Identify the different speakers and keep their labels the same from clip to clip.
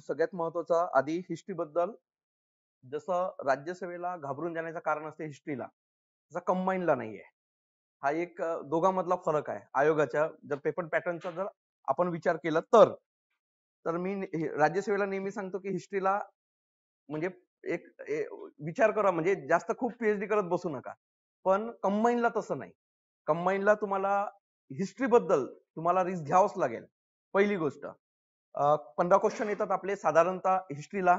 Speaker 1: सगळ्यात महत्वाचा आधी हिस्ट्री बद्दल जसं राज्यसेवेला घाबरून जाण्याचं कारण असते हिस्ट्रीला, तसं कंबाईनला नाहीये. हा एक दोघांमधला फरक आहे. आयोगाच्या जर पेपर पॅटर्नचा जर आपण विचार केला तर तर मी राज्यसेवेला नेहमी सांगतो की हिस्ट्रीला म्हणजे एक विचार करा, म्हणजे जास्त खूप पीएचडी करत बसू नका. पण कंबाईनला तसं नाही. कंबाईनला तुम्हाला हिस्ट्री बद्दल तुम्हाला रिस्क घ्यावंच लागेल. पहिली गोष्ट 15 क्वेश्चन येतात आपले साधारणतः हिस्ट्रीला.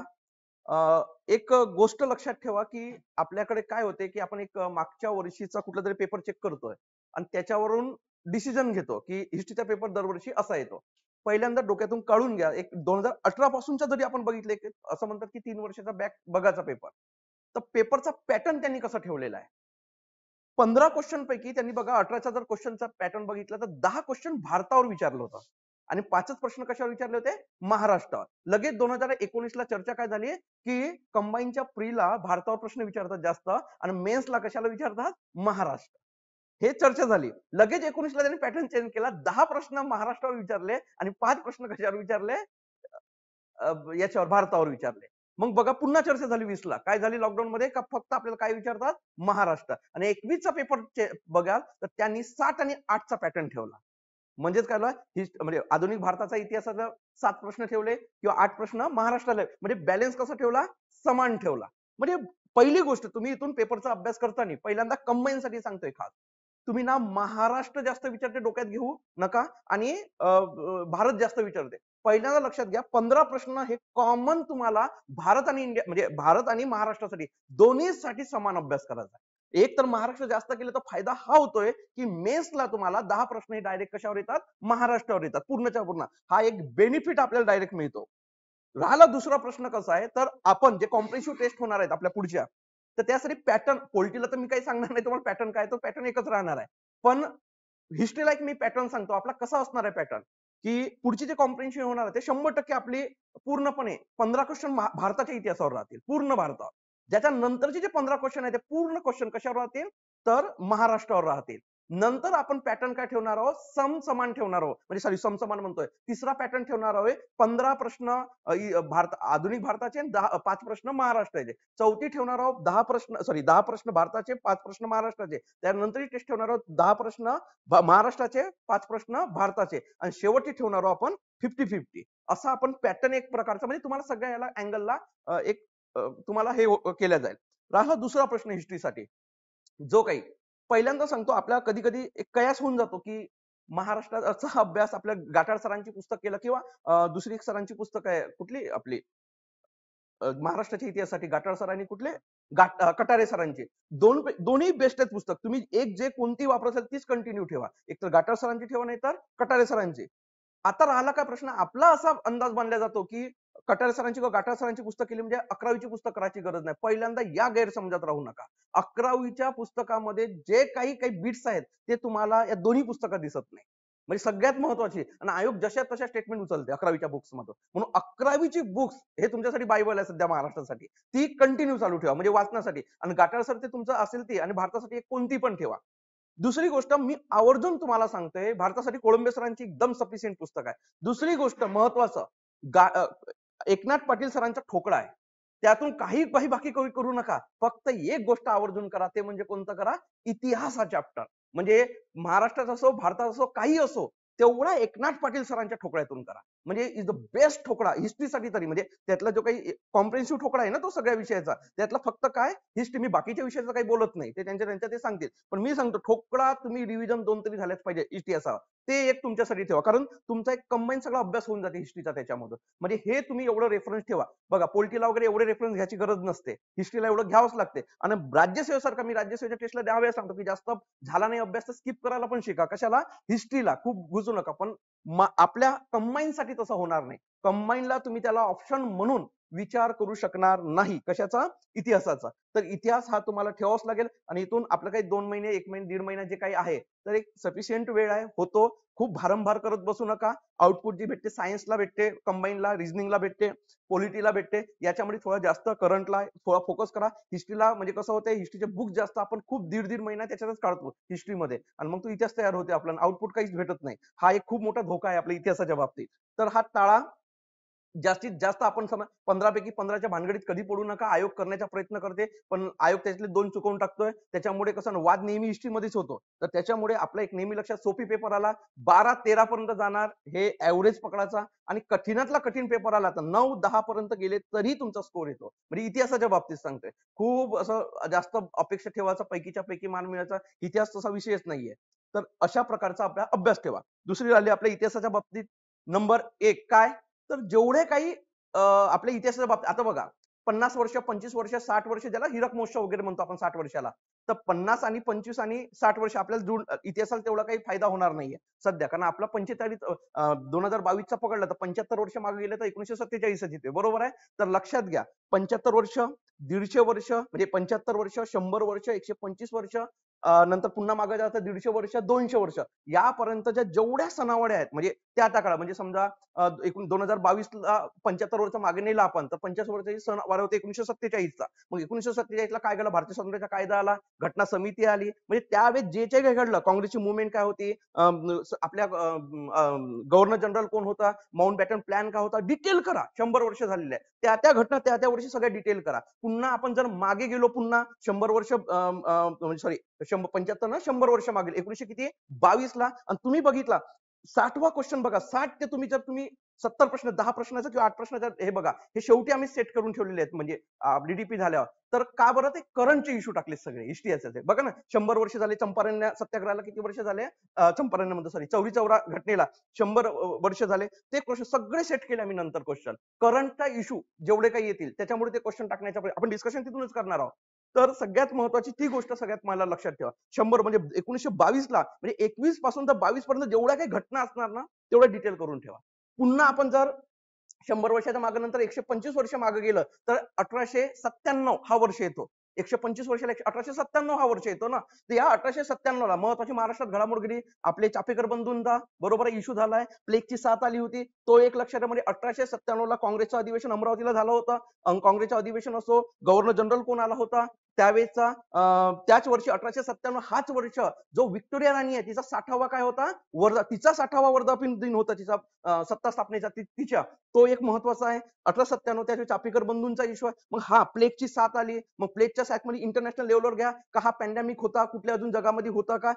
Speaker 1: एक गोष्ट लक्षात ठेवा की आपल्याकडे काय होते की आपण एक मागच्या वर्षीचा कुठला तरी पेपर चेक करतोय आणि त्याच्यावरून डिसिजन घेतो की हिस्ट्रीचा पेपर दरवर्षी असा येतो. पहिल्यांदा डोक्यातून काढून घ्या, एक 2018 पासूनचा जरी आपण बघितले असं म्हणतात की 3 वर्षाचा बॅक बघाचा पेपर, तर पेपरचा पॅटर्न त्यांनी कसा ठेवलेला आहे. 15 क्वेश्चन पैकी त्यांनी बघा 18चा जर क्वेश्चनचा पॅटर्न बघितला तर 10 क्वेश्चन भारतावर विचारलं होतं आणि 5च प्रश्न कशावर विचारले होते, महाराष्ट्रावर. लगेच 2019ला चर्चा काय झाली की कंबाईनच्या प्रीला भारतावर प्रश्न विचारतात जास्त आणि मेन्सला कशाला विचारतात, महाराष्ट्र. हे चर्चा झाली. लगेच 19ला त्यांनी पॅटर्न चेंज केला. 10 प्रश्न महाराष्ट्रावर विचारले आणि 5 प्रश्न कशावर विचारले, याच्यावर भारतावर विचारले. मग बघा पुन्हा चर्चा झाली 20ला. काय झाली लॉकडाऊन मध्ये का फक्त आपल्याला काय विचारतात, महाराष्ट्र. आणि 21चा पेपर बघाल तर त्यांनी 7 आणि 8चा पॅटर्न ठेवला. म्हणजेच काय म्हणजे आधुनिक भारताचा इतिहासाचा 7 प्रश्न ठेवले किंवा 8 प्रश्न महाराष्ट्राला, म्हणजे बॅलन्स कसा ठेवला, समान ठेवला. म्हणजे पहिली गोष्ट तुम्ही इथून पेपरचा अभ्यास करताना पहिल्यांदा कंबाईन साठी सांगतोय खास, तुम्ही ना महाराष्ट्र जास्त विचारते डोक्यात घेऊ नका आणि भारत जास्त विचारते. पहिल्यांदा लक्षात घ्या 15 प्रश्न हे कॉमन तुम्हाला भारत आणि इंडिया म्हणजे भारत आणि महाराष्ट्रासाठी दोन्हीसाठी समान अभ्यास करायचा. एक तर महाराष्ट्र जास्त केलं तर फायदा हा होतोय की मेन्सला तुम्हाला 10 प्रश्न हे डायरेक्ट कशावर येतात, महाराष्ट्रावर येतात पूर्णच्या पूर्ण. हा एक बेनिफिट आपल्याला डायरेक्ट मिळतो. राहिला दुसरा प्रश्न कसा आहे, तर आपण जे कॉम्प्रिहेन्सिव्ह टेस्ट होणार आहेत आपल्या पुढच्या, तर त्यासाठी पॅटर्न पोलिटीला तर मी काही सांगणार नाही तुम्हाला पॅटर्न काय, तो पॅटर्न एकच राहणार आहे. पण हिस्ट्रीला एक मी पॅटर्न सांगतो आपला कसा असणार आहे पॅटर्न, की पुढची जे कॉम्प्रिहेन्शन होणार आहे ते 100% आपली पूर्णपणे 15 क्वेश्चन भारताच्या इतिहासावर राहतील, पूर्ण भारतावर. ज्याच्या नंतरचे जे 15 क्वेश्चन आहेत ते पूर्ण क्वेश्चन कशावर राहतील, तर महाराष्ट्रावर राहतील. नंतर आपण पॅटर्न काय ठेवणार आहोत, समसमान ठेवणार आहोत, म्हणजे सॉरी समसमान म्हणतोय, तिसरा पॅटर्न ठेवणार आहोत 15 प्रश्न भारत आधुनिक भारताचे 5 प्रश्न महाराष्ट्राचे. चौथी ठेवणार आहोत 10 प्रश्न भारताचे, 5 प्रश्न महाराष्ट्राचे. त्यानंतर टेस्ट ठेवणार आहोत 10 प्रश्न महाराष्ट्राचे, 5 प्रश्न भारताचे आणि शेवटी ठेवणार आहोत आपण 50-50. असा आपण पॅटर्न एक प्रकारचा, म्हणजे तुम्हाला सगळ्या याला अँगलला एक तुम्हाला हे केल्या जाईल. राहिला दुसरा प्रश्न हिस्ट्रीसाठी, जो काही पहिल्यांदा सांगतो आपल्याला कधी कधी एक कयास होऊन जातो की महाराष्ट्राचा अभ्यास आपल्या गाठाळ सरांची पुस्तक केलं किंवा दुसरी एक सरांची पुस्तक आहे कुठली आपली महाराष्ट्राच्या इतिहासासाठी गाठाळ सरांनी कुठले कटारे सरांचे दोन्ही बेस्ट आहेत पुस्तक. तुम्ही एक जे कोणती वापरत तीच कंटिन्यू ठेवा, एक तर गाठाळ सरांची ठेवा नाही तर कटारे सरांची. आता राहिला काय प्रश्न, आपला असा अंदाज बांधला जातो की कटारे सरांची किंवा गाठाळ सरांची पुस्तक केली म्हणजे 11वीची पुस्तक करायची गरज नाही. पहिल्यांदा या गैरसमजात राहू नका. 11वीच्या पुस्तकामध्ये जे काही काही बिट्स आहेत ते तुम्हाला या दोन्ही पुस्तकात दिसत नाही. म्हणजे सगळ्यात महत्वाची आणि आयोग जशा तशा स्टेटमेंट उचलते 11वीच्या बुक्स मध्ये. म्हणून 11वीची बुक्स हे तुमच्यासाठी बायबल आहे सध्या महाराष्ट्रासाठी, ती कंटिन्यू चालू ठेवा म्हणजे वाचण्यासाठी. आणि गाठाळ सर ते तुमचं असेल ती, आणि भारतासाठी एक कोणती पण ठेवा. दुसरी गोष्ट मी आवर्जून तुम्हाला सांगतोय, भारतासाठी कोळंबे सरांची एकदम सफिशियंट पुस्तक आहे. दुसरी गोष्ट महत्वाचं, एकनाथ पाटील सरांचा ठोकळा आहे, त्यातून काही काही बाकी करू नका. फक्त एक गोष्ट आवर्जून करा, ते म्हणजे कोणतं करा, इतिहास हा चॅप्टर. म्हणजे महाराष्ट्रात असो भारतात असो काही असो, तेवढा एकनाथ पाटील सरांच्या ठोकळ्यातून करा. म्हणजे इज द बेस्ट ठोकळा हिस्ट्रीसाठी तरी. म्हणजे त्यातला जो काही कॉम्प्रिहेन्सिव्ह ठोकळा आहे ना तो सगळ्या विषयाचा, त्यातला फक्त काय हिस्ट्री, मी बाकीच्या विषयाचं काही बोलत नाही, ते त्यांच्या ते सांगतील. पण मी सांगतो ठोकळा तुम्ही रिव्हिजन 2 तरी झाल्याच पाहिजे इतिहासावर, ते एक तुमच्यासाठी ठेवा. कारण तुमचा एक कंबाईन सगळा अभ्यास होऊन जाते हिस्ट्रीचा त्याच्यामध्ये. म्हणजे हे तुम्ही एवढं रेफरन्स ठेवा. बघा पोलिटीला वगैरे एवढे रेफरन्स घ्यायची गरज नसते, हिस्ट्रीला एवढं घ्यावंच लागते. आणि राज्यसेवेसारखा मी राज्यसेवेच्या टेस्टला द्यावे सांगतो की जास्त झाला नाही अभ्यास तर स्किप करायला पण शिका. कशाला, हिस्ट्रीला खूप घुसू नका. पण आपल्या कंबाईन साठी तसं होणार नाही. कंबाईनला तुम्ही त्याला ऑप्शन म्हणून विचार करू शकणार नाही. कशाचा, इतिहासाचा. तर इतिहास हा तुम्हाला ठेवावाच लागेल. आणि इथून आपलं काही 2 महिने 1 महिने 1.5 महिना जे काही आहे तर एक सफिशियंट वेळ आहे, होतो. खूप भारंभार करत बसू नका. आउटपुट जी भेटते सायन्सला भेटते, कंबाईनला रिझनिंगला भेटते, पॉलिटीला भेटते, याच्यामध्ये थोडा जास्त करंटला थोडा फोकस करा. हिस्ट्रीला म्हणजे कसं होतं, हिस्ट्रीचे बुक जास्त आपण खूप दीड महिना त्याच्यातच काढतो हिस्ट्रीमध्ये, आणि मग तो इतिहास तयार होते आपल्याला, आउटपुट काहीच भेटत नाही. हा एक खूप मोठा धोका आहे आपल्या इतिहासाच्या बाबतीत. तर हा टाळा. जास्तीत जास्त आपण 15 पैकी 15च्या भानगडीत कधी पडू नका. आयोग करण्याचा प्रयत्न करते, पण आयोग त्यातले 2 चुकवून टाकतोय. त्याच्यामुळे कसं ना वाद नेहमी हिस्ट्रीमध्येच होतो. तर त्याच्यामुळे आपलं एक नेहमी लक्षात सोपी पेपर आला 12-13 पर्यंत जाणार हे एव्हरेज पकडायचा आणि कठीणातला कठीण पेपर आला तर 9-10 पर्यंत गेले तरी तुमचा स्कोर येतो. म्हणजे इतिहासाच्या बाबतीत सांगतोय. खूप असं जास्त अपेक्षा ठेवायचा पैकीच्या पैकी मान मिळायचा इतिहास तसा विषयच नाहीये. तर अशा प्रकारचा आपला अभ्यास ठेवा. दुसरी झाली आपल्या इतिहासाच्या बाबतीत नंबर 1 काय? तर जेवढे काही आपल्या इतिहासाच्या बाबतीत आता बघा 50 वर्ष, 25 वर्ष, 60 वर्ष ज्याला हीरक महोत्सव वगैरे म्हणतो आपण 60 वर्षाला. तर 50 आणि 25 आणि 60 वर्ष आपल्याला इतिहासाला तेवढा काही फायदा होणार नाहीये सध्या. कारण आपला 45 2022 चा पकडला तर 75 वर्ष मागे गेले तर 1947 येते. बरोबर आहे? तर लक्षात घ्या 75 वर्ष, 150 वर्ष म्हणजे 75 वर्ष, 100 वर्ष, 125 वर्ष नंतर पुन्हा मागे जातं 150 वर्ष, 200 वर्ष यापर्यंतच्या जेवढ्या सणावड्या आहेत म्हणजे त्या काळात म्हणजे समजा एकूण 2022 ला 75 वर्ष मागे नेला आपण तर 50 वर्षाची सण वार होते 1947 चा. मग 1947 ला काय झालं भारतीय स्वातंत्र्याचा कायदा आला, घटना समिती आली. म्हणजे त्यावेळेस जे काही घडलं काँग्रेसची मुवमेंट काय होती, आपल्या गव्हर्नर जनरल कोण होता, माउंट बॅटन प्लॅन काय होता, डिटेल करा. 100 वर्ष झालेले आहे. त्या घटना त्या वर्षी सगळ्या डिटेल करा. पुन्हा आपण जर मागे गेलो पुन्हा 100 वर्ष सॉरी 75 ना 100 वर्ष मागे 1900 किती 22 ला आणि तुम्ही बघितला 60वा क्वेश्चन बघा 60 ते तुम्ही जर तुम्ही 70 प्रश्न 10 प्रश्नाचा किंवा 8 प्रश्नाचा हे बघा हे शेवटी आम्ही सेट करून ठेवलेले आहेत म्हणजे डीडीपी झाल्यावर तर का बरं ते करंटचे इश्यू टाकले सगळे हिस्ट्रीचे बघा ना 100 वर्ष झाले चंपारण सत्याग्रहाला किती वर्ष झाले चंपारण मध्ये सॉरी चौरी चौरा घटनेला 100 वर्ष झाले ते क्वेश्चन सगळे सेट केले आम्ही नंतर क्वेश्चन करंटचा इश्यू जेवढे काही येतील त्याच्यामुळे ते क्वेश्चन टाकण्याचा आपण डिस्कशन तिथूनच करणार आहोत. तर सगळ्यात महत्वाची ती गोष्ट सगळ्यात मला लक्षात ठेवा 100 म्हणजे 1922 ला म्हणजे 21 पासून तर 22 पर्यंत जेवढ्या काही घटना असणार ना तेवढं डिटेल करून ठेवा. पुन्हा आपण जर 100 वर्षाच्या मागे नंतर 125 वर्ष मागे गेलं तर 1897 हा वर्ष येतो. 125 वर्षाला 1897 हा वर्ष येतो ना. तर या 1897 ला महत्वाची महाराष्ट्रात घडामोड घडली. आपले चाफेकर बंधूंचा बरोबर इश्यू झालाय. प्लेगची साथ आली होती. तो एक लक्षात म्हणजे 1897 ला काँग्रेसचं अधिवेशन अमरावतीला झालं होतं. काँग्रेसचं अधिवेशन असो, गव्हर्नर जनरल कोण आला होता त्यावेळेचा त्याच वर्षी 1897 हाच वर्ष जो व्हिक्टोरिया राणी आहे तिचा 60वा काय होता तिचा 60वा वर्धापन दिन होता तिचा सत्ता स्थापनेचा तिच्या तो एक महत्वाचा आहे 1897 त्याच्या चापेकर बंधूंचा इश्यू आहे. मग हा प्लेगची साथ आली मग प्लेगच्या साथमध्ये इंटरनॅशनल लेवलवर घ्या का हा पॅन्डेमिक होता कुठल्या अजून जगामध्ये होता का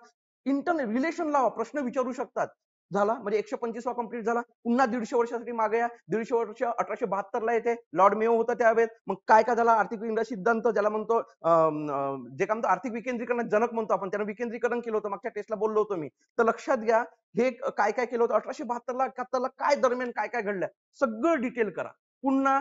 Speaker 1: इंटरनेट रिलेशन लावा प्रश्न विचारू शकतात. झाला म्हणजे 125वा कंप्लीट झाला पुन्हा 150 वर्षासाठी मागे या 150 वर्ष 1872 ला येते लॉर्ड मेयो होता त्यावेळेस मग काय काय झाला आर्थिक सिद्धांत ज्याला म्हणतो जे काय म्हणतो आर्थिक विकेंद्रीकरण जनक म्हणतो आपण त्यानं विकेंद्रीकरण केलं होतं मागच्या टेस्टला बोललो होतो मी तर लक्षात घ्या हे काय काय केलं होतं 1872 ला 71 ला काय दरम्यान काय काय घडलं सगळं डिटेल करा. पुन्हा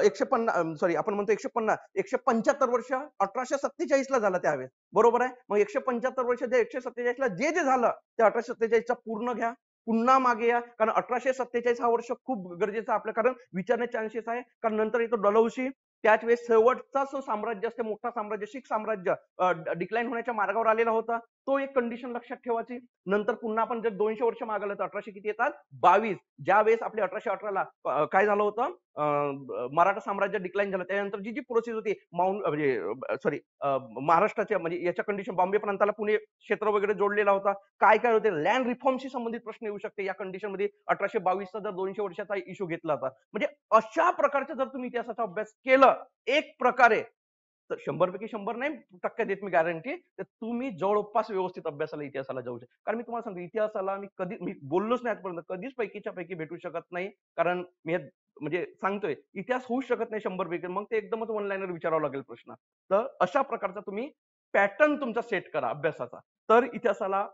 Speaker 1: 150 सॉरी आपण म्हणतो 150 175 वर्ष 1847 ला झालं त्यावेळेस बरोबर आहे. मग 175 वर्ष जे 147 ला जे जे झालं ते 1847 चा पूर्ण घ्या. पुन्हा मागे या कारण 1847 हा वर्ष खूप गरजेचा आपल्या कारण विचारण्याचे चान्सेस आहे कारण नंतर येतो डलहौसी त्याच वेळेस शेवटचा जो साम्राज्य असते मोठा साम्राज्य शीख साम्राज्य डिक्लाइन होण्याच्या मार्गावर आलेला होता तो एक कंडिशन लक्षात ठेवायची. नंतर पुन्हा आपण जर 200 वर्ष मागलं तर 1800 किती येतात 22 ज्या वेळेस आपले 1818 ला काय झालं होतं मराठा साम्राज्य डिक्लाइन झालं त्यानंतर जी जी प्रोसेस होती माउंट म्हणजे सॉरी महाराष्ट्राच्या म्हणजे याच्या कंडिशन बॉम्बे प्रांताला पुणे क्षेत्र वगैरे जोडलेला होता काय काय होते लँड रिफॉर्मशी संबंधित प्रश्न येऊ शकते या कंडिशन मध्ये 1822 चा जर 200 वर्षाचा इश्यू घेतला होता म्हणजे अशा प्रकारचा जर तुम्ही इतिहासाचा अभ्यास केलं एक प्रकारे तर 100 पैकी 100 नाही टक्के देत मी गॅरंटी तर तुम्ही जवळपास व्यवस्थित अभ्यासाला इतिहासाला जाऊ शकता. कारण मी तुम्हाला सांगतो इतिहासाला मी बोललोच नाही आजपर्यंत कधीच पैकीच्या पैकी भेटू शकत नाही कारण मी म्हणजे सांगतोय इतिहास होऊ शकत नाही 100 पैकी मग ते एकदमच वन लाईनर विचारावं लागेल प्रश्न. तर अशा प्रकारचा तुम्ही पॅटर्न तुमचा सेट करा अभ्यासाचा तर इतिहासाला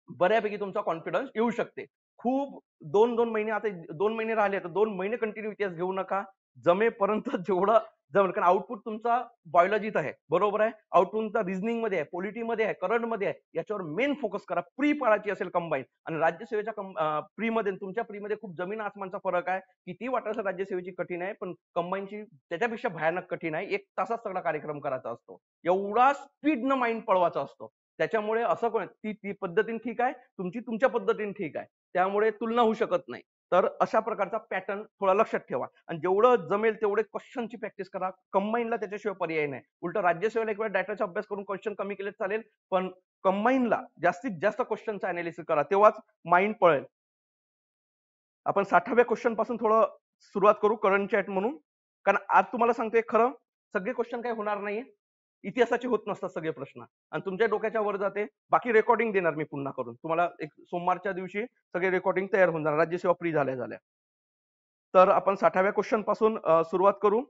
Speaker 1: बऱ्यापैकी तुमचा कॉन्फिडन्स येऊ शकते. खूप 2-2 महिने आता 2 महिने राहिले तर 2 महिने कंटिन्यू इतिहास घेऊ नका. जमेपर्यंत जेवढं जमेल कारण आउटपुट तुमचा बायोलॉजीत आहे बरोबर आहे आउटपुट तुमचा रिझनिंग मध्ये आहे पॉलिटी मध्ये आहे करंट मध्ये आहे याच्यावर मेन फोकस करा प्री पाळाची असेल कंबाईन आणि राज्यसेवेच्या प्री मध्ये तुमच्या प्री मध्ये खूप जमीन आसमानचा फरक आहे. किती वाटायचं राज्यसेवेची कठीण आहे पण कंबाईनची त्याच्यापेक्षा भयानक कठीण आहे 1 तासात सगळा कार्यक्रम करायचा असतो एवढा स्पीडनं माइंड पळवायचा असतो. त्याच्यामुळे असं कोण ती पद्धतीने ठीक आहे तुमची तुमच्या पद्धतीने ठीक आहे त्यामुळे तुलना होऊ शकत नाही. तर अशा प्रकारचा पॅटर्न थोडा लक्षात ठेवा आणि जेवढं जमेल तेवढे क्वेश्चनची प्रॅक्टिस करा. कंबाईनला त्याच्याशिवाय पर्याय नाही. उलट राज्यसेवेला एक वेळ डाटाचा अभ्यास करून क्वेश्चन कमी केले चालेल पण कंबाईनला जास्तीत जास्त क्वेश्चनचा अनालिसिस करा तेव्हाच माइंड पळेल. आपण 60व्या क्वेश्चन पासून थोडं सुरुवात करू करंट चॅट म्हणून. कारण आज तुम्हाला सांगतोय खरं, सगळे क्वेश्चन काही होणार नाहीये. इतिहासाचे होत नसतात सगळे प्रश्न आणि तुमच्या डोक्याच्या वर जाते. बाकी रेकॉर्डिंग देणार मी पुन्हा करून तुम्हाला. एक सोमवारच्या दिवशी सगळे रेकॉर्डिंग तयार होऊन जाणार राज्यसेवा फ्री झाल्या. तर आपण 60व्या क्वेश्चन पासून सुरुवात करू.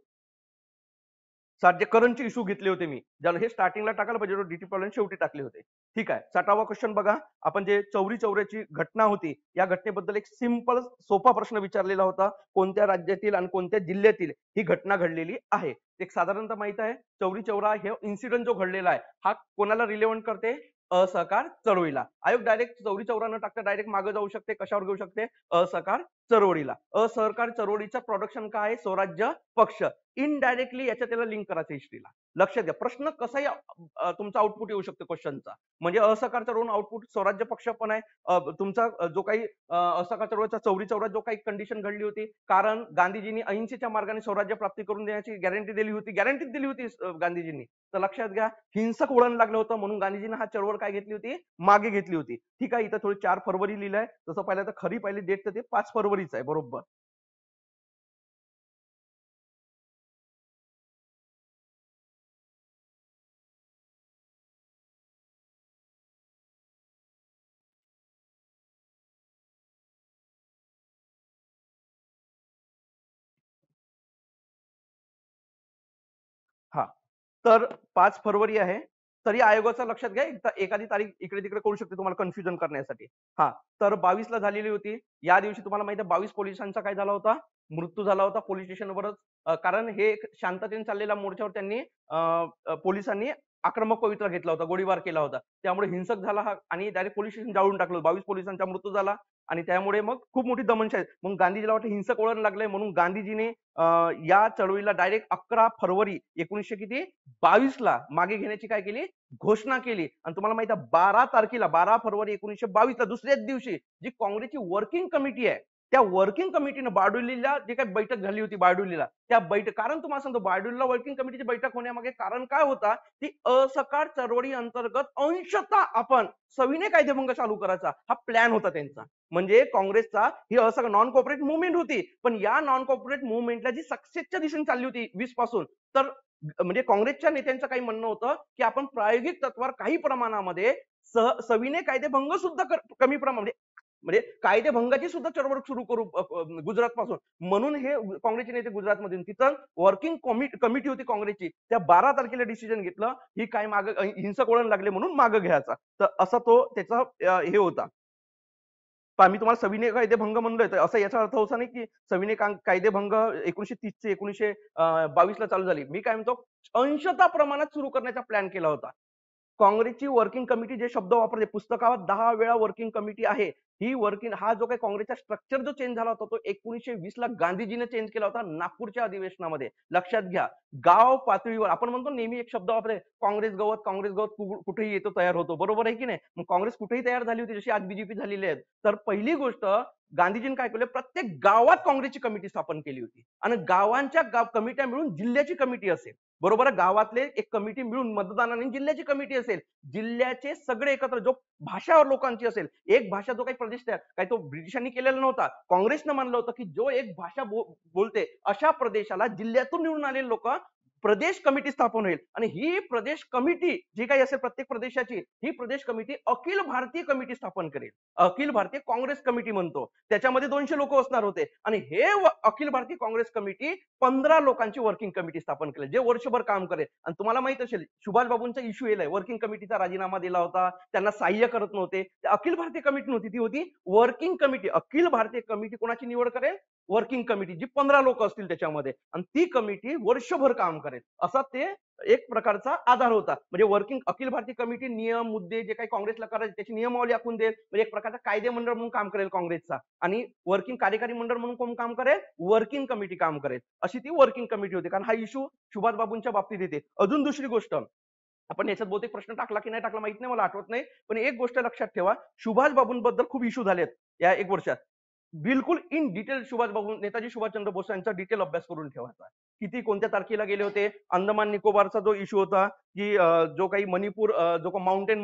Speaker 1: 60 जे करंटचे इश्यू घेतले होते मी, ज्याला हे स्टार्टिंगला टाकायला पाहिजे होतं, डीटी पॉलिटिक्स शेवटी टाकले होते. ठीक आहे. 60वा क्वेश्चन बघा. आपण जे चौरी चौऱ्याची घटना होती, या घटनेबद्दल एक सिंपल सोपा प्रश्न विचारलेला होता. कोणत्या राज्यातील आणि कोणत्या जिल्ह्यातील ही घटना घडलेली आहे? एक साधारणतः माहित आहे. चौरी चौरा हे इन्सिडेंट जो घडलेला आहे, हा कोणाला रिलेव्हंट करते? असहकार चळवळीला. आयोग डायरेक्ट चौरी चौरा न टाकता डायरेक्ट मागे जाऊ शकते. कशावर घेऊ शकते? असहकार चळवळीला. असहकार चळवळीचं प्रोडक्शन काय आहे? स्वराज्य पक्ष. इनडायरेक्टली याच्या त्याला लिंक करायचं हिस्ट्रीला. लक्षात घ्या, प्रश्न कसाही तुमचा आउटपुट येऊ शकतो क्वेश्चनचा. म्हणजे असहकार चळवळून आउटपुट स्वराज्य पक्ष पण आहे. तुमचा जो काही असहकार चळवळीचा चौरी चौरात जो काही कंडिशन घडली होती, कारण गांधीजींनी अहिंसेच्या मार्गाने स्वराज्य प्राप्ती करून देण्याची गॅरंटी दिली होती. गॅरंटी दिली होती गांधीजींनी. तर लक्षात घ्या, हिंसक वळण लागलं होतं म्हणून गांधीजींनी हा चळवळ काय घेतली होती? मागे घेतली होती. ठीक आहे. इथं थोडी 4 फरवरी लिहिलंय. तसं पाहिलं तर खरी पहिली डेट तर ते 5 फरवरीच आहे बरोबर. हा. तर 5 फरवरी आहे. तरी आयोगाचं लक्षात घ्या, एखादी तारीख इकडे तिकडे करू शकते तुम्हाला कन्फ्युजन करण्यासाठी. हा. तर 22 ला झालेली होती. या दिवशी तुम्हाला माहिती आहे 22 पोलिसांचा काय झाला होता? मृत्यू झाला होता पोलीस स्टेशनवरच. कारण हे एक शांततेने चाललेल्या मोर्चावर त्यांनी पोलिसांनी आक्रमक पवित्रा घेतला होता, गोळीबार केला होता. त्यामुळे हिंसक झाला हा आणि डायरेक्ट पोलीस स्टेशन जाळून टाकलं. 22 पोलिसांचा मृत्यू झाला आणि त्यामुळे मग खूप मोठी दमनशाही. मग गांधीजीला वाटतं हिंसक वळण लागलंय म्हणून गांधीजीने या चळवळीला डायरेक्ट 11 फरवरी 1900 किती 22 ला मागे घेण्याची काय केली? घोषणा केली. आणि तुम्हाला माहिती आहे 12 तारखेला 12 फरवरी 1922 ला दुसऱ्याच दिवशी जी काँग्रेसची वर्किंग कमिटी आहे, त्या वर्किंग कमिटीनं बारडोलीला जे काही बैठक झाली होती बारडोलीला, त्या बैठक कारण तुम्हाला सांगतो बारडोलीला वर्किंग कमिटीची बैठक होण्यामागे कारण काय होता? ती असहकार चळवळी अंतर्गत अंशतः आपण सविनय कायदेभंग चालू करायचा हा प्लॅन होता त्यांचा. म्हणजे काँग्रेसचा ही असं नॉन कॉर्पोरेट मुवमेंट होती. पण या नॉन कॉर्पोरेट मुवमेंटला जी सक्सेसच्या दिशेने चालली होती 20 पासून, तर म्हणजे काँग्रेसच्या नेत्यांचं काही म्हणणं होतं की आपण प्रायोगिक तत्वावर काही प्रमाणामध्ये सविनय कायदेभंग सुद्धा कमी प्रमाणात म्हणजे कायदेभंगाची सुद्धा चळवळ सुरू करू गुजरात पासून. म्हणून हे काँग्रेसचे नेते गुजरातमधून तिथं वर्किंग कमिटी होती काँग्रेसची. त्या 12 तारखेला डिसिजन घेतलं ही काय मागं हिंसक वळण लागले म्हणून मागं घ्यायचा. तर असा तो त्याचा हे होता. पहा मी तुम्हाला सविनय कायदेभंग म्हणलोय तर असं याचा अर्थ असा नाही की सविनय कायदेभंग 1930 चे 1922 ला चालू झाली. मी काय म्हणतो अंशतः प्रमाणात सुरू करण्याचा प्लॅन केला होता. काँग्रेसची वर्किंग कमिटी जे शब्द वापरते पुस्तकावर 10 वेळा वर्किंग कमिटी आहे. ही वर्किंग हा जो काही काँग्रेसचा स्ट्रक्चर जो चेंज झाला होता तो 1920 ला गांधीजीने चेंज केला होता नागपूरच्या अधिवेशनामध्ये. लक्षात घ्या, गाव पातळीवर आपण म्हणतो नेहमी एक शब्द वापरते काँग्रेस गवत कुठेही येतो तयार होतो. बरोबर आहे की नाही? मग काँग्रेस कुठेही तयार झाली होती जशी आज बीजेपी झालेली आहे. तर पहिली गोष्ट गांधीजींनी काय केलं प्रत्येक गावात काँग्रेसची कमिटी स्थापन केली होती आणि गावांच्या कमिट्या मिळून जिल्ह्याची कमिटी असेल. बरोबर आहे. गावातले एक कमिटी मिळून मतदानाने जिल्ह्याची कमिटी असेल. जिल्ह्याचे सगळे एकत्र जो भाषा लोकांची असेल, एक भाषा जो काही प्रदेश काही तो ब्रिटिशांनी केलेला नव्हता. काँग्रेसनं मानलं होतं की जो एक भाषा बोलते अशा प्रदेशाला जिल्ह्यातून निवडून आलेले लोक प्रदेश कमिटी स्थापन होईल आणि ही प्रदेश कमिटी जी काही असेल प्रत्येक प्रदेशाची ही प्रदेश कमिटी अखिल भारतीय कमिटी स्थापन करेल. अखिल भारतीय काँग्रेस कमिटी म्हणतो. त्याच्यामध्ये 200 लोक असणार होते आणि हे अखिल भारतीय काँग्रेस कमिटी 15 लोकांची वर्किंग कमिटी स्थापन केली जे वर्षभर काम करेल. आणि तुम्हाला माहित असेल सुभाष बाबूंचा इश्यू येलाय वर्किंग कमिटीचा राजीनामा दिला होता. त्यांना सहाय्य करत नव्हते. अखिल भारतीय कमिटी नव्हती ती होती working committee. Akhil Bharatiya committee कोणाची निवड करेल? वर्किंग कमिटी जी 15 लोक असतील त्याच्यामध्ये आणि ती कमिटी वर्षभर काम करेल असा ते एक प्रकारचा आधार होता. म्हणजे वर्किंग अखिल भारतीय कमिटी नियम मुद्दे जे काही काँग्रेसला करायचे त्याची नियमावली आखून देईल. म्हणजे एक प्रकारचा कायदे मंडळ म्हणून काम करेल काँग्रेसचा आणि वर्किंग कार्यकारी मंडळ म्हणून कोण काम करेल? वर्किंग कमिटी काम करेल. अशी ती वर्किंग कमिटी होती. कारण हा इश्यू सुभाष बाबूंच्या बाबतीत येते. अजून दुसरी गोष्ट आपण याच्यात बहुतेक प्रश्न टाकला की नाही टाकला माहित नाही मला आठवत नाही. पण एक गोष्ट लक्षात ठेवा सुभाष बाबूंबद्दल खूप इश्यू झालेत या एक वर्षात. बिलकुल इन डिटेल नेताजी सुभाषचंद्र बोस यांचा डिटेल अभ्यास करून ठेवायचा. किती कोणत्या तारखेला गेले होते. अंदमान निकोबारचा जो इश्यू होता की जो काही मणिपूर जो माउंटेन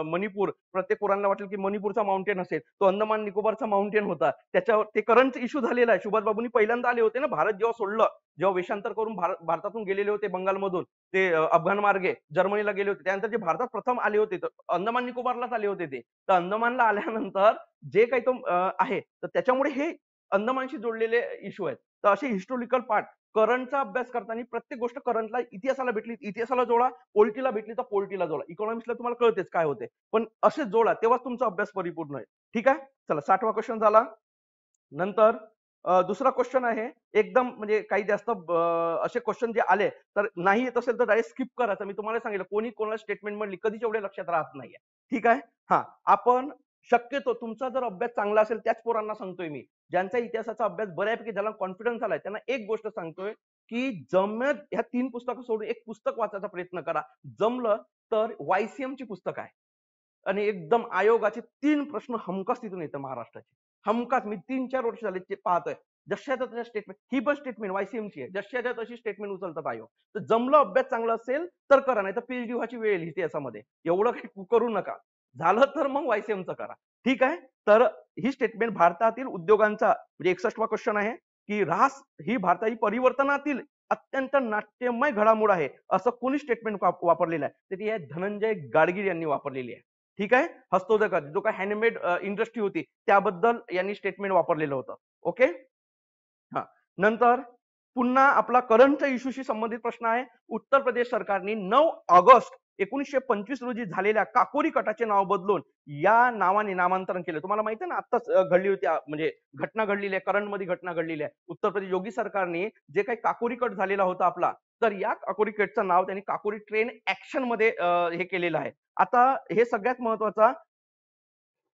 Speaker 1: मणिपूर प्रत्येक पोरांना वाटेल की मणिपूरचा माउंटेन असेल, तो अंदमान निकोबारचा माउंटेन होता. त्याच्यावर ते करंट इश्यू झालेला आहे. सुभाष बाबूंनी पहिल्यांदा आले होते ना, भारत जेव्हा सोडलं, जेव्हा वेषांतर करून भारतातून गेलेले होते बंगालमधून, ते अफगाण मार्गे जर्मनीला गेले होते. त्यानंतर जे भारतात प्रथम आले होते तर अंदमान निकोबारलाच आले होते ते. तर अंदमानला आल्यानंतर जे काही तो आहे, तर त्याच्यामुळे हे अंदमानशी जोडलेले इश्यू आहेत. तर असे हिस्टॉरिकल पार्ट करंटचा अभ्यास करताना प्रत्येक गोष्ट करंटला, इतिहासाला भेटली इतिहासाला जोडा, पॉलिटीला भेटली तर पॉलिटीला जोडा. इकॉनॉमिक्सला तुम्हाला कळतेच काय होते, पण असे जोडा तेव्हाच तुमचा अभ्यास परिपूर्ण आहे. ठीक आहे, चला 60वा क्वेश्चन झाला. नंतर दुसरा क्वेश्चन आहे, एकदम म्हणजे काही जास्त असे क्वेश्चन जे आले तर नाही येत असेल तर डायरेक्ट स्किप करायचं. मी तुम्हाला सांगितलं कोणी कोणाला स्टेटमेंट म्हणली कधीच एवढे लक्षात राहत नाहीये. ठीक आहे. हा, आपण शक्यतो तुमचा जर अभ्यास चांगला असेल त्याच पोरांना सांगतोय मी, ज्यांचा इतिहासाचा अभ्यास बऱ्यापैकी ज्याला कॉन्फिडन्स आलाय त्यांना एक गोष्ट सांगतोय की जमत ह्या 3 पुस्तकं सोडून एक पुस्तक वाचायचा प्रयत्न करा. जमलं तर YCM ची पुस्तक आहे आणि एकदम आयोगाचे 3 प्रश्न हमखास तिथून येतं महाराष्ट्राचे. हमखास मी 3-4 वर्ष झाले ते पाहतोय. जशाच्या तशा स्टेटमेंट, ही पण स्टेटमेंट YCM ची आहे, जशाच्या तशी स्टेटमेंट उचलतात आयोग. तर जमलं अभ्यास चांगला असेल तर करा, नाही तर PhD व्हायची वेळ येईल इतिहासामध्ये. एवढं काही करू नका. झालं तर मग YCM चं करा. ठीक आहे. तर ही स्टेटमेंट भारतातील उद्योगांचा म्हणजे 61वा क्वेश्चन आहे की ऱ्हास ही भारतातील परिवर्तनातील अत्यंत नाट्यमय घडामोड आहे असं कोणी स्टेटमेंट वापरलेलं आहे, तर ती आहे धनंजय गाडगीळ यांनी वापरलेली आहे. ठीक आहे. हस्तोद्योगात जो काही हँडमेड इंडस्ट्री होती त्याबद्दल यांनी स्टेटमेंट वापरलेलं होतं. ओके. हा, नंतर पुन्हा आपला करंट इश्यूशी संबंधित प्रश्न आहे. उत्तर प्रदेश सरकारने 9 ऑगस्ट 1925 रोजी झालेल्या काकोरी कटाचे नाव बदलून या नावाने नामांतरण केलं. तुम्हाला माहिती आहे ना, आत्ताच घडली होती म्हणजे घटना घडलेली आहे, करंट मध्ये घटना घडलेली आहे. उत्तर प्रदेश योगी सरकारने जे काही काकोरी कट झालेला होता आपला, तर या काकोरी कटचं नाव त्यांनी काकोरी ट्रेन ऍक्शन मध्ये हे केलेलं आहे. आता हे सगळ्यात महत्वाचा,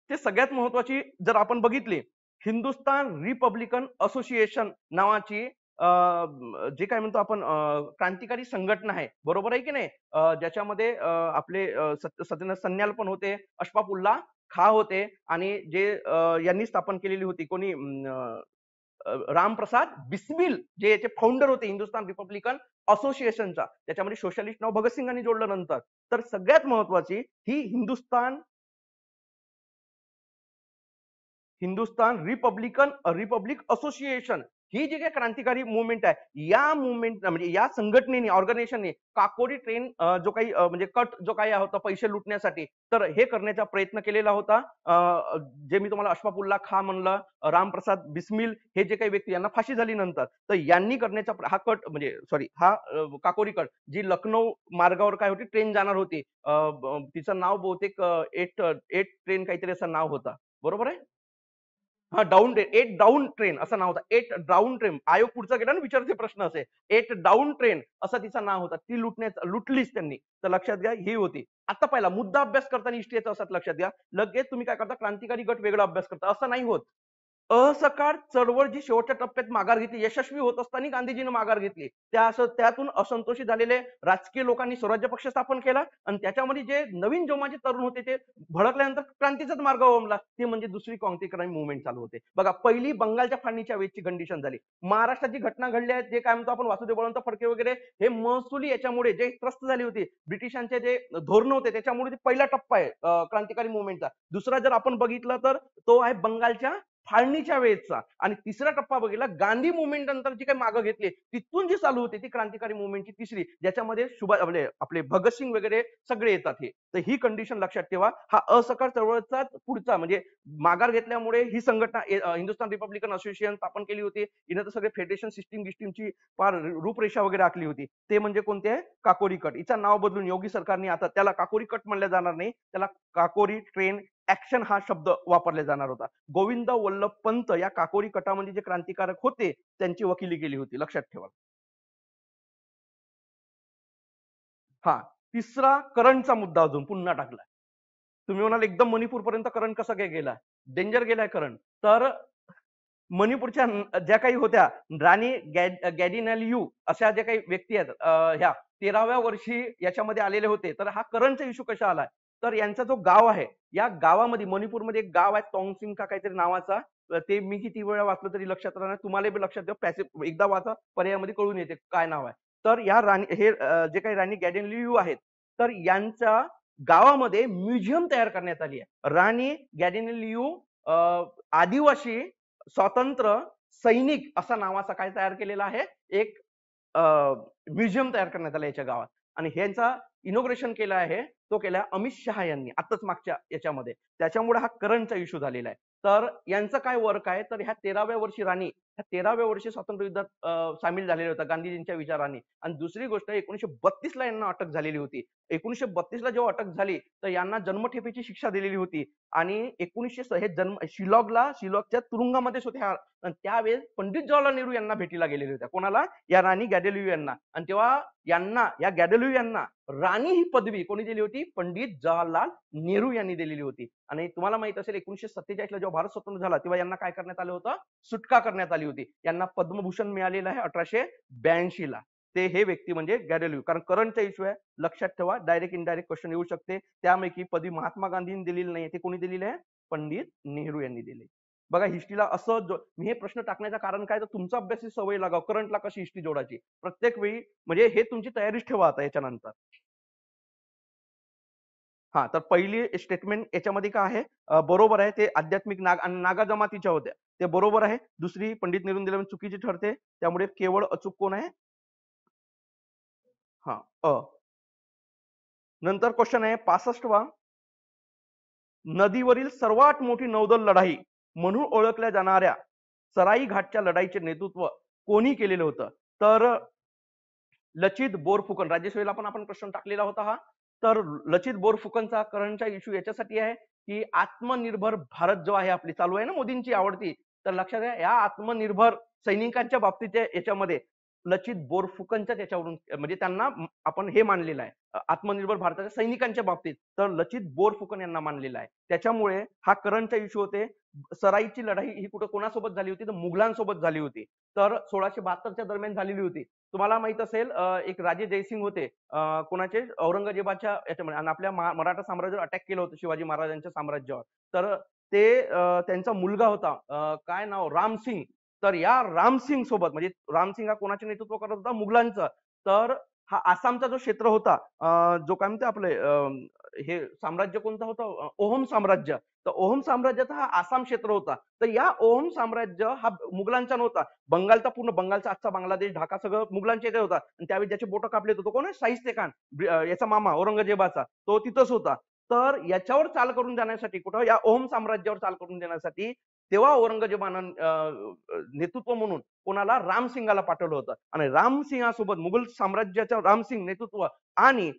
Speaker 1: ते सगळ्यात महत्वाची जर आपण बघितली, हिंदुस्तान रिपब्लिकन असोसिएशन नावाची जे काय म्हणतो आपण क्रांतिकारी संघटना आहे, बरोबर आहे की नाही, ज्याच्यामध्ये आपले सत्येंद्र सन्याल पण होते, अशफाक उल्ला खा होते आणि जे यांनी स्थापन केलेली होती कोणी रामप्रसाद बिस्मिल जे याचे फाउंडर होते हिंदुस्तान रिपब्लिकन असोसिएशनचा, त्याच्यामध्ये सोशलिस्ट नाव भगतसिंगांनी जोडलं नंतर. तर सगळ्यात महत्वाची ही हिंदुस्तान रिपब्लिक असोसिएशन ही जी काही क्रांतिकारी मुवमेंट आहे, या मुवमेंट म्हणजे या संघटनेने ऑर्गनायझेशनने काकोरी ट्रेन जो काही म्हणजे कट जो काही होता पैसे लुटण्यासाठी, तर हे करण्याचा प्रयत्न केलेला होता. जे मी तुम्हाला अशफाक उल्ला खा म्हणलं, रामप्रसाद बिस्मिल हे जे काही व्यक्ती यांना फाशी झाली नंतर, तर यांनी करण्याचा हा कट म्हणजे सॉरी हा काकोरी कट जी लखनौ मार्गावर काय होती ट्रेन जाणार होती, तिचं नाव बहुतेक एट ट्रेन काहीतरी असं नाव होतं, बरोबर आहे. हा, डाऊन ट्रेन, 8 डाऊन ट्रेन असं नाव होतं. 8 डाऊन ट्रेन. आयोग पुढचा गेला ना, विचारचे प्रश्न असे 8 डाऊन ट्रेन असं तिचं नाव होतं. ती लुटलीच त्यांनी. तर लक्षात घ्या ही होती. आता पहिला मुद्दा अभ्यास करताना हिस्ट्रीचा असं लक्षात घ्या. लगेच तुम्ही काय करता, क्रांतिकारी गट वेगळा अभ्यास करता असं नाही होत. असहकार चळवळ जी शेवटच्या टप्प्यात माघार घेतली, यशस्वी होत असताना गांधीजींनी माघार घेतली. त्यातून असंतोषी झालेले राजकीय लोकांनी स्वराज्य पक्ष स्थापन केला आणि त्याच्यामध्ये जे नवीन जोमाचे तरुण होते ते भडकल्यानंतर क्रांतीचाच मार्ग अवलंबला, ते म्हणजे दुसरी क्रांतिकारी मुवमेंट चालू होते. बघा, पहिली बंगालच्या फाळणीच्या वेळची कंडिशन झाली. महाराष्ट्रात जी घटना घडली आहे, जे काय म्हणतो आपण वासुदेव बळवंत फडके वगैरे, हे महसुली याच्यामुळे जे त्रस्त झाली होती, ब्रिटिशांचे जे धोरण होते त्याच्यामुळे पहिला टप्पा आहे क्रांतिकारी मुवमेंटचा. दुसरा जर आपण बघितलं तर तो आहे बंगालच्या फाळणीच्या वेळेचा. आणि तिसरा टप्पा बघितला गांधी मुवमेंट नंतर जी काही मागं घेतली तिथून जी चालू होती ती क्रांतिकारी मुवमेंटची तिसरी, ज्याच्यामध्ये आपले भगतसिंग वगैरे सगळे येतात. हे तर ही कंडिशन लक्षात ठेवा. हा असहकार चळवळीचा पुढचा म्हणजे माघार घेतल्यामुळे ही संघटना हिंदुस्तान रिपब्लिकन असोसिएशन स्थापन केली होती. हिनं तर सगळे फेडरेशन सिस्टीमची फार रूपरेषा वगैरे आखली होती. ते म्हणजे कोणते आहे, काकोरी कट. हिचं नाव बदलून योगी सरकारने आता त्याला काकोरी कट म्हणलं जाणार नाही, त्याला काकोरी ट्रेन ऍक्शन हा शब्द वापरला जाणार होता. गोविंद वल्लभ पंत या काकोरी कटामध्ये जे क्रांतिकारक होते त्यांची वकिली केली होती, लक्षात ठेवा. हा, तिसरा करंटचा मुद्दा अजून पुन्हा टाकला. तुम्ही म्हणाल एकदम मणिपूर पर्यंत करंट कसा काय गेला, डेंजर गेलाय करंट. तर मणिपूरच्या ज्या काही होत्या राणी गॅडिनॅलियू अशा ज्या काही व्यक्ती आहेत, ह्या 13व्या वर्षी याच्यामध्ये आलेले होते. तर हा करंटचा इश्यू कशा आलाय, तर यांचा जो गाव आहे, या गावामध्ये मणिपूरमध्ये एक गाव आहे तोंगसिंग का काहीतरी नावाचा. ते मी किती वेळा वाचलं तरी लक्षात राहणार, तुम्हाला बी लक्षात ठेवा, पॅसिव्ह एकदा वाचा, पर्यायामध्ये कळून येते काय नाव आहे. तर या राणी हे जे काही राणी गॅडेलियू आहेत, तर यांच्या गावामध्ये म्युझियम तयार करण्यात आली आहे. राणी गॅडेलियू आदिवासी स्वातंत्र्य सैनिक असा नावाचा काय तयार केलेला आहे, एक म्युझियम तयार करण्यात आलं याच्या गावात. आणि ह्यांचा इनॉग्रेशन केला आहे, तो केला अमित शहा यांनी आताच मागच्या याच्यामध्ये. त्याच्यामुळे हा करंटचा इश्यू झालेला आहे. तर यांचं काय वर्क आहे, तर ह्या 13व्या वर्षी राणी ह्या 13व्या वर्षी स्वातंत्र्य युद्धात सामील झालेल्या होत्या गांधीजींच्या विचारांनी. आणि दुसरी गोष्ट 1932 ला यांना अटक झालेली होती. 1932 ला जेव्हा अटक झाली तर यांना जन्मठेपेची शिक्षा दिलेली होती. आणि 1900 हे जन्म शिलॉगच्या तुरुंगामध्येच होते. त्यावेळेस पंडित जवाहरलाल नेहरू यांना भेटीला गेलेल्या होत्या. कोणाला? या राणी गॅडेलियू यांना. आणि तेव्हा या गॅडेलियू यांना राणी ही पदवी कोणी दिली होती? पंडित जवाहरलाल नेहरू यांनी दिलेली होती. आणि तुम्हाला माहित असेल 1947 ला जेव्हा भारत स्वतंत्र झाला तेव्हा यांना काय करण्यात आलं होतं? सुटका करण्यात आली होती. यांना पद्मभूषण मिळालेलं आहे 1882 ला. ते हे व्यक्ती म्हणजे गॅडेलियू. कारण करंटचा इश्यू आहे, लक्षात ठेवा. डायरेक्ट इनडायरेक्ट क्वेश्चन येऊ शकते. त्यापैकी पदवी महात्मा गांधींनी दिलेली नाही, ते कोणी दिलेली आहे? पंडित नेहरू यांनी दिली. बघा हिस्ट्रीला असं मी हे प्रश्न टाकण्याचं कारण काय, तर तुमचा अभ्यासाची सवय लागाव, करंटला कशी हिस्ट्री जोडायची प्रत्येक वेळी, म्हणजे हे तुमची तयारीच ठेवा आता याच्यानंतर. हा, तर पहिली स्टेटमेंट याच्यामध्ये काय आहे, बरोबर आहे, ते आध्यात्मिक नागा जमातीच्या होत्या, ते बरोबर आहे. दुसरी पंडित नेहरू दिल्यामुळे चुकीची ठरते, त्यामुळे केवळ अचूक कोण आहे? हा, नंतर क्वेश्चन आहे 65वा. नदीवरील सर्वात मोठी नौदल लढाई म्हणून ओळखल्या जाणाऱ्या सराई घाटच्या लढाईचे नेतृत्व कोणी केलेलं होतं? तर लचित बोरफुकन. राज्यसभेला पण आपण प्रश्न टाकलेला होता हा. तर लचित बोरफुकनचा करंटचा इश्यू याच्यासाठी आहे की आत्मनिर्भर भारत जो आहे आपली चालू आहे ना मोदींची आवडती, तर लक्षात घ्या, या आत्मनिर्भर सैनिकांच्या बाबतीत याच्यामध्ये लचित बोरफुकनच्या त्याच्यावरून म्हणजे त्यांना आपण हे मानलेलं आहे, आत्मनिर्भर भारताच्या सैनिकांच्या बाबतीत तर लचित बोरफुकन यांना मानलेलं आहे. त्याच्यामुळे हा करंटचा इश्यू होते. सराईची लढाई ही कुठं कोणासोबत झाली होती? तर मुघलांसोबत झाली होती. तर 1672च्या दरम्यान झालेली होती. तुम्हाला माहित असेल एक राजे जयसिंग होते, कोणाचे? औरंगजेबाच्या याच्यामध्ये, आणि आपल्या मराठा साम्राज्यावर अटॅक केलं होतं शिवाजी महाराजांच्या साम्राज्यावर. तर ते त्यांचा मुलगा होता, काय नाव? रामसिंग. तर या रामसिंग सोबत, म्हणजे रामसिंग हा कोणाचे नेतृत्व करत होता? मुघलांचं. तर हा आसामचा जो क्षेत्र होता, जो काय म्हणते आपले हे साम्राज्य कोणतं होतं? ओहम साम्राज्य. तर ओहम साम्राज्याचा हा आसाम क्षेत्र होता. तर या ओहम साम्राज्य हा मुघलांचा नव्हता. बंगालचा, पूर्ण बंगालचा आजचा बांगलादेश, ढाका सगळं मुघलांच्या इथे होता. आणि त्यावेळी ज्याचे बोटं कापले होते तो कोण आहे? शाहिस्ते खान, याचा मामा औरंगजेबाचा, तो तिथंच होता. तर याच्यावर चाल करून जाण्यासाठी, कुठं? या ओहम साम्राज्यावर चाल करून देण्यासाठी तेव्हा औरंगजेबानं नेतृत्व म्हणून कोणाला? रामसिंगाला पाठवलं होतं. आणि रामसिंगासोबत मुघल साम्राज्याच्या रामसिंग नेतृत्व आणि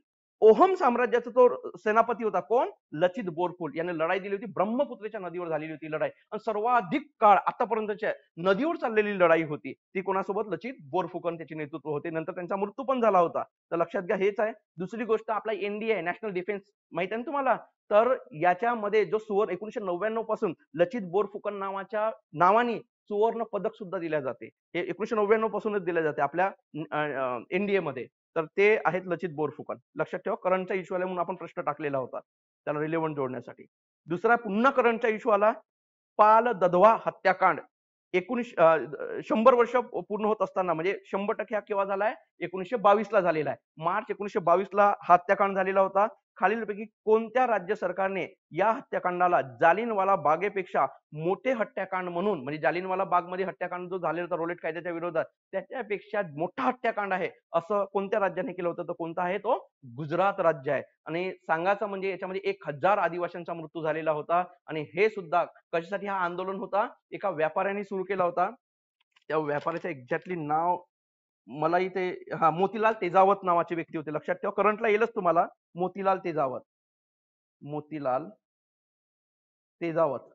Speaker 1: ओहम साम्राज्याचा तो सेनापती होता कोण? लचित बोरफुल याने लढाई दिली होती. ब्रह्मपुत्रेच्या नदीवर झालेली होती लढाई, आणि सर्वाधिक काळ आतापर्यंतच्या नदीवर चाललेली लढाई होती ती कोणासोबत? लचित बोरफुकन त्याचे नेतृत्व होते. नंतर त्यांचा मृत्यू पण झाला होता. तर लक्षात घ्या, हेच आहे. दुसरी गोष्ट, आपला एनडीए नॅशनल डिफेन्स माहिती आहे ना तुम्हाला? तर याच्यामध्ये जो 1999 पासून लचित बोरफुकन नावाने सुवर्ण पदक सुद्धा दिल्या जाते. हे 1999 पासूनच दिल्या जाते आपल्या एनडीए मध्ये. तर ते आहेत लचित बोरफुकन. लक्षात ठेवा, करंटचा इश्यू आला म्हणून आपण प्रश्न टाकलेला होता त्याला रिलेव्हंट जोडण्यासाठी. दुसरा पुन्हा करंटचा इश्यू आला, पाल दधवा हत्याकांड. 100 वर्ष पूर्ण होत असताना, म्हणजे 100% हा केव्हा झालाय? 1922 ला झालेला आहे. मार्च 1922 ला हत्याकांड झालेला होता. खालीलपैकी कोणत्या राज्य सरकारने या हत्याकांडाला जालियनवाला बागेपेक्षा मोठे हत्याकांड म्हणून, म्हणजे जालियनवाला बाग मध्ये हत्याकांड जो झालेला होता रोलेट कायद्याच्या विरोधात, त्याच्यापेक्षा मोठा हत्याकांड आहे असं कोणत्या राज्याने केलं होतं? तर कोणता आहे तो? गुजरात राज्य आहे. आणि सांगायचं म्हणजे याच्यामध्ये 1000 आदिवासींचा मृत्यू झालेला होता. आणि हे सुद्धा कशासाठी हा आंदोलन होता? एका व्यापाऱ्याने सुरू केला होता. त्या व्यापाऱ्याचं एक्झॅक्टली नाव मला इथे, हा, मोतीलाल तेजावत नावाचे व्यक्ती होते. लक्षात ठेवा, करंटला येईलच तुम्हाला. मोतीलाल तेजावत. मोतीलाल तेजावत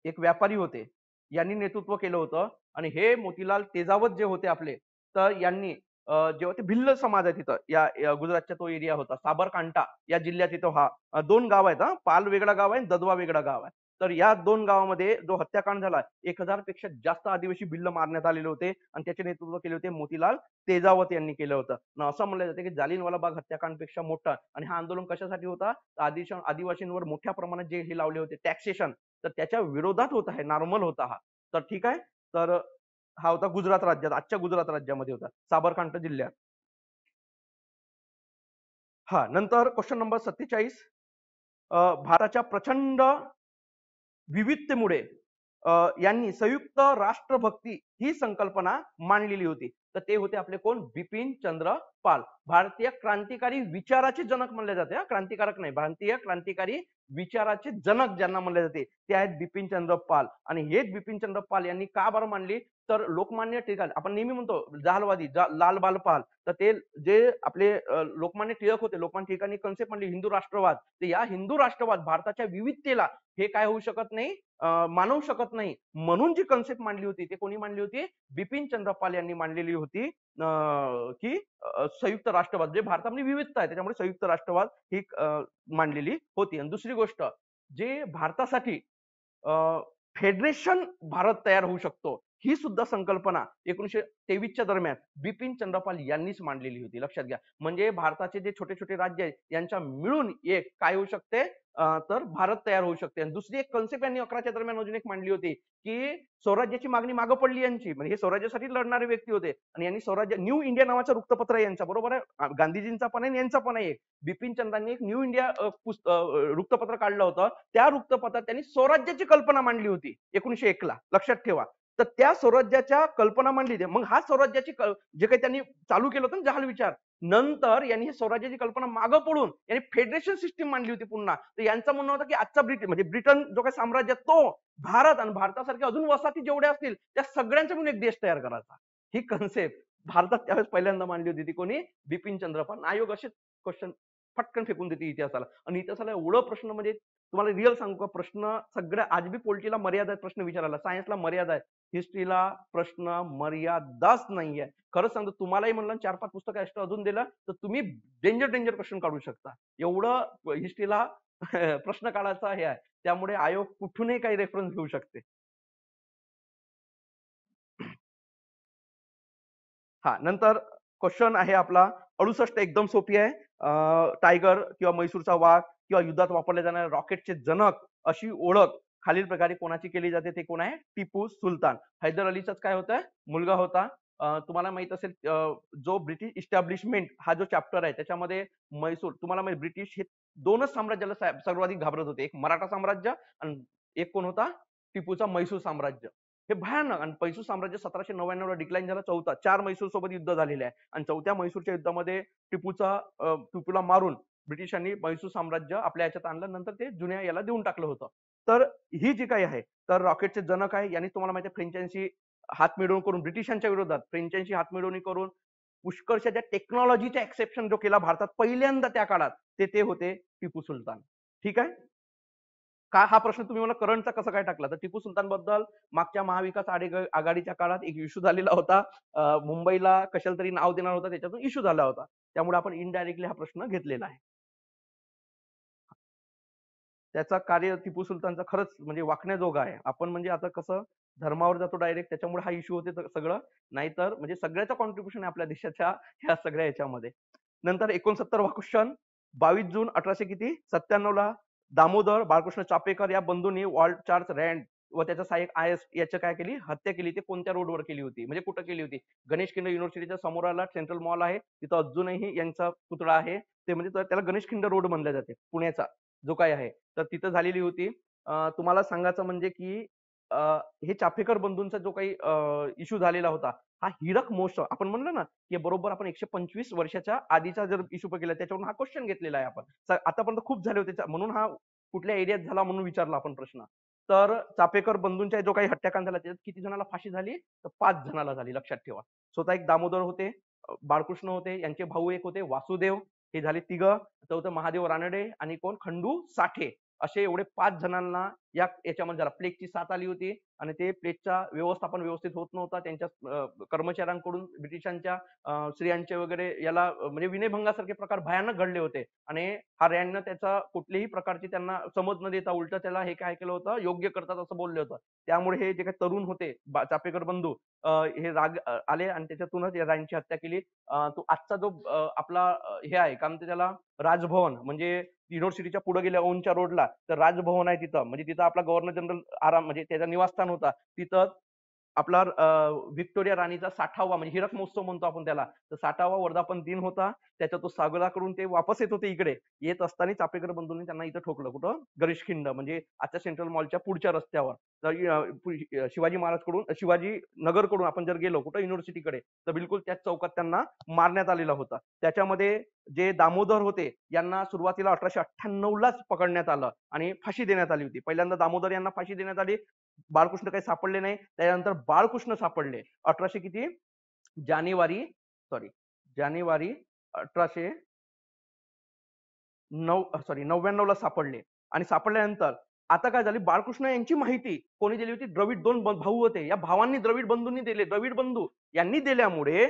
Speaker 1: एक व्यापारी होते, यांनी नेतृत्व केलं होतं. आणि हे मोतीलाल तेजावत जे होते आपले, तर यांनी जेव्हा ते भिल्ल समाज आहे तिथं, या गुजरातचा तो एरिया होता, साबरकांठा या जिल्ह्यात. तिथं हा 2 गाव आहेत, हा, पाल वेगळा गाव आहे, ददवा वेगळा गाव आहे. तर या 2 गावामध्ये जो हत्याकांड झाला 1000 पेक्षा जास्त आदिवासी भिल्ल मारण्यात आलेले होते आणि त्याचे नेतृत्व केले होते मोतीलाल तेजावत यांनी केलं होतं. असं म्हणलं जातं की जालियनवाला बाग हत्याकांडपेक्षा मोठा आणि हा आंदोलन कशासाठी होता? आदिवासींवर मोठ्या प्रमाणात जे हे लावले होते टॅक्सेशन, तर त्याच्या विरोधात होता, हे नॉर्मल होता हा. तर ठीक आहे. तर हा होता गुजरात राज्यात, आजच्या गुजरात राज्यामध्ये होता, साबरकांठा जिल्ह्यात. हा, नंतर क्वेश्चन नंबर 47. भारताच्या प्रचंड विविधतेमुळे यांनी संयुक्त राष्ट्रभक्ती ही संकल्पना मांडलेली होती. तर ते होते आपले कोण? बिपिन चंद्र पाल. भारतीय क्रांतिकारी विचाराचे जनक म्हणले जाते. क्रांतिकारक नाही, भारतीय क्रांतिकारी विचाराचे जनक ज्यांना म्हणले जाते ते आहेत बिपिन चंद्र पाल. आणि हेच बिपिन चंद्र पाल यांनी का बरं मांडली? तर लोकमान्य टिळक, आपण नेहमी म्हणतो जहालवादी, लाल बाल पाल, तर ते जे आपले लोकमान्य टिळक होते, लोकमान्य टिळकांनी कन्सेप्ट मांडली हिंदू राष्ट्रवाद. तर या हिंदू राष्ट्रवाद भारताच्या विविधतेला हे काय होऊ शकत नाही, मानवू शकत नाही, म्हणून जी कन्सेप्ट मांडली होती ते कोणी मांडली होती? बिपिन चंद्र पाल यांनी मांडलेली होती. की संयुक्त राष्ट्रवाद, जे भारतामध्ये विविधता आहे त्याच्यामुळे संयुक्त राष्ट्रवाद ही मांडलेली होती. आणि दुसरी गोष्ट, जे भारतासाठी फेडरेशन भारत तयार होऊ शकतो, ही सुद्धा संकल्पना 1923च्या दरम्यान बिपिन चंद्रपाल यांनीच मांडलेली होती. लक्षात घ्या. म्हणजे भारताचे जे छोटे छोटे राज्य आहेत यांच्या मिळून एक काय होऊ शकते, तर भारत तयार होऊ शकते. आणि दुसरी एक कन्सेप्ट यांनी 11च्या दरम्यान अजून एक मांडली होती की स्वराज्याची मागणी मागं पडली यांची, म्हणजे हे स्वराज्यासाठी लढणारे व्यक्ती होते आणि यांनी स्वराज्य न्यू इंडिया नावाचं वृत्तपत्र आहे यांचा, बरोबर आहे, गांधीजींचा पण आहे यांचा पण आहे. बिपिन चंद्रांनी एक न्यू इंडिया वृत्तपत्र काढलं होतं. त्या वृत्तपत्रात त्यांनी स्वराज्याची कल्पना मांडली होती 1901 ला. लक्षात ठेवा. तर त्या स्वराज्याच्या कल्पना मांडली. मग हा स्वराज्याची जे काही त्यांनी चालू केलं होतं ना जहाल विचार, नंतर यांनी ही स्वराज्याची कल्पना मागं पडून यांनी फेडरेशन सिस्टीम मांडली होती पुन्हा. तर यांचं म्हणणं होतं की आजचा म्हणजे ब्रिटन जो काही साम्राज्य, तो भारत आणि भारतासारखे अजून वसाहती जेवढ्या असतील त्या सगळ्यांचा मिळून एक देश तयार करायचा. ही कन्सेप्ट भारतात त्यावेळेस पहिल्यांदा मांडली होती. ती कोणी? बिपिन चंद्र पाल. आयोग असे क्वेश्चन फटकन फेकून देते इतिहासाला. आणि इतिहासाला एवढं प्रश्न, म्हणजे तुम्हाला रिअल सांगू का, प्रश्न सगळ्या आज बी पोलिटीला मर्यादा आहे प्रश्न विचारायला, सायन्सला मर्यादा आहे, हिस्ट्रीला प्रश्न मर्यादाच नाहीये. खरंच सांगतो, तुम्हालाही म्हणलं 4-5 पुस्तकं एक्स्ट्रा अजून दिलं तर तुम्ही डेंजर क्वेश्चन काढू शकता. एवढं हिस्ट्रीला प्रश्न काढायचा हे आहे. त्यामुळे आयोग कुठूनही काही रेफरन्स घेऊ शकते. हा, नंतर क्वेश्चन आहे आपला 68, एकदम सोपी आहे. टायगर किंवा म्हैसूरचा वाघ किंवा युद्धात वापरले जाणारे रॉकेटचे जनक अशी ओळख खालील प्रकारे कोणाची केली जाते? ते कोण आहे? टिपू सुलतान. हैदर अलीचाच काय होतं? मुलगा होता. तुम्हाला माहित असेल, जो ब्रिटिश इस्टॅब्लिशमेंट हा जो चॅप्टर आहे त्याच्यामध्ये म्हैसूर, तुम्हाला माहिती ब्रिटिश हे दोनच साम्राज्याला सर्वाधिक घाबरत होते, एक मराठा साम्राज्य आणि एक कोण होता? टिपूचा म्हैसूर साम्राज्य. हे भयानक. आणि म्हैसूर साम्राज्य 1799 ला डिक्लाइन झालं. 4 म्हैसूर सोबत युद्ध झालेले आहे आणि 4थ्या म्हैसूरच्या युद्धामध्ये टिपूला मारून ब्रिटिशांनी म्हैसूर साम्राज्य आपल्या याच्यात आणलं. नंतर ते जुन्या याला देऊन टाकलं होतं. तर ही जी काही आहे, तर रॉकेटचे जनक आहे. यांनी तुम्हाला माहिती आहे फ्रेंचांशी हातमिळवणी करून, ब्रिटिशांच्या विरोधात फ्रेंचांशी हातमिळवणी करून पुष्कळशा ज्या टेक्नॉलॉजीचा एक्सेप्शन जो केला भारतात पहिल्यांदा त्या काळात, ते होते टिपू सुलतान. ठीक आहे. का हा प्रश्न तुम्ही मला करंटचा कसा काय टाकला? तर टिपू सुलतान बद्दल मागच्या महाविकास आघाडीच्या काळात एक इश्यू झालेला होता. मुंबईला कशाला तरी नाव देणार होता, त्याच्यातून इश्यू झाला होता. त्यामुळे आपण इनडायरेक्टली हा प्रश्न घेतलेला आहे. त्याचा कार्य टिपू सुलतानचा खरंच म्हणजे वाकण्याजोगा आहे. आपण म्हणजे आता कसं धर्मावर जातो डायरेक्ट, त्याच्यामुळे हा इश्यू होते सगळं. नाहीतर म्हणजे सगळ्याचं कॉन्ट्रिब्युशन आहे आपल्या देशाच्या ह्या सगळ्या याच्यामध्ये. नंतर 69वा क्वेश्चन, 22 जून 1800 किती 97 ला दामोदर बाळकृष्ण चापेकर या बंधूंनी वॉल्ट चार्ल्स रँड व त्याचा सहाय्यक आय.एस. याची काय केली? हत्या केली. ते कोणत्या रोडवर केली होती? म्हणजे कुठं केली होती? गणेश खिंड युनिव्हर्सिटीच्या समोर आला सेंट्रल मॉल आहे, तिथं अजूनही यांचा पुतळा आहे. ते म्हणजे त्याला गणेश खिंड रोड म्हणले जाते, पुण्याचा जो काही आहे. तर तिथं झालेली होती. तुम्हाला सांगायचं म्हणजे की हे चाफेकर बंधूंचा जो काही इश्यू झालेला होता, हा हिरक महोत्सव आपण म्हणलं ना, की बरोबर आपण 125 वर्षाच्या आधीचा जर इश्यू केला, त्याच्यावरून हा क्वेश्चन घेतलेला आहे आपण. आतापर्यंत खूप झाले होते, म्हणून हा कुठल्या एरियात झाला म्हणून विचारला आपण प्रश्न. तर चाफेकर बंधूंचा जो काही हत्याकांड झाला त्याच्यात किती जणांना फाशी झाली? तर 5 जणांना झाली. लक्षात ठेवा. स्वतः एक दामोदर होते, बाळकृष्ण होते, यांचे भाऊ एक होते वासुदेव, हे झाले तिघं. चौथं महादेव रानडे आणि कोण? खंडू साठे. असे एवढे 5 जणांना याच्यामध्ये झाला. प्लेगची साथ आली होती आणि ते प्लेगचा व्यवस्थापन व्यवस्थित होत नव्हता. त्यांच्या कर्मचाऱ्यांकडून ब्रिटिशांच्या स्त्रियांचे वगैरे याला म्हणजे विनयभंगासारखे प्रकार भयानक घडले होते आणि हा रँडनं त्याचा कुठल्याही प्रकारची त्यांना समज न देता उलट त्याला हे काय केलं होतं, योग्य करतात असं बोलले होतं. त्यामुळे हे जे काही तरुण होते चापेकर बंधू हे राग आले आणि त्याच्यातूनच या रँडची हत्या केली. तो आजचा जो आपला हे आहे काय म्हणते त्याला, राजभवन म्हणजे युनिव्हर्सिटीच्या पुढे गेल्या औंधच्या रोडला तर राजभवन आहे तिथं. म्हणजे तिथं आपला गव्हर्नर जनरल आराम म्हणजे त्याचं निवासस्थान होता. तिथं आपला व्हिक्टोरिया राणीचा 60वा म्हणजे हीरक महोत्सव म्हणतो आपण त्याला. तर 60वा वर्धापन दिन होता. त्याच्या तो साजरा करून ते वापस येत होते इकडे. येत असताना चापेकर बंधूंनी त्यांना इथं ठोकलं. कुठं? गरिष्किंड म्हणजे आजच्या सेंट्रल मॉलच्या पुढच्या रस्त्यावर. तर शिवाजी महाराजकडून शिवाजी नगरकडून आपण जर गेलो कुठं युनिव्हर्सिटीकडे तर बिलकुल त्याच चौकात त्यांना मारण्यात आलेला होता. त्याच्यामध्ये जे दामोदर होते यांना सुरुवातीला 1898लाच पकडण्यात आलं आणि फाशी देण्यात आली होती. पहिल्यांदा दामोदर यांना फाशी देण्यात आली. बाळकृष्ण काही सापडले नाही. त्यानंतर बाळकृष्ण सापडले. 1800 किती? जानेवारी सॉरी जानेवारी 1899 ला सापडले आणि सापडल्यानंतर आता काय झाली, बाळकृष्ण यांची माहिती कोणी दिली होती? द्रविड 2 भाऊ होते. या भावांनी द्रविड बंधूंनी दिले. द्रविड बंधू यांनी दिल्यामुळे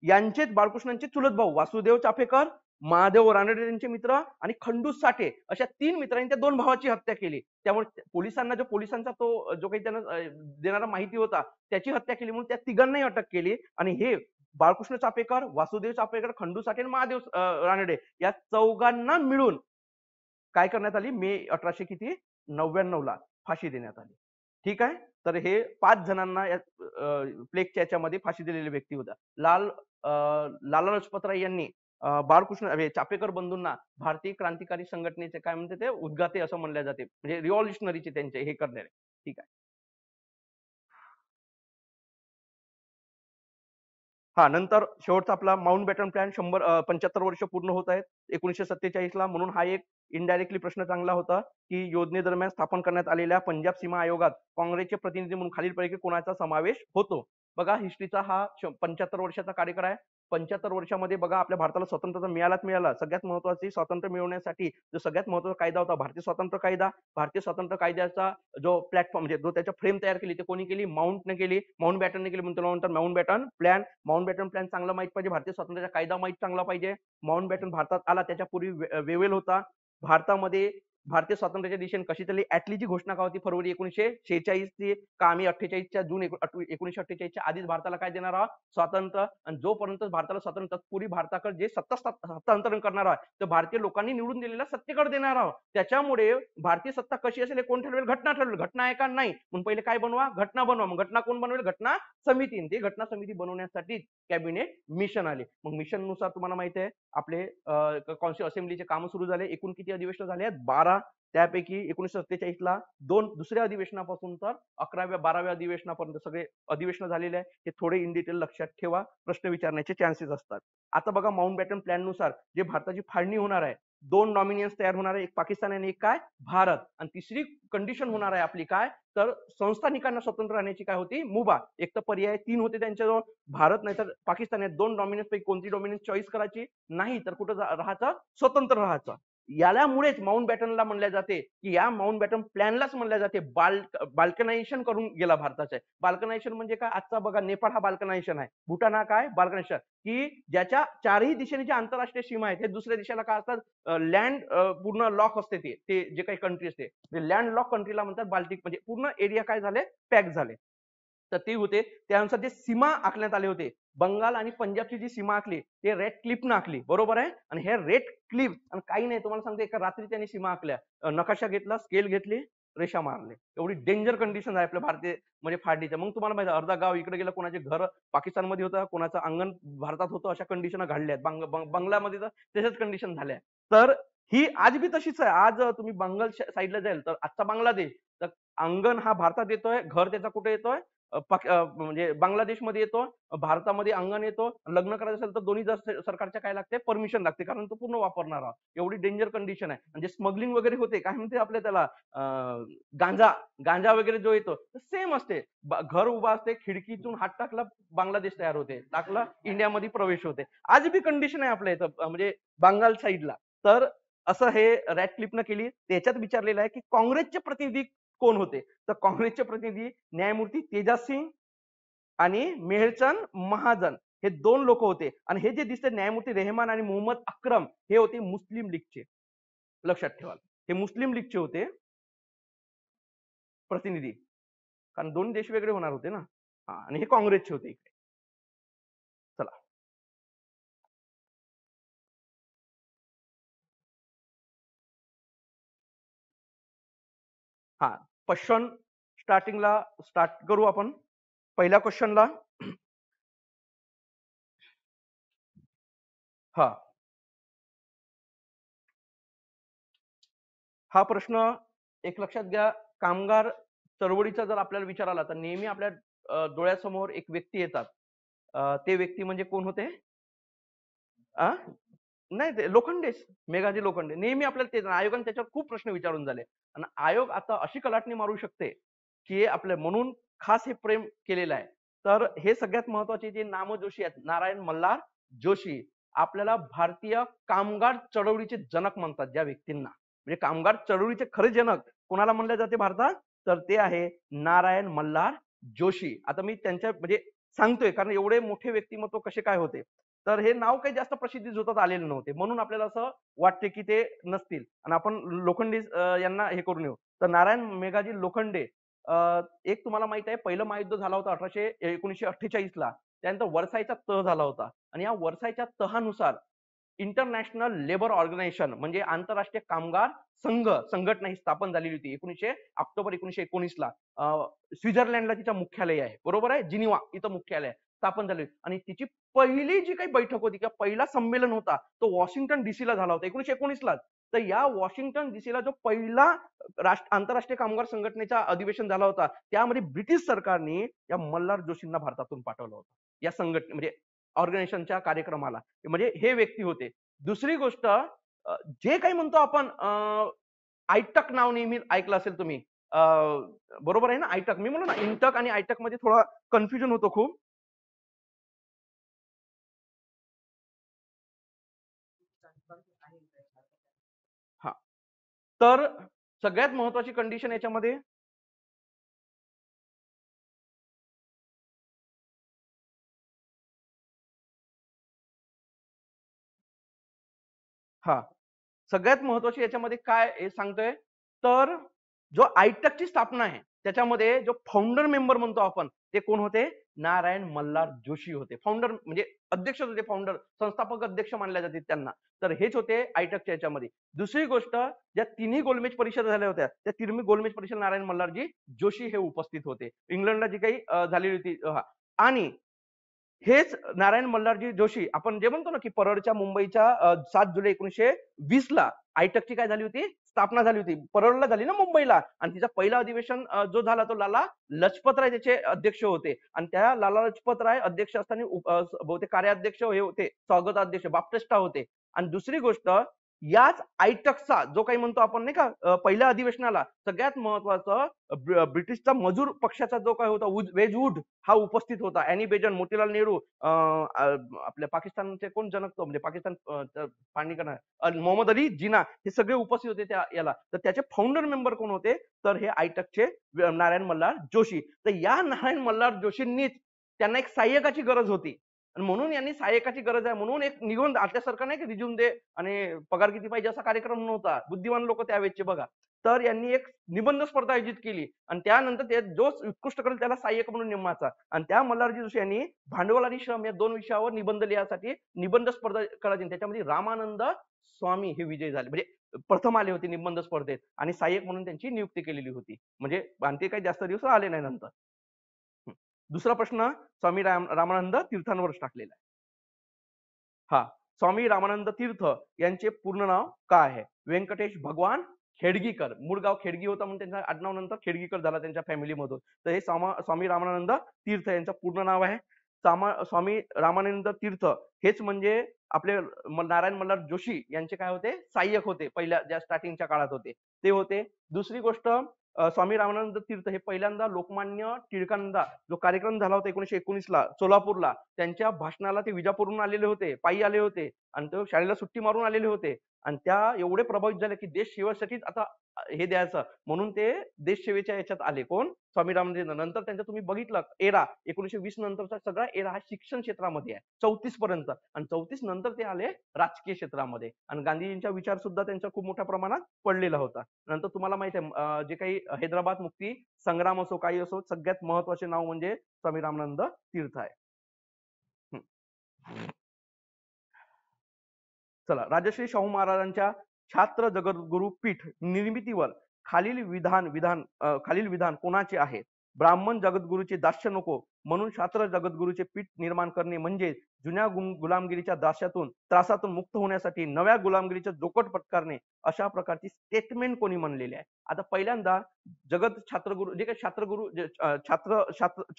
Speaker 1: यांचेच बाळकृष्णांचे चुलत भाऊ वासुदेव चाफेकर, महादेव रानडे यांचे मित्र आणि खंडू साठे अशा 3 मित्रांनी त्या 2 भावाची हत्या केली. त्यामुळे पोलिसांना पोलिसांचा तो जो काही त्यांना देणारा माहिती होता त्याची हत्या केली म्हणून त्या तिघांनाही अटक केली आणि हे बाळकृष्ण चाफेकर, वासुदेव चाफेकर, खंडू साठे आणि महादेव रानडे या चौघांना मिळून काय करण्यात आली? मे 1800 किती? 99ला फाशी देण्यात आली. ठीक आहे. तर हे 5 जणांना प्लेगच्या याच्यामध्ये फाशी दिलेली व्यक्ती होत्या. लाला लजपतराय यांनी बाळकृष्ण चापेकर बंधूंना भारतीय क्रांतिकारी संघटनेचे काय म्हणते ते उद्गाते असं म्हणले जाते. म्हणजे रिव्हॉल्युशनरीचे त्यांचे हे करणारे. ठीक आहे. हा नंतर शेवटचा आपला माउंट बॅटन प्लॅन 75 वर्ष पूर्ण होत आहेत 1947ला. म्हणून हा एक इनडायरेक्टली प्रश्न चांगला होता की योजनेदरम्यान स्थापन करण्यात आलेल्या पंजाब सीमा आयोगात काँग्रेसचे प्रतिनिधी म्हणून खालीलपैकी कोणाचा समावेश होतो? बघा हिस्ट्रीचा हा 75 वर्षाचा कार्यकाळ आहे. 75 वर्षामध्ये बघा आपल्या भारताला स्वतंत्रता मिळाला. सगळ्यात महत्वाची स्वातंत्र्य मिळवण्यासाठी जो सगळ्यात महत्वाचा कायदा होता भारतीय स्वातंत्र्य कायदा. भारतीय स्वातंत्र्य कायद्याचा जो प्लॅटफॉर्म म्हणजे जो त्याच्या फ्रेम तयार केली ते कोणी केली? माउंटने केली. माउंट बॅटनने केली म्हणून त्याला Mountbatten plan. Mountbatten plan चांगला माहित पाहिजे. भारतीय स्वातंत्र्याचा कायदा माहित चांगला पाहिजे. माउंट बॅटन भारतात आला त्याच्यापूर्वी वेवेल होता. भारतामध्ये भारतीय स्वातंत्र्याच्या दिशेने कशी चालली ऍटलीची घोषणा का होती फरवरी 1946 ची का आम्ही 48च्या जून 1948च्या आधीच भारताला काय देणार आहोत? स्वातंत्र्य. आणि जोपर्यंत भारताला स्वातंत्र्य पुरी भारताकडे जे सत्ता हस्तांतरण करणार आहे तर भारतीय लोकांनी निवडून दिलेल्या सत्तेकडे देणार आहोत. त्याच्यामुळे भारतीय सत्ता कशी असेल हे कोण ठरवेल? घटना ठरवेल. घटना आहे का? नाही. म्हणून पहिले काय बनवा? घटना बनवा. मग घटना कोण बनवेल? घटना समिती. ती घटना समिती बनवण्यासाठी कॅबिनेट मिशन आले. मग मिशन नुसार तुम्हाला माहिती आहे आपले कौन्सिल असेंब्लीचे काम सुरू झाले. एकूण किती अधिवेशन झाले आहेत? 12. त्यापैकी 1947ला दुसऱ्या अधिवेशनापासून तर 11व्या 12व्या अधिवेशनापर्यंत सगळे अधिवेशन झालेले आहे. हे थोडे इन डिटेल लक्षात ठेवा. प्रश्न विचारण्याचे चान्सेस असतात. आता बघा माउंट बॅटन प्लॅन नुसार जे भारताची फाळणी होणार आहे 2 नॉमिनियन्स तयार होणार आहे. एक पाकिस्तान आणि एक काय? भारत. आणि तिसरी कंडिशन होणार आहे आपली काय? तर संस्थानिकांना स्वतंत्र राहण्याची काय होती? मुभा. एक तर पर्याय 3 होते त्यांच्याजवळ, भारत नाही तर पाकिस्तान. या 2 नॉमिनेट पैकी कोणती नॉमिनेट चॉईस करायची? नाही तर कुठं राहायचं? स्वतंत्र राहायचं. यामुळेच माउंट बॅटनला म्हणले जाते की या माउंट बॅटन प्लॅनलाच म्हणले जाते बाल्कनायझेशन करून गेला भारताचे. बाल्कनायझेशन म्हणजे काय? आजचा बघा नेपाळ हा बाल्कनायझेशन आहे. भूटान हा काय? बाल्कनायझेशन. की ज्याच्या चारही दिशेने जे आंतरराष्ट्रीय सीमा आहेत हे दुसऱ्या देशाला काय असतात? लँड पूर्ण लॉक असते. ते जे काही कंट्री असते लँड लॉक कंट्रीला म्हणतात बाल्टिक. म्हणजे पूर्ण एरिया काय झाले? पॅक झाले. तर ते होते. त्यानुसार जे सीमा आखण्यात आले होते बंगाल आणि पंजाबची जी सीमा आखली ते रेड क्लिपनं आखली. बरोबर आहे. आणि हे रेड क्लिप आणि काही नाही तुम्हाला सांगते एका रात्री त्यांनी सीमा आखल्या. नकाशा घेतला, स्केल घेतली, रेषा मारले. एवढी डेंजर कंडिशन आहे आपल्या भारतीय म्हणजे फाळणीच्या. मग तुम्हाला माहिती अर्धा गाव इकडे गेलं, कोणाचे घर पाकिस्तानमध्ये होतं, कोणाचं अंगण भारतात होतं. अशा कंडिशन घडल्या आहेत. बंगलामध्ये तर तशाच कंडिशन झाल्या. तर ही आज बी तशीच आहे. आज तुम्ही बंगाल साईडला जाईल तर आजचा बांगलादेश तर अंगण हा भारतात येतोय, घर त्याचा कुठे येतोय? म्हणजे बांगलादेशमध्ये येतो, भारतामध्ये अंगण येतो. लग्न करायचं असेल तर दोन्ही सरकारच्या काय लागते? परमिशन लागते, कारण तो पूर्ण वापरणार आहोत. एवढी डेंजर कंडिशन आहे. म्हणजे स्मगलिंग वगैरे होते. काय म्हणते आपल्या त्याला गांजा वगैरे जो येतो सेम असते. घर उभा असते, खिडकीतून हात टाकला बांगलादेश तयार होते, टाकला इंडियामध्ये प्रवेश होते. आज बी कंडिशन आहे आपल्या इथं म्हणजे बंगाल साईडला. तर असं हे रॅड क्लिपनं केली. त्याच्यात विचारलेलं आहे की काँग्रेसचे प्रतिनिधी कोण होते? तर काँग्रेसचे प्रतिनिधी न्यायमूर्ती तेजाज सिंग आणि मेहरचंद महाजन हे 2 लोक होते. आणि हे जे दिसते न्यायमूर्ती रेहमान आणि मोहम्मद अक्रम हे होते मुस्लिम लीगचे. लक्षात ठेवा. हे मुस्लिम लीगचे होते प्रतिनिधी. कारण 2 देश वेगळे होणार होते ना. हां, आणि हे काँग्रेसचे होते इकडे. चला. हां, क्वेश्चन स्टार्टिंगला स्टार्ट करू आपण. पहिल्या क्वेश्चनला. हां. हा प्रश्न एक लक्षात घ्या. कामगार चळवळीचा जर आपल्याला विचार आला तर नेहमी आपल्या डोळ्यासमोर एक व्यक्ती येतात. ते व्यक्ती म्हणजे कोण होते? आ? नाही, ते लोखंडेच. मेघाजी लोखंडे. नेहमी आपल्याला तेच आयोगाने त्याच्यावर खूप प्रश्न विचारून झाले. आणि आयोग आता अशी कलाटणी मारू शकते, की आपल्या म्हणून खास हे प्रेम केलेलं आहे. तर हे सगळ्यात महत्त्वाचे जे नामजोशी आहेत, नारायण मल्हार जोशी आपल्याला भारतीय कामगार चळवळीचे जनक म्हणतात ज्या व्यक्तींना. म्हणजे कामगार चळवळीचे खरे जनक कोणाला म्हणले जाते भारतात? तर ते आहे नारायण मल्हार जोशी. आता मी त्यांच्या म्हणजे सांगतोय कारण एवढे मोठे व्यक्तिमत्व कसे काय होते. तर हे नाव काही जास्त प्रसिद्धी झोतात आलेले नव्हते. म्हणून आपल्याला असं वाटते की ते नसतील. आणि आपण लोखंडे यांना हे करून येऊ. तर नारायण मेघाजी लोखंडे एक तुम्हाला माहित आहे पहिलं महायुद्ध झालं होतं 1948 ला. त्यानंतर वर्सायचा तह झाला होता. आणि या वर्सायच्या तहानुसार इंटरनॅशनल लेबर ऑर्गनायझेशन म्हणजे आंतरराष्ट्रीय कामगार संघटना ही स्थापन झालेली होती. ऑक्टोबर 1919 ला. स्वित्झर्लंडला तिचं मुख्यालय आहे. बरोबर आहे. जिनिव्हा इथं मुख्यालय आहे. स्थापन झाले. आणि तिची पहिली जी काही बैठक होती किंवा पहिला संमेलन होता तो वॉशिंग्टन डीसी ला झाला होता 1919 लाच. तर या वॉशिंग्टन डीसी ला जो पहिला आंतरराष्ट्रीय कामगार संघटनेचा अधिवेशन झाला होता त्यामध्ये ब्रिटिश सरकारने या मल्हार जोशींना भारतातून पाठवलं होतं. या संघटने म्हणजे ऑर्गनायझेशनच्या कार्यक्रमाला. म्हणजे हे व्यक्ती होते. दुसरी गोष्ट जे काही म्हणतो आपण आयटक नाव नेहमी ऐकलं असेल तुम्ही. बरोबर आहे ना आयटक. मी म्हणलो ना इंटक आणि आयटक मध्ये थोडा कन्फ्युजन होतो खूप. हा. तर सगळ्यात महत्वाची कंडिशन याच्यामध्ये हा सगळ्यात महत्वाची याच्यामध्ये काय हे सांगतोय. तर जो आयटकची स्थापना आहे त्याच्यामध्ये जो फाउंडर मेंबर म्हणतो आपण ते कोण होते? नारायण मल्हार जोशी होते. फाउंडर म्हणजे अध्यक्ष होते. फाउंडर संस्थापक अध्यक्ष मानले जाते त्यांना. तर हेच होते आयटकच्या याच्यामध्ये. दुसरी गोष्ट ज्या तिन्ही गोलमेज परिषद झाल्या होत्या त्या तिन्ही गोलमेज परिषद नारायण मल्हारजी जोशी हे उपस्थित होते. इंग्लंडला जी काही झालेली होती. आणि हेच नारायण मल्हारजी जोशी आपण जे म्हणतो ना की परळच्या मुंबईच्या 7 जुलै 1920 ला आयटकची काय झाली होती? स्थापना झाली होती. परळला झाली ना मुंबईला. आणि तिचा पहिला अधिवेशन जो झाला तो लाला लजपतराय त्याचे अध्यक्ष होते. आणि त्या लाला लजपतराय अध्यक्ष असताना बहुतेक कार्याध्यक्ष हे होते स्वागताध्यक्ष बाप्टिस्टा होते. आणि दुसरी गोष्ट याच आयटकचा जो काही म्हणतो आपण नाही का पहिल्या अधिवेशनाला सगळ्यात महत्वाचं ब्रिटिशचा मजूर पक्षाचा जो काय होता वेजवूड हा उपस्थित होता. अॅनी बेजंट, मोतीलाल नेहरू, आपल्या पाकिस्तानचे कोण जनक तो म्हणजे पाकिस्तान मोहम्मद अली जिना हे सगळे उपस्थित होते त्या याला. तर त्याचे फाउंडर मेंबर कोण होते? तर हे आयटकचे नारायण मल्हार जोशी. तर या नारायण मल्हार जोशींनीच त्यांना एक सहाय्यकाची गरज होती. आणि म्हणून यांनी सहाय्यकाची गरज आहे म्हणून एक निघून आपल्यासारखं नाही की रिझ्यूम दे आणि पगार किती पाहिजे असा कार्यक्रम नव्हता. बुद्धिमान लोक त्यावेळेचे बघा. तर यांनी एक निबंध स्पर्धा आयोजित केली. आणि त्यानंतर ते जो उत्कृष्ट करेल त्याला सहाय्यक म्हणून नेमायचा. आणि त्या मल्हारजी जोशी यांनी भांडवल आणि श्रम या 2 विषयावर निबंध लिहायसाठी निबंध स्पर्धा करायची. त्याच्यामध्ये रामानंद स्वामी हे विजयी झाले. म्हणजे प्रथम आले होते निबंध स्पर्धेत. आणि सहाय्यक म्हणून त्यांची नियुक्ती केलेली होती. म्हणजे आणखी काही जास्त दिवस आले नाही नंतर. दुसरा प्रश्न स्वामी रामानंद तीर्थांवरच टाकलेला आहे. हा. स्वामी रामानंद तीर्थ यांचे पूर्ण नाव काय आहे? व्यंकटेश भगवान खेडगीकर. मूळ गाव खेडगी होता म्हणून त्यांच्या आडनाव नंतर खेडगीकर झाला त्यांच्या फॅमिलीमधून. तर हे स्वामी रामानंद तीर्थ यांचं पूर्ण नाव आहे. स्वामी रामानंद तीर्थ हेच म्हणजे आपले नारायण मल्हार जोशी यांचे काय होते? सहाय्यक होते. पहिल्या ज्या स्टार्टिंगच्या काळात होते ते होते. दुसरी गोष्ट स्वामी रामानंद तीर्थ हे पहिल्यांदा लोकमान्य टिळकांचा जो कार्यक्रम झाला होता 1919 ला सोलापूरला, त्यांच्या भाषणाला ते विजापूरहून आलेले होते, पायी आले होते आणि ते शाळेला सुट्टी मारून आलेले होते आणि त्या एवढे प्रभावित झाले की देश सेवेसाठीच आता हे द्यायचं म्हणून ते देश सेवेच्या याच्यात आले. कोण? स्वामी रामानंद तीर्थ. नंतर त्यांचं तुम्ही बघितलं एरा 1920 नंतरचा सगळा एरा हा शिक्षण क्षेत्रामध्ये आहे 34 पर्यंत आणि 34 नंतर ते आले राजकीय क्षेत्रामध्ये आणि गांधीजींचा विचार सुद्धा त्यांचा खूप मोठ्या प्रमाणात पडलेला होता. नंतर तुम्हाला माहिती आहे जे काही हैदराबाद मुक्ती संग्राम असो काही असो सगळ्यात महत्वाचे नाव म्हणजे स्वामी रामानंद तीर्थ आहे. चला, राजश्री शाहू महाराजांच्या छात्र जगद्गुरु पीठ निर्मितीवर खालील विधान कोणाचे आहे? ब्राह्मण जगद्गुरूचे दास्य नको म्हणून छात्र जगद्गुरूचे पीठ निर्माण करणे म्हणजे जुन्या गुलामगिरीच्या त्रासातून मुक्त होण्यासाठी नव्या गुलामगिरीचे जोखड पत्करणे अशा प्रकारची स्टेटमेंट कोणी म्हणलेली आहे? आता पहिल्यांदा जगत छात्रगुरु जे काही छात्रगुरु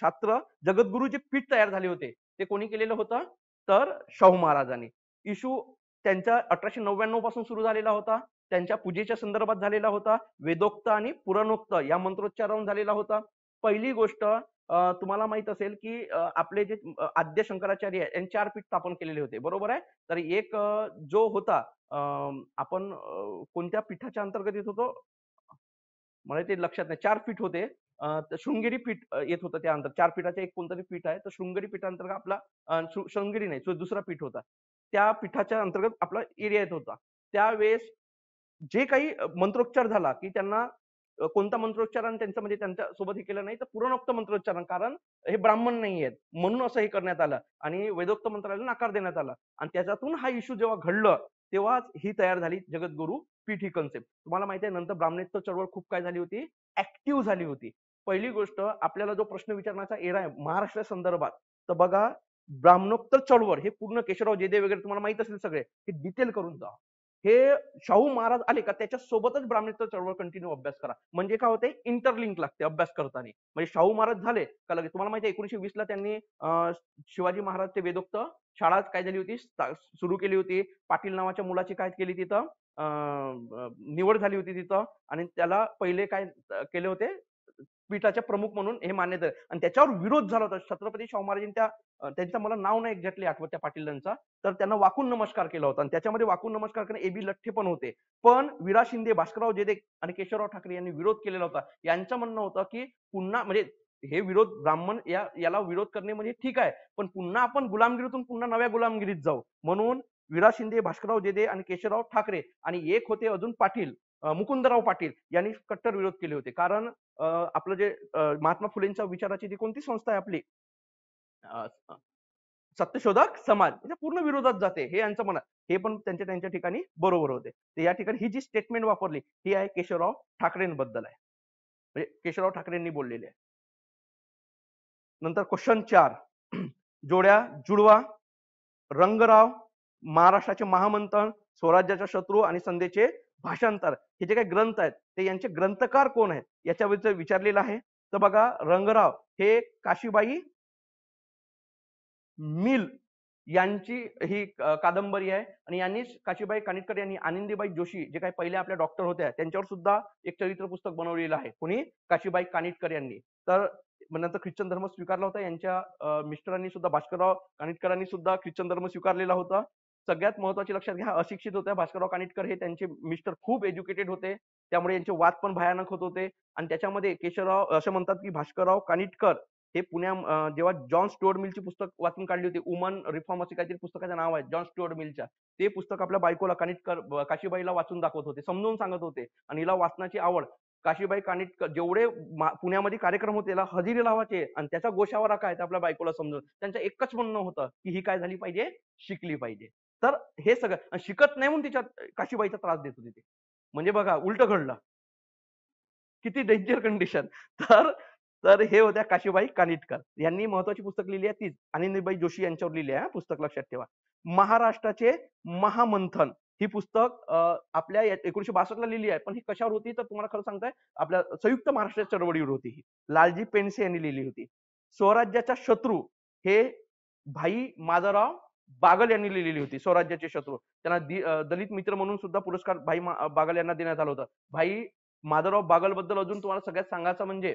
Speaker 1: छात्र जगद्गुरूचे पीठ तयार झाले होते ते कोणी केलेलं होतं? तर शाहू महाराजांनी. इशू त्यांच्या 1899 पासून सुरू झालेला होता. त्यांच्या पूजेच्या संदर्भात झालेला होता. वेदोक्त आणि पुराणोक्त या मंत्रोच्चारावरून झालेला होता. पहिली गोष्ट तुम्हाला माहित असेल की आपले जे आद्य शंकराचार्य आहे यांनी 4 पीठ स्थापन केलेले होते. बरोबर आहे? तर एक जो होता आपण कोणत्या पीठाच्या अंतर्गत येत होतो? मला ते लक्षात नाही. 4 पीठ होते. शृंगेरी पीठ येत होतं त्या अंतर्गत. 4 पीठाचे एक कोणतरी पीठ आहे. तर शृंगेरी पीठांतर्गत आपला शृंगेरी नाही, तो दुसरा पीठ होता. त्या पीठाच्या अंतर्गत आपला एरिया येत होता. त्यावेळेस जे काही मंत्रोच्चार झाला की त्यांना कोणता मंत्रोच्चारण त्यांचं म्हणजे त्यांच्या सोबत हे केलं नाही तर पुराणोक्त मंत्रोच्चारण कारण हे ब्राह्मण नाही आहेत म्हणून असं हे करण्यात आलं आणि वेदोक्त मंत्राला नकार देण्यात आला आणि त्याच्यातून हा इश्यू जेव्हा घडलं तेव्हाच ही तयार झाली जगद्गुरु पीठ ही कन्सेप्ट. तुम्हाला माहिती आहे नंतर ब्राह्मणेतर चळवळ खूप काय झाली होती? ऍक्टिव्ह झाली होती. पहिली गोष्ट आपल्याला जो प्रश्न विचारण्याचा एरा आहे महाराष्ट्र संदर्भात तर बघा ब्राह्मणोत्तर चळवळ हे पूर्ण केशवराव जेदे वगैरे तुम्हाला माहित असेल सगळे हे डिटेल करून जा. हे शाहू महाराज आले का त्याच्या सोबतच ब्राह्मणोत्तर चळवळ कंटिन्यू अभ्यास करा म्हणजे काय होते इंटरलिंक लागते अभ्यास करताना. म्हणजे शाहू महाराज झाले का लगेच तुम्हाला माहिती आहे 1920 ला त्यांनी शिवाजी महाराज ते वेदोक्त शाळा काय झाली होती सुरू केली होती. पाटील नावाच्या मुलाची काय केली तिथं निवड झाली होती तिथं आणि त्याला पहिले काय केले होते पीठाचे प्रमुख म्हणून हे मान्यता आणि त्याच्यावर विरोध झाला होता. छत्रपती शाहू महाराजांच्या त्यांचं मला नाव नाही एक्झॅक्टली आठवत त्या पाटीलांचा तर त्यांना वाकून नमस्कार केला होता आणि त्याच्यामध्ये वाकून नमस्कार करणे एबी लठ्ठे पण होते. पण विरा शिंदे भास्करराव जेदे आणि केशवराव ठाकरे यांनी विरोध केलेला होता. यांचं म्हणणं होतं की पुन्हा म्हणजे हे विरोध ब्राह्मण याला विरोध करणे म्हणजे ठीक आहे पण पुन्हा आपण गुलामगिरीतून पुन्हा नव्या गुलामगिरीत जाऊ म्हणून विरा शिंदे भास्करराव जेदे आणि केशवराव ठाकरे आणि एक होते अजून पाटील मुकुंदराव पाटील यांनी कट्टर विरोध केले होते. कारण आपलं जे महात्मा फुलेंच्या विचाराची जी कोणती संस्था आहे आपली सत्यशोधक समाज म्हणजे पूर्ण विरोधात जाते हे यांचं म्हणणं. हे पण त्यांच्या ठिकाणी बरोबर होते. तर या ठिकाणी ही जी स्टेटमेंट वापरली ही आहे केशवराव ठाकरेंबद्दल आहे म्हणजे केशवराव ठाकरेंनी बोललेली आहे. नंतर क्वेश्चन 4 जोड्या जुळवा. रंगराव महाराष्ट्राचे महामंथन स्वराज्याचा शत्रू आणि संध्येचे भाषांतर हे जे काही ग्रंथ आहेत ते यांचे ग्रंथकार कोण आहेत याच्याबद्दल विचारलेलं आहे. तर बघा रंगराव हे काशीबाई मिल यांची ही कादंबरी आहे आणि यांनी काशीबाई कानिटकर यांनी आनंदीबाई जोशी जे काही पहिले आपल्या डॉक्टर होत्या त्यांच्यावर सुद्धा एक चरित्र पुस्तक बनवलेलं आहे. कोणी? काशीबाई कानिटकर यांनी. तर नंतर ख्रिश्चन धर्म स्वीकारला होता यांच्या मिस्टरांनी सुद्धा भास्करराव कानिटकरांनी सुद्धा ख्रिश्चन धर्म स्वीकारलेला होता. सगळ्यात महत्वाची लक्षात घ्या अशिक्षित होत्या भास्करराव कानिटकर हे त्यांचे मिस्टर खूप एज्युकेटेड होते त्यामुळे यांचे वाद पण भयानक होत होते आणि त्याच्यामध्ये केशवराव असं म्हणतात की भास्करराव कानिटकर हे जेव्हा जॉन स्टुअर्ट मिलची पुस्तक वाचून काढली होती वुमन रिफॉर्म असे काहीतरी पुस्तकाचं नाव आहे जॉन स्टुअर्ट मिलच्या ते पुस्तक आपल्या बायकोला कानिटकर काशीबाईला वाचून दाखवत होते समजून सांगत होते आणि हिला वाचनाची आवड. काशीबाई कानिटकर जेवढे पुण्यामध्ये कार्यक्रम होते त्याला हजेरी लावायचे आणि त्याचा गोशावारा काय ते आपल्या बायकोला समजून त्यांचं एकच म्हणणं होतं की ही काय झाली पाहिजे शिकली पाहिजे. तर हे सगळं शिकत नाही म्हणून तिच्या काशीबाईचा त्रास देत होते ते म्हणजे बघा उलट घडलं किती डेंजर कंडिशन. तर हे होत्या काशीबाई कानिटकर यांनी महत्वाची पुस्तक लिहिली आहे तीच आनंदीबाई जोशी यांच्यावर लिहिली आहे पुस्तक लक्षात ठेवा. महाराष्ट्राचे महामंथन ही पुस्तक आपल्या 1962 ला लिहिली आहे पण ही कशावर होती तर तुम्हाला खरं सांगताय आपल्या संयुक्त महाराष्ट्र चळवळीवर होती ही लालजी पेंडसे यांनी लिहिली होती. स्वराज्याचा शत्रू हे भाई माधवराव बागल यांनी लिहिलेली होती. स्वराज्याचे शत्रू त्यांना दलित मित्र म्हणून सुद्धा पुरस्कार भाई बागल यांना देण्यात आला होता. भाई माधवराव बागल बद्दल अजून तुम्हाला सगळ्यात सांगायचं म्हणजे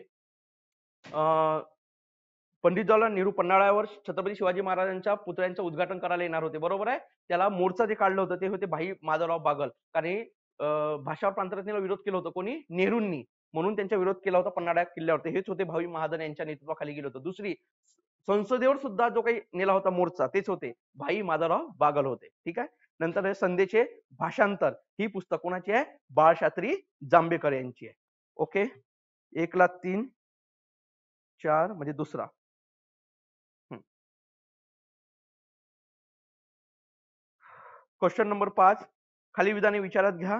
Speaker 1: पंडित जवाहरलाल नेहरू पन्हाळ्यावर छत्रपती शिवाजी महाराजांच्या पुतळ्यांचं उद्घाटन करायला येणार होते, बरोबर आहे. त्याला मोर्चा जे काढलं होतं ते होते भाई माधवराव बागल. कारण भाषावर प्रांतरत्नेला विरोध केला होता कोणी, नेहरूंनी, म्हणून त्यांचा विरोध केला होता पन्हाळा किल्ल्यावरती. हेच होते भाई महाजन यांच्या नेतृत्वाखाली गेले होते. दुसरी, संसदेवर सुद्धा जो काही नेला होता मोर्चा तेच होते भाई माधवराव बागल होते. ठीक आहे. नंतर हे संध्येचे भाषांतर ही पुस्तक कोणाची आहे, बाळशास्त्री जांभेकर यांची आहे. ओके. 1 ला 3 4 म्हणजे दुसरा. क्वेश्चन नंबर 5 खाली विधाने विचारात घ्या.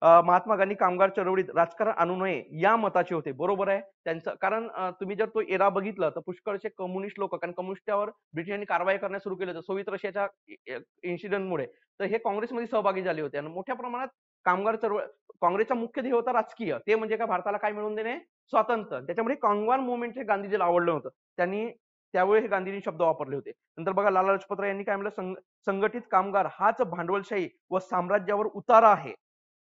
Speaker 1: महात्मा गांधी कामगार चळवळीत राजकारण आणू नये या मताचे होते, बरोबर आहे त्यांचं. कारण तुम्ही जर तो एरा बघितलं तर पुष्कळसे कम्युनिस्ट लोक, कारण कम्युनिस्टवर ब्रिटिशांनी कारवाई करण्यास सुरू केलं होतं सोव्हिएत रशियाच्या इन्सिडेंटमुळे, तर हे काँग्रेसमध्ये सहभागी झाले होते आणि मोठ्या प्रमाणात कामगार चळवळ. काँग्रेसचा मुख्य ध्येय होता राजकीय, ते म्हणजे काय, भारताला काय मिळवून देणे, स्वातंत्र्य. त्याच्यामुळे कामगार मुवमेंट हे गांधीजीला आवडलं होतं. त्यांनी त्यावेळी हे गांधीजी शब्द वापरले होते. नंतर बघा लाला लजपत राय यांनी काय म्हणलं, संघटित कामगार हाच भांडवलशाही व साम्राज्यावर उतारा आहे.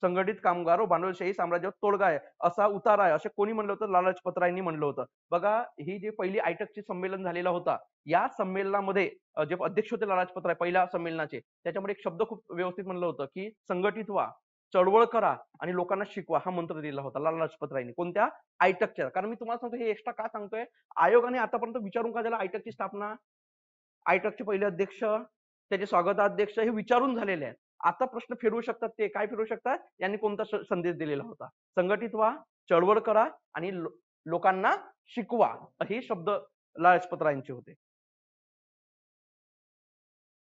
Speaker 1: संघटित कामगार व भांडवलशाही साम्राज्यावर तोडगा आहे, असा उतारा आहे, असे कोणी म्हणलं होतं, लाला लजपत रायांनी म्हणलं होतं. बघा ही जी पहिली आयटकचे संमेलन झालेला होता, या संमेलनामध्ये जे अध्यक्ष होते लाला लजपत राय पहिल्या संमेलनाचे, त्याच्यामध्ये एक शब्द खूप व्यवस्थित म्हणलं होतं की संघटित व्हा, चळवळ करा आणि लोकांना शिकवा, हा मंत्र दिला होता लाला लजपत रायांनी. कोणत्या, आयटकच्या. कारण मी तुम्हाला सांगतो हे एक्स्ट्रा का सांगतोय, आयोगाने आतापर्यंत विचारून का झालं आयटकची स्थापना, आयटकचे पहिले अध्यक्ष, त्याचे स्वागताध्यक्ष हे विचारून झालेले आहेत. आता प्रश्न फिरवू शकतात, ते काय फिरवू शकतात, यांनी कोणता संदेश दिलेला होता, संघटित व्हा, चळवळ करा आणि लोकांना शिकवा, हे शब्द लाला लजपत रायांचे होते.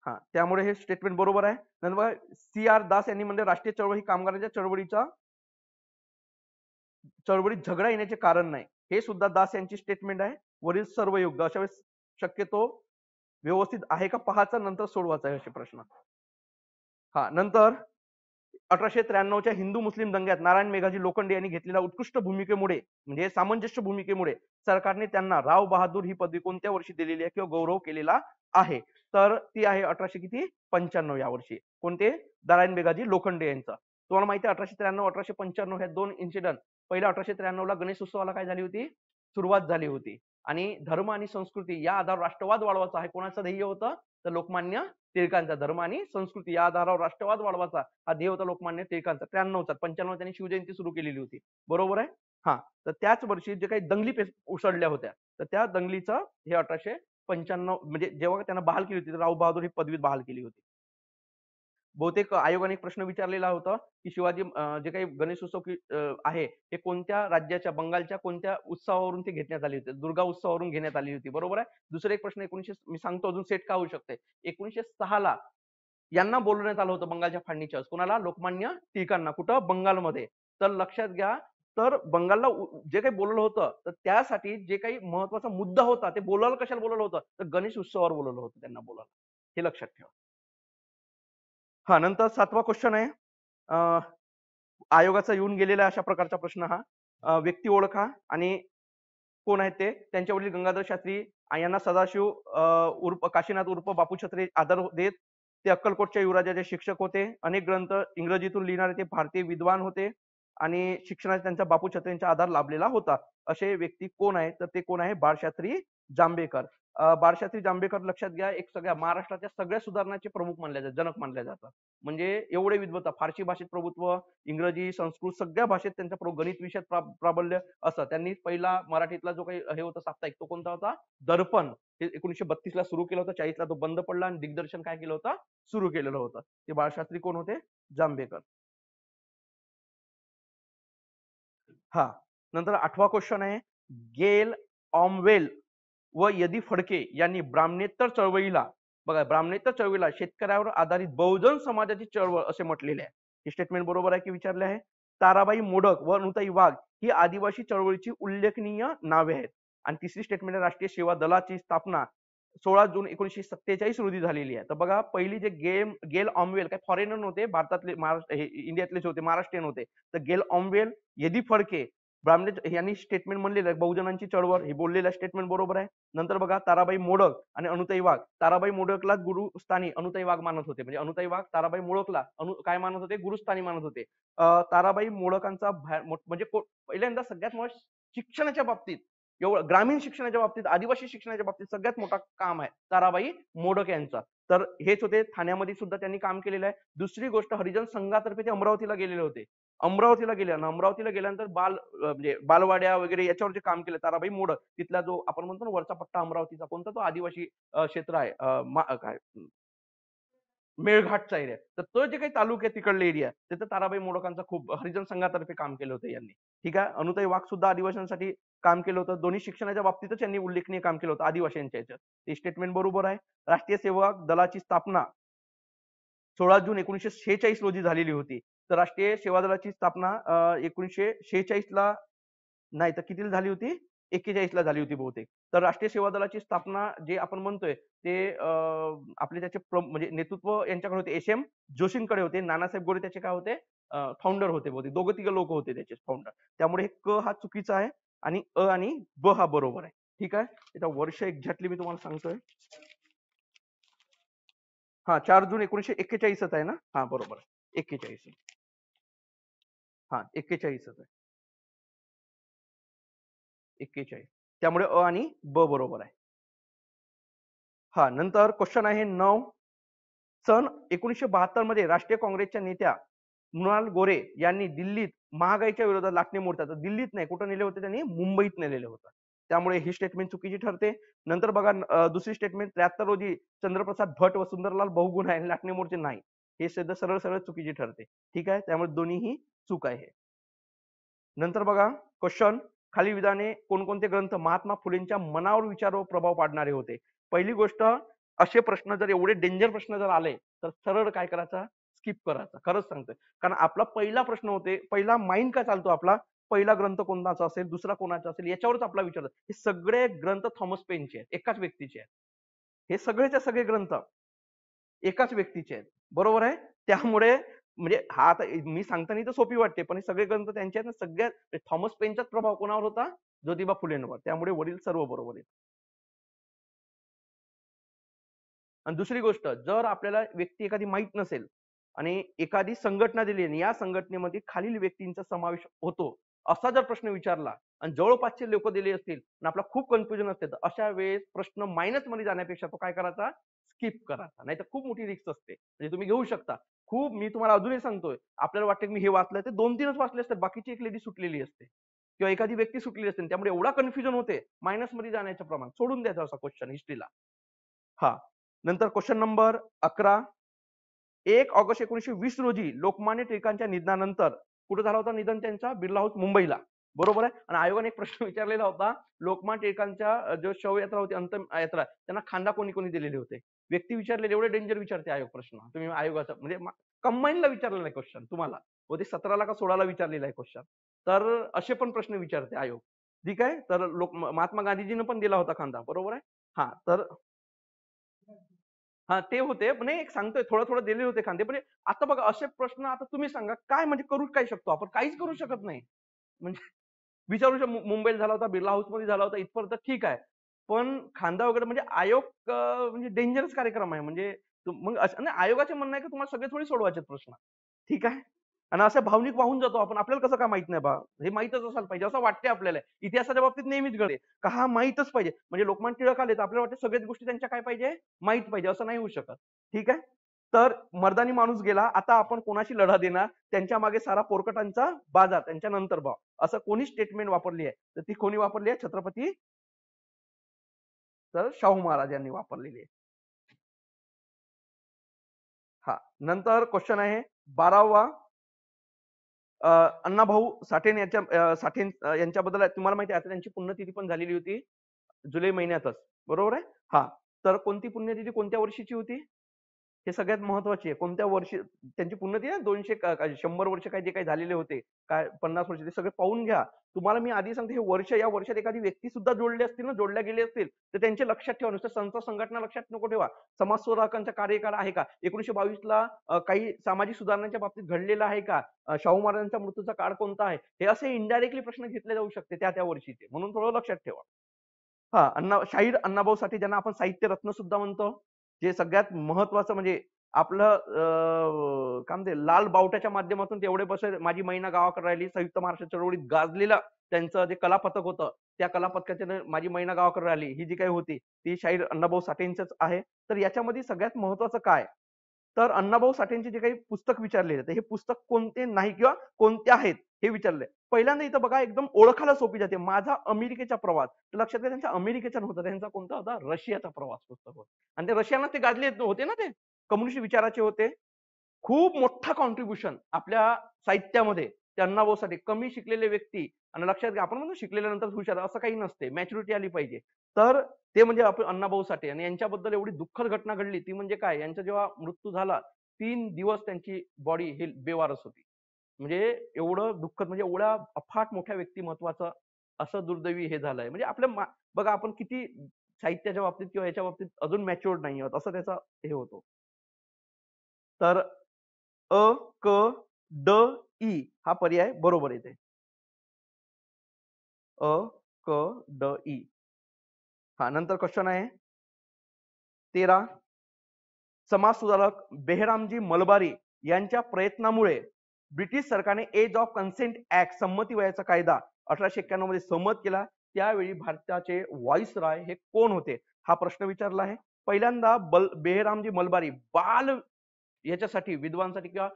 Speaker 1: हा, त्यामुळे हे स्टेटमेंट बरोबर आहे. नंतर CR दास यांनी म्हणजे राष्ट्रीय चळवळ ही कामगारांच्या चळवळीत झगडा येण्याचे कारण नाही, हे सुद्धा दास यांची स्टेटमेंट आहे. वरील सर्व योग्य. अशा वेळेस शक्यतो व्यवस्थित आहे का पाहायचं, नंतर सोडवायचा आहे असे प्रश्न. हा, नंतर 1893च्या हिंदू मुस्लिम दंग्यात नारायण मेघाजी लोखंडे यांनी घेतलेल्या उत्कृष्ट भूमिकेमुळे, म्हणजे सामंजस्य भूमिकेमुळे सरकारने त्यांना राव बहादूर ही पदवी कोणत्या वर्षी दिलेली आहे किंवा गौरव केलेला आहे, तर ती आहे 1895 या वर्षी. कोणते, नारायण मेघाजी लोखंडे यांचा. तुम्हाला माहिती आहे 1893 1895 ह्या दोन इन्सिडेंट. पहिल्या 1893 ला गणेश उत्सवाला काय झाली होती, सुरुवात झाली होती. आणि धर्म आणि संस्कृती या आधार राष्ट्रवाद वाढवायचा आहे कोणाचं ध्येय होतं, तर लोकमान्य टिळकांचा. धर्म आणि संस्कृती या आधारावर राष्ट्रवाद वाढवायचा हा ध्येय होता लोकमान्य टिळकांचा. 93चा 95 त्यांनी शिवजयंती सुरू केलेली होती, बरोबर आहे. हा, तर त्याच वर्षी जे काही दंगली उसळल्या होत्या, तर त्या दंगलीचं हे 1895 म्हणजे जेव्हा त्यांना बहाल केली होती, राव बहादूर ही पदवी बहाल केली होती. बहुतेक आयोगाने एक प्रश्न विचारलेला होता की शिवाजी जे काही गणेश उत्सव आहे हे कोणत्या राज्याच्या, बंगालच्या कोणत्या उत्सवावरून ते घेण्यात आले होते, दुर्गा उत्सवावरून घेण्यात आली होती, बरोबर आहे. दुसरा एक प्रश्न 1900 मी सांगतो अजून सेट का होऊ शकते. 1906 ला यांना बोलवण्यात आलं होतं बंगालच्या फाळणीच्या, कोणाला, लोकमान्य टिळकांना. कुठं, बंगालमध्ये. तर लक्षात घ्या, तर बंगालला जे काही बोलवलं होतं, तर त्यासाठी जे काही महत्वाचा मुद्दा होता, ते बोलायला कशाला बोलवलं होतं, तर गणेश उत्सवावर बोलवलं होतं त्यांना बोलायला. हे लक्षात ठेवा. हा, नंतर 7वा क्वेश्चन आहे. आयोगाचा येऊन गेलेला अशा प्रकारचा प्रश्न हा. व्यक्ती ओळखा आणि कोण आहेत ते. त्यांच्या वडील गंगाधर शास्त्री यांना सदाशिव उर्फ काशीनाथ उर्फ बापू छत्रे आदर देत. ते अक्कलकोटच्या युवराजाचे शिक्षक होते. अनेक ग्रंथ इंग्रजीतून लिहिणारे ते भारतीय विद्वान होते आणि शिक्षणाचा त्यांचा बापू छत्रेंचा आधार लाभलेला होता. असे व्यक्ती कोण आहे, तर ते कोण आहे, बाळशास्त्री जांभेकर. बाळशास्त्री जांभेकर लक्षात घ्या, एक सगळ्या महाराष्ट्राच्या सगळ्या सुधारणाचे प्रमुख मानले जातात, जनक मानले जातात. म्हणजे एवढे विद्वत्ता, फारसी भाषेत प्रभुत्व, इंग्रजी, संस्कृत सगळ्या भाषेत त्यांचा गणित विषयात प्राबल्य असं. त्यांनी पहिला मराठीतला जो काही हे होता साप्ताहिक, तो कोणता होता, दर्पण. ते 1932 ला सुरू केलं होतं, 40 ला तो बंद पडला आणि दिग्दर्शन काय केलं होतं, सुरू केलेलं होतं. ते बाळशास्त्री कोण होते, जांभेकर. हा, नंतर 8वा क्वेश्चन आहे. गेल ऑमवेल व यदी फडके यांनी ब्राह्मणेतर चळवळीला, बघा ब्राह्मणेतर चळवळीला शेतकऱ्यावर आधारित बहुजन समाजाची चळवळ असे म्हटलेले आहे. हे स्टेटमेंट बरोबर आहे की विचारले आहे. ताराबाई मोडक व अनुताई वाघ ही आदिवासी चळवळीची उल्लेखनीय नावे आहेत. आणि तिसरी स्टेटमेंट राष्ट्रीय सेवा दलाची स्थापना 16 जून 1947 रोजी झालेली आहे. तर बघा पहिली जे गेल ऑमवेल काय फॉरेनर नव्हते, भारतातले, इंडियातलेच होते, महाराष्ट्रीयन होते. तर गेल ऑमवेल, यदी फडके ब्राह्मणे यांनी स्टेटमेंट म्हणलेलं आहे, बहुजनांची चळवळ हे बोललेलं स्टेटमेंट बरोबर आहे. नंतर बघा ताराबाई मोडक आणि अनुताई वाघ. ताराबाई मोडकला गुरुस्थानी अनुताई वाघ मानत होते. म्हणजे अनुताई वाघ ताराबाई मोडकला काय मानत होते? गुरुस्थानी मानत होते. ताराबाई मोडकांचा म्हणजे पहिल्यांदा सगळ्यात मोठा शिक्षणाच्या बाबतीत, एवढं ग्रामीण शिक्षणाच्या बाबतीत, आदिवासी शिक्षणाच्या बाबतीत सगळ्यात मोठा काम आहे ताराबाई मोडक यांचा. तर हेच होते. ठाण्यामध्ये सुद्धा त्यांनी काम केलेलं आहे. दुसरी गोष्ट, हरिजन संघातर्फे ते अमरावतीला गेलेले होते. अमरावतीला गेल्यानंतर म्हणजे बालवाड्या वगैरे याच्यावर जे काम केलं ताराबाई मोडक, तिथला जो आपण म्हणतो ना वरचा पट्टा अमरावतीचा, कोणता तो आदिवासी क्षेत्र आहे, काय मेळघाटचा एरिया, तर तो जे काही तालुके तिकडले एरिया, तिथे ताराबाई मोडकांचा खूप हरिजन संघातर्फे काम केलं होतं यांनी. ठीक आहे. अनुताई वाघ सुद्धा आदिवासींसाठी काम केलं होतं. दोन्ही शिक्षणाच्या बाबतीतच यांनी उल्लेखनीय काम केलं होतं आदिवासींच्या याच्यात. ते स्टेटमेंट बरोबर आहे. राष्ट्रीय सेवक दलाची स्थापना 16 जून 1946 रोजी झालेली होती. तर राष्ट्रीय सेवा दलाची स्थापना 1946 ला नाही तर कितीला झाली होती? 41 ला झाली होती बहुतेक. तर राष्ट्रीय सेवा दलाची स्थापना जे आपण म्हणतोय ते आपले त्याचे म्हणजे नेतृत्व यांच्याकडे होते, एस एम जोशींकडे होते. नानासाहेब गोरे त्याचे काय होते? फाउंडर होते बहुतेक. दोघं तिघं लोक होते त्याचे फाउंडर. त्यामुळे क हा चुकीचा आहे आणि अ आणि ब हा बरोबर आहे. ठीक आहे. त्याचा वर्ष एक्झॅक्टली मी तुम्हाला सांगतोय. हा 4 जून 1941 आहे ना? हा बरोबर आहे. 41. हा 41 आहे. 41. त्यामुळे अ आणि ब बरोबर आहे. हा नंतर क्वेश्चन आहे 9. सन 1972 मध्ये राष्ट्रीय काँग्रेसच्या नेत्या मृणाल गोरे यांनी दिल्लीत महागाईच्या विरोधात लाटणे मोडतात. दिल्लीत नाही, कुठं नेले होते त्यांनी? मुंबईत नेलेले होते. त्यामुळे ही स्टेटमेंट चुकीची ठरते. नंतर बघा दुसरी स्टेटमेंट 73 रोजी चंद्रप्रसाद भट व सुंदरलाल बहुगुणा यांनी लाटणे मोर्चे नाही. हे सुद्धा सरळ सरळ चुकीची ठरते. ठीक आहे. त्यामुळे दोन्हीही चूक आहे. नंतर बघा क्वेश्चन, खाली विधाने कोणकोणते ग्रंथ महात्मा फुलेंच्या मनावर विचारावर प्रभाव पाडणारे होते? पहिली गोष्ट, असे प्रश्न जर एवढे डेंजर प्रश्न जर आले तर सरळ काय करायचा? स्किप करायचा. खरंच सांगतोय. कारण आपला पहिला प्रश्न होते, पहिला माइंड काय चालतो आपला, पहिला ग्रंथ कोणाचा असेल, दुसरा कोणाचा असेल, याच्यावरच आपला विचार. हे सगळे ग्रंथ थॉमस पेनचे आहेत, एकाच व्यक्तीचे आहेत. हे सगळेच्या सगळे ग्रंथ एकाच व्यक्तीचे आहेत. बरोबर आहे. त्यामुळे म्हणजे हा आता मी सांगताना तर सोपी वाटते, पण हे सगळे ग्रंथ त्यांचे आहेत ना. सगळ्यात थॉमस पेनचाच प्रभाव कोणावर होता? ज्योतिबा फुलेंवर. त्यामुळे वडील सर्व बरोबर आहेत. आणि दुसरी गोष्ट, जर आपल्याला व्यक्ती एखादी माहित नसेल आणि एखादी संघटना दिली आणि या संघटनेमध्ये खालील व्यक्तींचा समावेश होतो, असा जर प्रश्न विचारला आणि जवळपासचे लोक दिले असतील आणि आपला खूप कन्फ्युजन असते, तर अशा वेळेस प्रश्न मायनस मध्ये जाण्यापेक्षा तो काय करायचा? स्किप करायचा. नाही तर खूप मोठी रिस्क असते. म्हणजे तुम्ही घेऊ शकता. खूप मी तुम्हाला अजूनही सांगतोय, आपल्याला वाटतं की मी हे वाचलंय, ते 2-3च वाचले असतात, बाकीची एक लेडी सुटलेली असते किंवा एखादी व्यक्ती सुटलेली असते. त्यामुळे एवढा कन्फ्युजन होते, मायनस मध्ये जाण्याचं प्रमाण सोडून द्यायचा असा क्वेश्चन हिस्ट्रीला. हा नंतर क्वेश्चन नंबर 11. 1 ऑगस्ट 1920 रोजी लोकमान्य टिळकांच्या निधनानंतर कुठे झाला होता निधन त्यांचा? बिर्ला हाऊस मुंबईला. बरोबर आहे. आणि आयोगाने एक प्रश्न विचारलेला होता, लोकमान्य टिळकांच्या जो शवयात्रा होती, अंतिम यात्रा, त्यांना खांदा कोणी कोणी दिलेले होते? व्यक्ती विचारलेले. एवढे डेंजर विचारते आयोग प्रश्न. तुम्ही आयोगाचा म्हणजे कंबाईनला विचारलेला आहे क्वेश्चन तुम्हाला. ते 17 का 16 विचारलेला आहे क्वेश्चन. तर असे पण प्रश्न विचारते आयोग. ठीक आहे. तर महात्मा गांधीजींना पण दिला होता खांदा. बरोबर आहे. हा तर हा ते होते, पण एक सांगतोय थोडं थोडं दिले होते खांदे. पण आता बघा असे प्रश्न, आता तुम्ही सांगा काय म्हणजे करू काय शकतो आपण? काहीच करू शकत नाही. म्हणजे विचारू शकतो. मुंबईला झाला होता, बिर्ला हाऊस मध्ये झाला होता, इथपर्यंत ठीक आहे. पण खांदा वगैरे म्हणजे आयोग म्हणजे डेंजरस कार्यक्रम आहे. म्हणजे मग आयोगाचे म्हणणं आहे की तुम्हाला सगळे थोडी सोडवायचे प्रश्न. ठीक आहे. आणि असं भावनिक वाहून जातो आपण. आपल्याला कसं काय माहित नाही बा? हे माहितच असायला पाहिजे असं वाटते आपल्याला. इतिहासाच्या बाबतीत नेहमीच घडते का हा माहितच पाहिजे. म्हणजे लोकमान्य टिळक आले तर आपल्याला वाटतं सगळ्याच गोष्टी त्यांच्या काय पाहिजे? माहित पाहिजे. असं नाही होऊ शकत. ठीक आहे. तर मर्दानी माणूस गेला, आता आपण कोणाशी लढा देणार? त्यांच्या मागे सारा पोरकटांचा बाजार, त्यांच्या नंतर भाव, असं कोणी स्टेटमेंट वापरली आहे? तर ती कोणी वापरली आहे? छत्रपती तर शाहू महाराज यांनी वापरलेली आहे. हा नंतर क्वेश्चन आहे 12वा. अण्णाभाऊ साठे यांच्याबद्दल तुम्हाला माहिती आहे, आता त्यांची पुण्यतिथी पण झालेली होती जुलै महिन्यातच. बरोबर आहे. हा तर कोणती पुण्यतिथी कोणत्या वर्षीची होती? हे सगळ्यात महत्वाची आहे. कोणत्या वर्षी त्यांची पुण्यतिथी आहे 100 वर्ष काय जे काही झालेले होते, काय 50 वर्ष ते सगळे पाहून घ्या. तुम्हाला मी आधी सांगतो हे वर्ष या वर्षात एखादी व्यक्ती सुद्धा जोडली असतील ना, जोडल्या गेली असतील, तर त्यांचे लक्षात ठेवा. नुसतं संस्था संघटना लक्षात नको ठेवा. समाज सुधारकांचा कार्यकाळ आहे का? 1922 ला काही सामाजिक सुधारणांच्या बाबतीत घडलेलं आहे का? शाहू महाराजांच्या मृत्यूचा काळ कोणता आहे? हे असे इनडायरेक्टली प्रश्न घेतले जाऊ शकते त्या वर्षीचे. म्हणून थोडं लक्षात ठेवा. शाहीर अण्णाभाऊ साठे ज्यांना आपण साहित्य रत्न सुद्धा म्हणतो, जे सगळ्यात महत्वाचं म्हणजे आपलं काय म्हणते लाल बावट्याच्या माध्यमातून तेवढे बसे माझी मैना गावाकडे राहिली संयुक्त महाराष्ट्र चळवळीत गाजलेलं त्यांचं जे कलापथक होतं, त्या कलापथकाच्या माझी मैना गावाकडे राहिली ही जी काही होती ती शाहीर अण्णाभाऊ साठेंचंच आहे. तर याच्यामध्ये सगळ्यात महत्वाचं काय, तर अण्णाभाऊ साठेंचे जे काही पुस्तक विचारलेले तर हे पुस्तक कोणते नाही किंवा कोणते आहेत हे विचारलंय. पहिल्यांदा इथं बघा एकदम ओळखायला सोपी जाते, माझा अमेरिकेचा प्रवास. तर लक्षात घ्या त्यांचा अमेरिकेचा नव्हता, त्यांचा कोणता होता, रशियाचा प्रवास पुस्तक होता. आणि ते रशियाना ते गाजले होते ना, ते कम्युनिस्ट विचाराचे होते. खूप मोठा कॉन्ट्रीब्युशन आपल्या साहित्यामध्ये ते अण्णाभाऊ साठे. कमी शिकलेले व्यक्ती, आणि लक्षात घ्या आपण म्हणतो शिकलेल्यानंतर हुशार असं काही नसते, मॅच्युरिटी आली पाहिजे. तर ते म्हणजे आपण अण्णाभाऊ साठे. आणि यांच्याबद्दल एवढी दुःखद घटना घडली ती म्हणजे काय, यांचा जेव्हा मृत्यू झाला 3 दिवस त्यांची बॉडी हे बेवारस होती. म्हणजे एवढं दुःखद, म्हणजे एवढ्या अफाट मोठ्या व्यक्तिमत्वाचं असं दुर्दैवी हे झालंय. म्हणजे आपल्या बघा आपण किती साहित्याच्या बाबतीत किंवा याच्या बाबतीत अजून मॅच्युअर्ड नाही आहोत असं त्याचा हे होतो. तर अ, क, ड, ई हा पर्याय बरोबर येते. अ, क, ड, ई. हा, नंतर क्वेश्चन आहे 13. समाज सुधारक बेहरामजी मलबारी यांच्या प्रयत्नामुळे ब्रिटिश सरकारने एज ऑफ कन्सेंट ऍक्ट संमती वयाचा कायदा 1891 मध्ये संमत केला. त्यावेळी भारताचे व्हाईसरॉय हे कोण होते हा प्रश्न विचारला आहे. पहिल्यांदा बेहरामजी मलबारी बाल याच्यासाठी विद्वांसाठी किंवा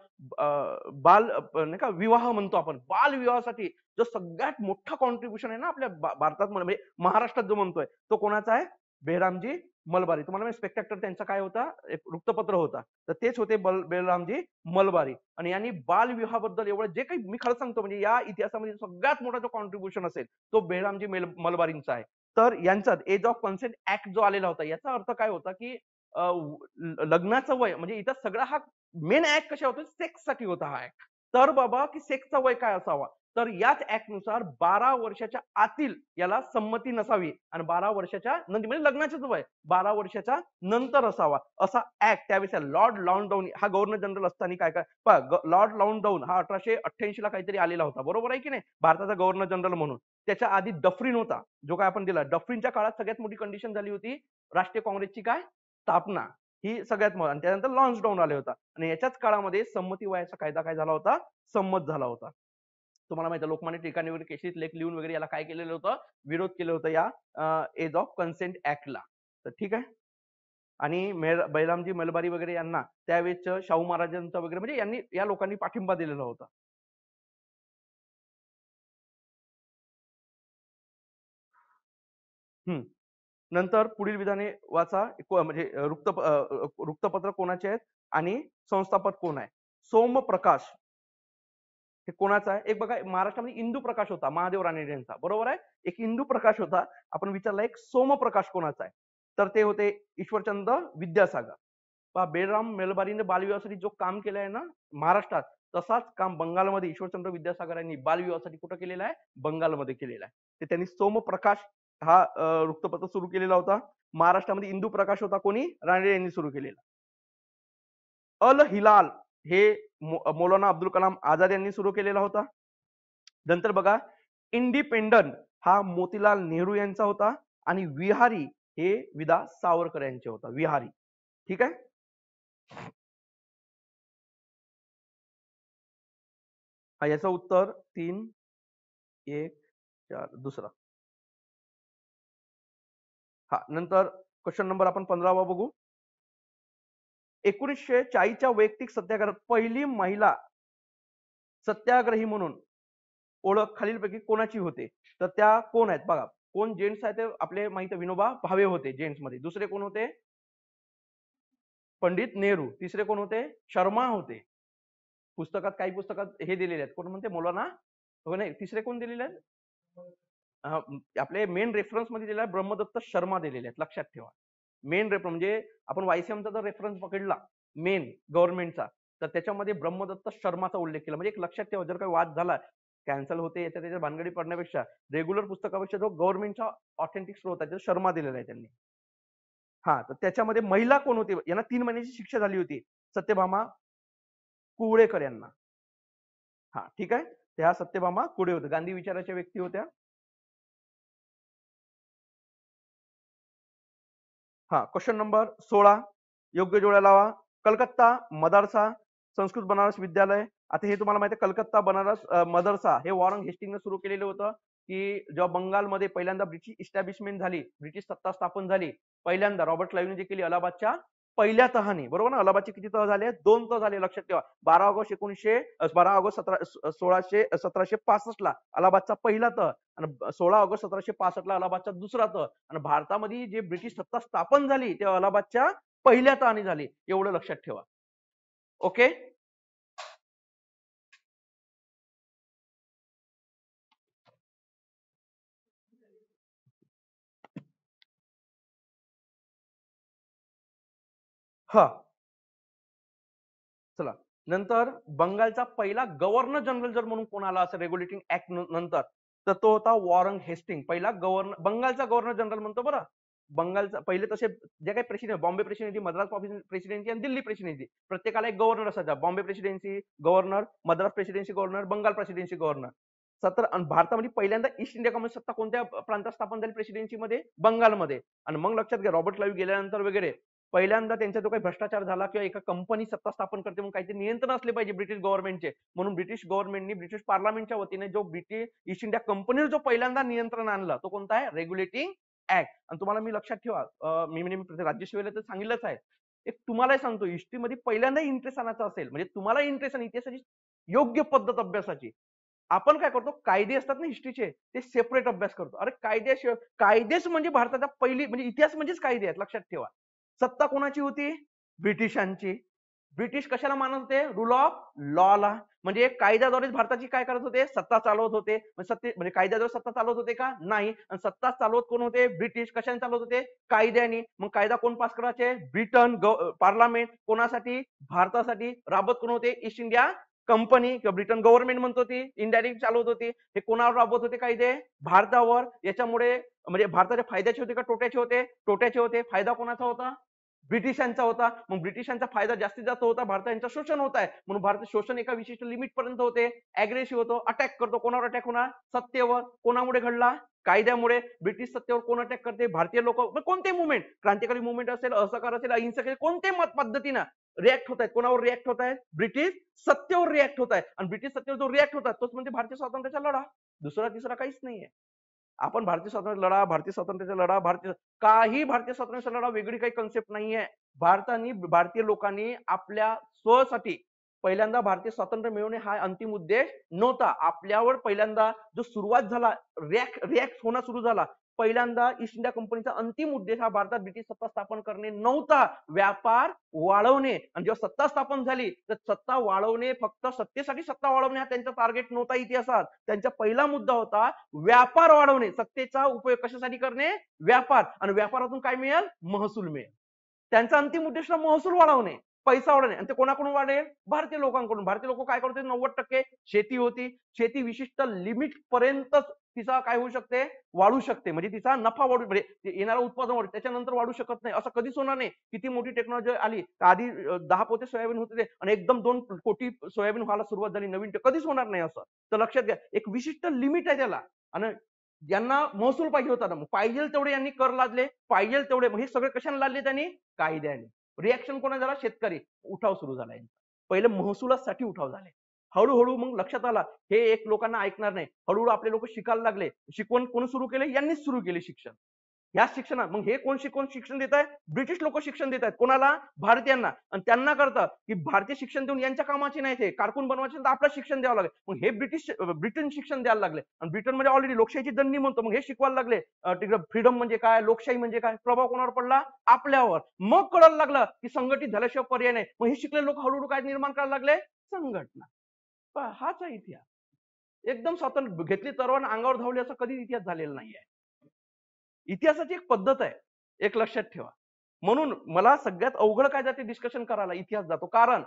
Speaker 1: बाल नाही का विवाह म्हणतो आपण, बाल विवाहासाठी जो सगळ्यात मोठा कॉन्ट्रीब्युशन आहे ना आपल्या भारतात म्हणजे महाराष्ट्रात जो म्हणतोय तो कोणाचा आहे, बेहरामजी मलबारी. तुम्हाला मी स्पेक्टॅक्टर त्यांचा काय होता, एक वृत्तपत्र होता, तर तेच होते बेहरामजी मलबारी. आणि यांनी बाल विवाहाबद्दल एवढं जे काही मी खरं सांगतो म्हणजे या इतिहासामध्ये सगळ्यात मोठा जो कॉन्ट्रीब्युशन असेल तो बेहरामजी मलबारींचा आहे. तर यांचा एज ऑफ कन्सेंट ऍक्ट जो आलेला होता याचा अर्थ काय होता की लग्नाचं वय म्हणजे इथं सगळा हा मेन ऍक्ट कशा होता, सेक्स साठी होता हा ऍक्ट. तर बाबा की सेक्सचा वय काय असावा, तर याच ऍक्ट नुसार 12 वर्षाच्या आतील याला संमती नसावी आणि 12 वर्षाच्या नंतर म्हणजे लग्नाचंच वय 12 वर्षाच्या नंतर असावा असा ऍक्ट त्यावेळेस लॉर्ड लाउंडाउन हा गव्हर्नर जनरल असताना काय काय लॉर्ड लाउंडाउन हा 1888 ला काहीतरी आलेला होता, बरोबर आहे की नाही, भारताचा गव्हर्नर जनरल म्हणून. त्याच्या आधी डफरीन होता जो काय आपण दिला. डफरीनच्या काळात सगळ्यात मोठी कंडिशन झाली होती राष्ट्रीय काँग्रेसची काय स्थापना, ही सगळ्यात महत्त्वाची. आणि त्यानंतर लॉन्च डाऊन आले होता आणि याच्याच काळामध्ये संमती वयाचा कायदा काय झाला होता, संमत झाला होता. तुम्हाला माहिती आहे लोकमान्य टिळकांनी वगैरे केशीत लेख लिहून वगैरे याला काय केलेलं होतं, विरोध केलं होतं या एज ऑफ कन्सेंट ऍक्टला. तर ठीक आहे. आणि बैरामजी मलबारी वगैरे यांना त्यावेळेस शाहू महाराजांचा वगैरे म्हणजे यांनी या लोकांनी पाठिंबा दिलेला होता. नंतर पुढील विधाने वाचा. म्हणजे वृत्तपत्र कोणाचे आहेत आणि संस्थापक कोण आहे. सोमप्रकाश हे कोणाचा आहे, एक बघा महाराष्ट्रामध्ये इंदू प्रकाश होता महादेव रानडे यांचा, बरोबर आहे. एक इंदू प्रकाश होता. आपण विचारला एक सोमप्रकाश कोणाचा आहे, तर ते होते ईश्वरचंद्र विद्यासागर. पहा बेलराम मेलबारीने बालविवाहासाठी जो काम केलं आहे ना महाराष्ट्रात, तसाच काम बंगालमध्ये ईश्वरचंद्र विद्यासागर यांनी बालविवाहासाठी कुठं केलेलं आहे, बंगालमध्ये केलेलं आहे. ते त्यांनी सोमप्रकाश हा वृत्तपत्र सुरू केलेला होता. महाराष्ट्रामध्ये इंदू प्रकाश होता, कोणी, रानडे यांनी सुरू केलेला. अल हिलाल हे मौलाना अब्दुल कलाम आझाद यांनी सुरू केलेला होता. नंतर बघा इंडिपेंडंट हा मोतीलाल नेहरू यांचा होता आणि विहारी हे विदा सावरकर यांचे होता, विहारी. ठीक आहे. हा याचं उत्तर 3, 1, 4 दुसरा. हा, नंतर क्वेश्चन नंबर आपण 15वा बघू. 1940च्या वैयक्तिक सत्याग्रहात पहिली महिला सत्याग्रही म्हणून ओळख खालीलपैकी कोणाची होते, तर त्या कोण आहेत बघा. कोण जेंट्स आहेत ते आपले माहिती, विनोबा भावे होते जेंट्स मध्ये. दुसरे कोण होते, पंडित नेहरू. तिसरे कोण होते, शर्मा होते. पुस्तकात काही पुस्तकात हे दिलेले आहेत, कोण म्हणते मौलाना, नाही तिसरे कोण दिलेले आहेत, आपले मेन रेफरन्स मध्ये दिलेला ब्रह्मदत्त शर्मा दिलेले आहेत, लक्षात ठेवा. मेन रेफरन्स म्हणजे आपण वायसीएमचा जर रेफरन्स पकडला मेन गव्हर्नमेंटचा, तर त्याच्यामध्ये ब्रह्मदत्त शर्माचा उल्लेख केला. म्हणजे एक लक्षात ठेवा, जर काही वाद झाला, कॅन्सल होते याच्या त्याच्या भानगडी पडण्यापेक्षा रेग्युलर पुस्तकापेक्षा जो गव्हर्नमेंटचा ऑथेंटिक स्रोत आहे, त्याचा शर्मा दिलेला आहे त्यांनी. हा, तर त्याच्यामध्ये महिला कोण होती, यांना 3 महिन्याची शिक्षा झाली होती, सत्यभामा कुवळेकर यांना. हा, ठीक आहे. त्या सत्यभामा कुडे होत्या, गांधी विचाराच्या व्यक्ती होत्या. हा, क्वेश्चन नंबर 16 योग्य जोड्या लावा. कलकत्ता मदरसा, संस्कृत बनारस विद्यालय. आता हे तुम्हाला माहिती आहे, कलकत्ता बनारस मदरसा हे वॉरन हेस्टिंगने सुरू केलेलं होतं, की जेव्हा बंगालमध्ये पहिल्यांदा ब्रिटिश इस्टॅब्लिशमेंट झाली, ब्रिटिश सत्ता स्थापन झाली, पहिल्यांदा रॉबर्ट क्लाइव्हने जे केली अलाहाबादच्या पहिल्या तहाने, बरोबर ना. अलाहाबादचे किती तह झाले? 2 तह झाले, लक्षात ठेवा. 1765 ला अलाहाबादचा पहिला तह आणि 16 ऑगस्ट 1765 ला अलाहाबादचा दुसरा तह. आणि भारतामध्ये जे ब्रिटिश सत्ता स्थापन झाली तेव्हा अलाहाबादच्या पहिल्या तहाने झाली, एवढं लक्षात ठेवा. ओके. हा, चला. नंतर बंगालचा पहिला गव्हर्नर जनरल जर म्हणून कोण आला असं रेग्युलेटिंग ऍक्ट नंतर, तर तो होता वॉरन हेस्टिंग. पहिला गव्हर्नर, बंगालचा गव्हर्नर जनरल म्हणतो बरं. बंगालचा पहिले तसे जे काही president, Bombay presidency, Madras presidency आणि दिल्ली प्रेसिडेन्सी, प्रत्येकाला एक गव्हर्नर असायचा. Bombay presidency governor, Madras presidency governor, Bengal presidency governor. आणि भारतामध्ये पहिल्यांदा ईस्ट इंडिया कंपनी सत्ता कोणत्या प्रांतात स्थापन झाली? प्रेसिडेन्सीमध्ये, बंगालमध्ये. आणि मग लक्षात घ्या, रॉबर्ट क्लाइव्ह गेल्यानंतर वगैरे पहिल्यांदा त्यांचा जो काही भ्रष्टाचार झाला किंवा एका कंपनी सत्ता स्थापन करते म्हणून काहीतरी नियंत्रण असले पाहिजे ब्रिटिश गव्हर्नमेंटचे, म्हणून ब्रिटिश गव्हर्नमेंटनी ब्रिटिश पार्लमेंटच्या वतीने जो ब्रिटिश ईस्ट इंडिया कंपनीवर जो पहिल्यांदा नियंत्रण आणलं, तो कोणता आहे? Regulating act. आणि तुम्हाला मी लक्षात ठेवा, मी म्हणजे राज्यसेवेला तर सांगितलंच आहे, एक तुम्हालाही सांगतो, हिस्ट्रीमध्ये पहिल्यांदा इंटरेस्ट आणायचा असेल, म्हणजे तुम्हाला इंटरेस्ट आणि इतिहासाची योग्य पद्धत अभ्यासाची, आपण काय करतो, कायदे असतात ना हिस्ट्रीचे, ते सेपरेट अभ्यास करतो. अरे कायदेच म्हणजे भारताचा पहिली म्हणजे इतिहास म्हणजेच कायदे आहेत, लक्षात ठेवा. सत्ता कोणाची होती? ब्रिटिशांची. ब्रिटिश कशाला मानत होते? रूल ऑफ लॉला. म्हणजे कायद्याद्वारेच भारताची काय करत होते? सत्ता चालवत होते. म्हणजे कायद्याद्वारे सत्ता चालवत होते का? नाही. आणि सत्ता चालवत कोण होते? ब्रिटिश. कशाने चालवत होते? कायद्याने. मग कायदा कोण पास करायचे? Britain parliament. कोणासाठी? भारतासाठी. राबत कोण होते? ईस्ट इंडिया कंपनी किंवा ब्रिटन गव्हर्नमेंट म्हणतो ती, इनडायरेक्ट चालवत होती. हे कोणावर राबवत होते कायदे? भारतावर. याच्यामुळे म्हणजे भारताच्या फायद्याचे होते का तोट्याचे होते? तोट्याचे होते. फायदा कोणाचा होता? ब्रिटिशांचा होता. मग ब्रिटिशांचा फायदा जास्तीत जास्त होता, भारताचं शोषण होत आहे म्हणून भारत शोषण एका विशिष्ट लिमिट पर्यंत होते. अग्रेसिव्ह होतो, अटॅक करतो. कोणावर अटॅक होणार? सत्तेवर. कोणामुळे घडला? कायद्यामुळे. ब्रिटिश सत्तेवर कोण अटॅक करते? भारतीय लोक. कोणते मुवमेंट, क्रांतिकारी मुवमेंट असेल, असहकार असेल, अहिंसक असेल, कोणते मत पद्धतीनं रिॲक्ट होत आहेत? कोणावर रिॲक्ट होत आहेत? ब्रिटिश सत्तेवर रिॲक्ट होत आहेत. आणि ब्रिटिश सत्तेवर जो रिॲक्ट होतात तोच म्हणजे भारतीय स्वातंत्र्याचा लढा. दुसरा तिसरा काहीच नाहीये. आपण भारतीय स्वातंत्र्य लढा, भारतीय स्वातंत्र्याचा लढा, भारतीय स्वातंत्र्याचा लढा वेगळी काही कन्सेप्ट नाहीये. भारतीय लोकांनी आपल्या स्वसाठी पहिल्यांदा भारतीय स्वातंत्र्य मिळवणे हा अंतिम उद्देश नव्हता. आपल्यावर पहिल्यांदा जो सुरुवात झाला, रिॲक्ट होणं सुरू झाला, पहिल्यांदा ईस्ट इंडिया कंपनीचा अंतिम उद्देश हा भारतात ब्रिटिश सत्ता स्थापन करणे नव्हता, व्यापार वाढवणे. आणि जेव्हा सत्ता स्थापन झाली तर सत्ता वाढवणे, फक्त सत्तेसाठी सत्ता वाढवणे हा त्यांचा टार्गेट नव्हता इतिहासात. त्यांचा पहिला मुद्दा होता व्यापार वाढवणे. सत्तेचा उपयोग कशासाठी करणे? व्यापार. आणि व्यापारातून काय मिळेल? महसूल मिळेल. त्यांचा अंतिम उद्देश महसूल वाढवणे, पैसा वाढवणे. आणि ते कोणाकडून वाढेल? भारतीय लोकांकडून. भारतीय लोक काय करते? 90% शेती होती. शेती विशिष्ट लिमिट पर्यंतच तिचा काय होऊ शकते? वाढू शकते. म्हणजे तिचा नफा वाढू, म्हणजे येणारं उत्पादन वाढू, त्याच्यानंतर वाढू शकत नाही. असं कधीच होणार नाही. किती मोठी टेक्नॉलॉजी आली, आधी 10 पोते सोयाबीन होते आणि एकदम 2 कोटी सोयाबीन व्हायला सुरुवात झाली नवीन, कधीच होणार नाही असं. तर लक्षात घ्या, एक विशिष्ट लिमिट आहे त्याला. आणि ज्यांना महसूल पाहिजे होता ना, पाहिजे तेवढे यांनी कर लादले, पाहिजे तेवढे. हे सगळे कशाने लादले त्यांनी? कायद्याने. रिॲक्शन कोणा झाला? शेतकरी. उठाव सुरू झाला. पहिले महसुलासाठी उठाव झाले. हळूहळू मग लक्षात आला हे एक लोकांना ऐकणार नाही. हळूहळू आपले लोक शिकायला लागले. शिकवण कोण सुरू केले? यांनीच सुरू केले शिक्षण. या शिक्षणात मग हे कोण शिक्षण देत आहे? ब्रिटिश लोक शिक्षण देत आहेत. कोणाला? भारतीयांना. आणि त्यांना करतात की भारतीय शिक्षण देऊन यांच्या कामाचे नाही, ते कारकून बनवायचे तर आपलं शिक्षण द्यावं लागेल. मग हे ब्रिटन शिक्षण द्यायला लागले. आणि ब्रिटन मध्ये ऑलरेडी लोकशाहीची दंडी म्हणतो, मग हे शिकवायला लागले तिकडे फ्रीडम म्हणजे काय, लोकशाही म्हणजे काय. प्रभाव कोणावर पडला? आपल्यावर. मग कळायला लागलं की संघटित झाल्याशिवाय पर्याय नाही. मग हे शिकले लोक हळूहळू काय निर्माण करायला लागले? संघटना. हाच आहे इतिहास. एकदम स्वातंत्र्य घेतली तरवार अंगावर धावली असं कधी इतिहास झालेला नाहीये. इतिहासाची एक पद्धत आहे, एक लक्षात ठेवा. म्हणून मला सगळ्यात अवघड काय जाते डिस्कशन करायला, इतिहास जातो. कारण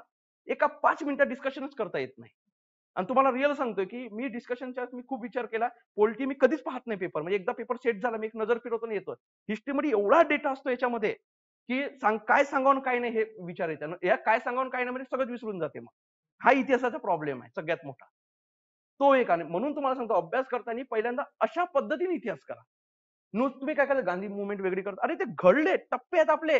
Speaker 1: एका 5 मिनिटात डिस्कशनच करता येत नाही. आणि तुम्हाला रिअल सांगतोय, की मी डिस्कशनच्या मी खूप विचार केला. पोलिटी मी कधीच पाहत नाही पेपर. म्हणजे एकदा पेपर सेट झाला, मी एक नजर फिरवतो आणि येतो. हिस्ट्रीमध्ये एवढा डेटा असतो याच्यामध्ये, की काय सांगावं आणि काय नाही हे विचार येतात. या काय सांगावं आणि काय नाही म्हणजे सगळंच विसरून जाते मग. हा इतिहासाचा प्रॉब्लेम आहे सगळ्यात मोठा. तो एक आणि म्हणून तुम्हाला सांगतो अभ्यास करताना पहिल्यांदा अशा पद्धतीने इतिहास करा. तुम्ही काय करा, गांधी मुवमेंट वेगळी करता. अरे ते घडले, टप्पे आहेत आपले.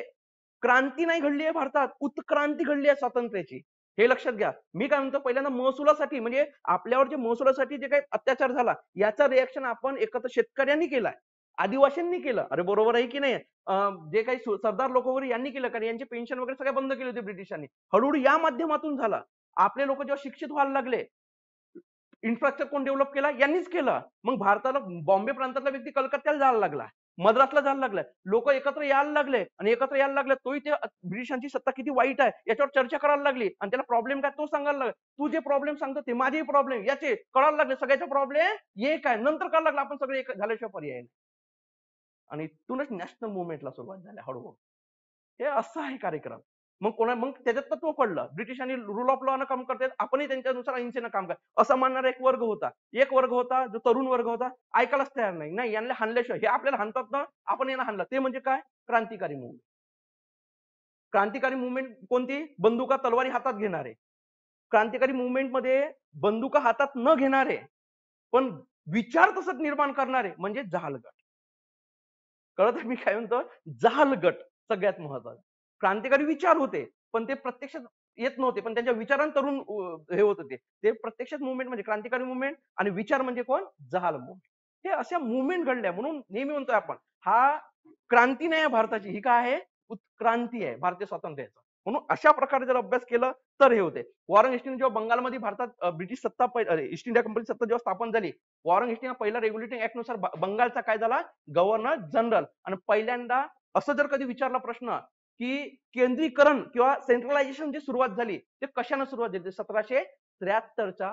Speaker 1: क्रांती नाही घडली आहे भारतात, उत्क्रांती घडली आहे स्वातंत्र्याची. हे लक्षात घ्या. मी काय म्हणतो पहिल्यांदा महसुलासाठी म्हणजे आपल्यावर जे महसुलासाठी जे काही अत्याचार झाला, याचा रिएक्शन आपण एकत्र शेतकऱ्यांनी केलाय, आदिवासींनी केलं. अरे बरोबर आहे की नाही? जे काही सरदार लोक वगैरे यांनी केलं, कारण यांचे पेन्शन वगैरे सगळे बंद केले होते ब्रिटिशांनी. हळूहळू या माध्यमातून झाला. आपले लोक जेव्हा शिक्षित व्हायला लागले, इन्फ्रास्ट्रक्चर कोण डेव्हलप केला? यांनीच केलं. मग भारताला बॉम्बे प्रांतातला व्यक्ती कलकत्त्याला जायला लागला, मद्रासला जायला लागला. लोक एकत्र यायला लागले आणि एकत्र यायला लागले. तोही ते ब्रिटिशांची सत्ता किती वाईट आहे याच्यावर चर्चा करायला लागली आणि त्याला प्रॉब्लेम काय तो सांगायला लागला. तू जे प्रॉब्लेम सांगतो ते माझेही प्रॉब्लेम, याचे कळायला लागले. सगळ्याचे प्रॉब्लेम एक आहे. नंतर कळायला लागला आपण सगळे एक झाल्याशिवाय पर्याय नाही. आणि इथूनच नॅशनल मुवमेंटला सुरुवात झाली हळूहळू. हे असं आहे कार्यक्रम. मग त्याच्यात तत्व पडलं. ब्रिटिशांनी रूल ऑफ लॉ काम करतात, आपणही त्यांच्यानुसार अहिंसेनं काम करा. असं मानणारा एक वर्ग होता. एक वर्ग होता जो तरुण वर्ग होता, ऐकायलाच तयार नाही. नाही यांना हाणल्याशिवाय, हे आपल्याला हाणतात ना, आपण यांना हाणलं. ते म्हणजे काय? क्रांतिकारी मूव्हमेंट. क्रांतिकारी मूव्हमेंट कोणती? बंदुका तलवारी हातात घेणारे. क्रांतिकारी मूव्हमेंटमध्ये बंदुका हातात न घेणारे, पण विचार तसंच निर्माण करणारे म्हणजे जहाल गट. कळत मी काय म्हणतो? जहाल गट सगळ्यात महत्वाचा. क्रांतिकारी विचार होते, पण ते प्रत्यक्षात येत नव्हते. पण त्यांच्या विचारांतरून तरुण हे होत होते. ते प्रत्यक्षात मूव्हमेंट म्हणजे क्रांतिकारी मूव्हमेंट आणि विचार म्हणजे कोण? जहाल मूव्हमेंट. हे अशा मूव्हमेंट घडल्या. म्हणून नेहमी म्हणतोय आपण, हा क्रांती नाही आहे भारताची, ही काय आहे? उत्क्रांती आहे भारतीय स्वातंत्र्याचा. म्हणून अशा प्रकारे जर अभ्यास केला तर हे होते. वॉरन हेस्टिंग्ज जेव्हा बंगालमध्ये भारतात ब्रिटिश सत्ता ईस्ट इंडिया कंपनी सत्ता जेव्हा स्थापन झाली, वॉरन हेस्टिंग पहिला रेग्युलेटिंग ऍक्ट नुसार बंगालचा काय झाला? Governor general. आणि पहिल्यांदा असं जर कधी विचारला प्रश्न, की केंद्रीकरण किंवा सेंट्रलायझेशन जी सुरुवात झाली ते कशाने सुरुवात झाली? 1773च्या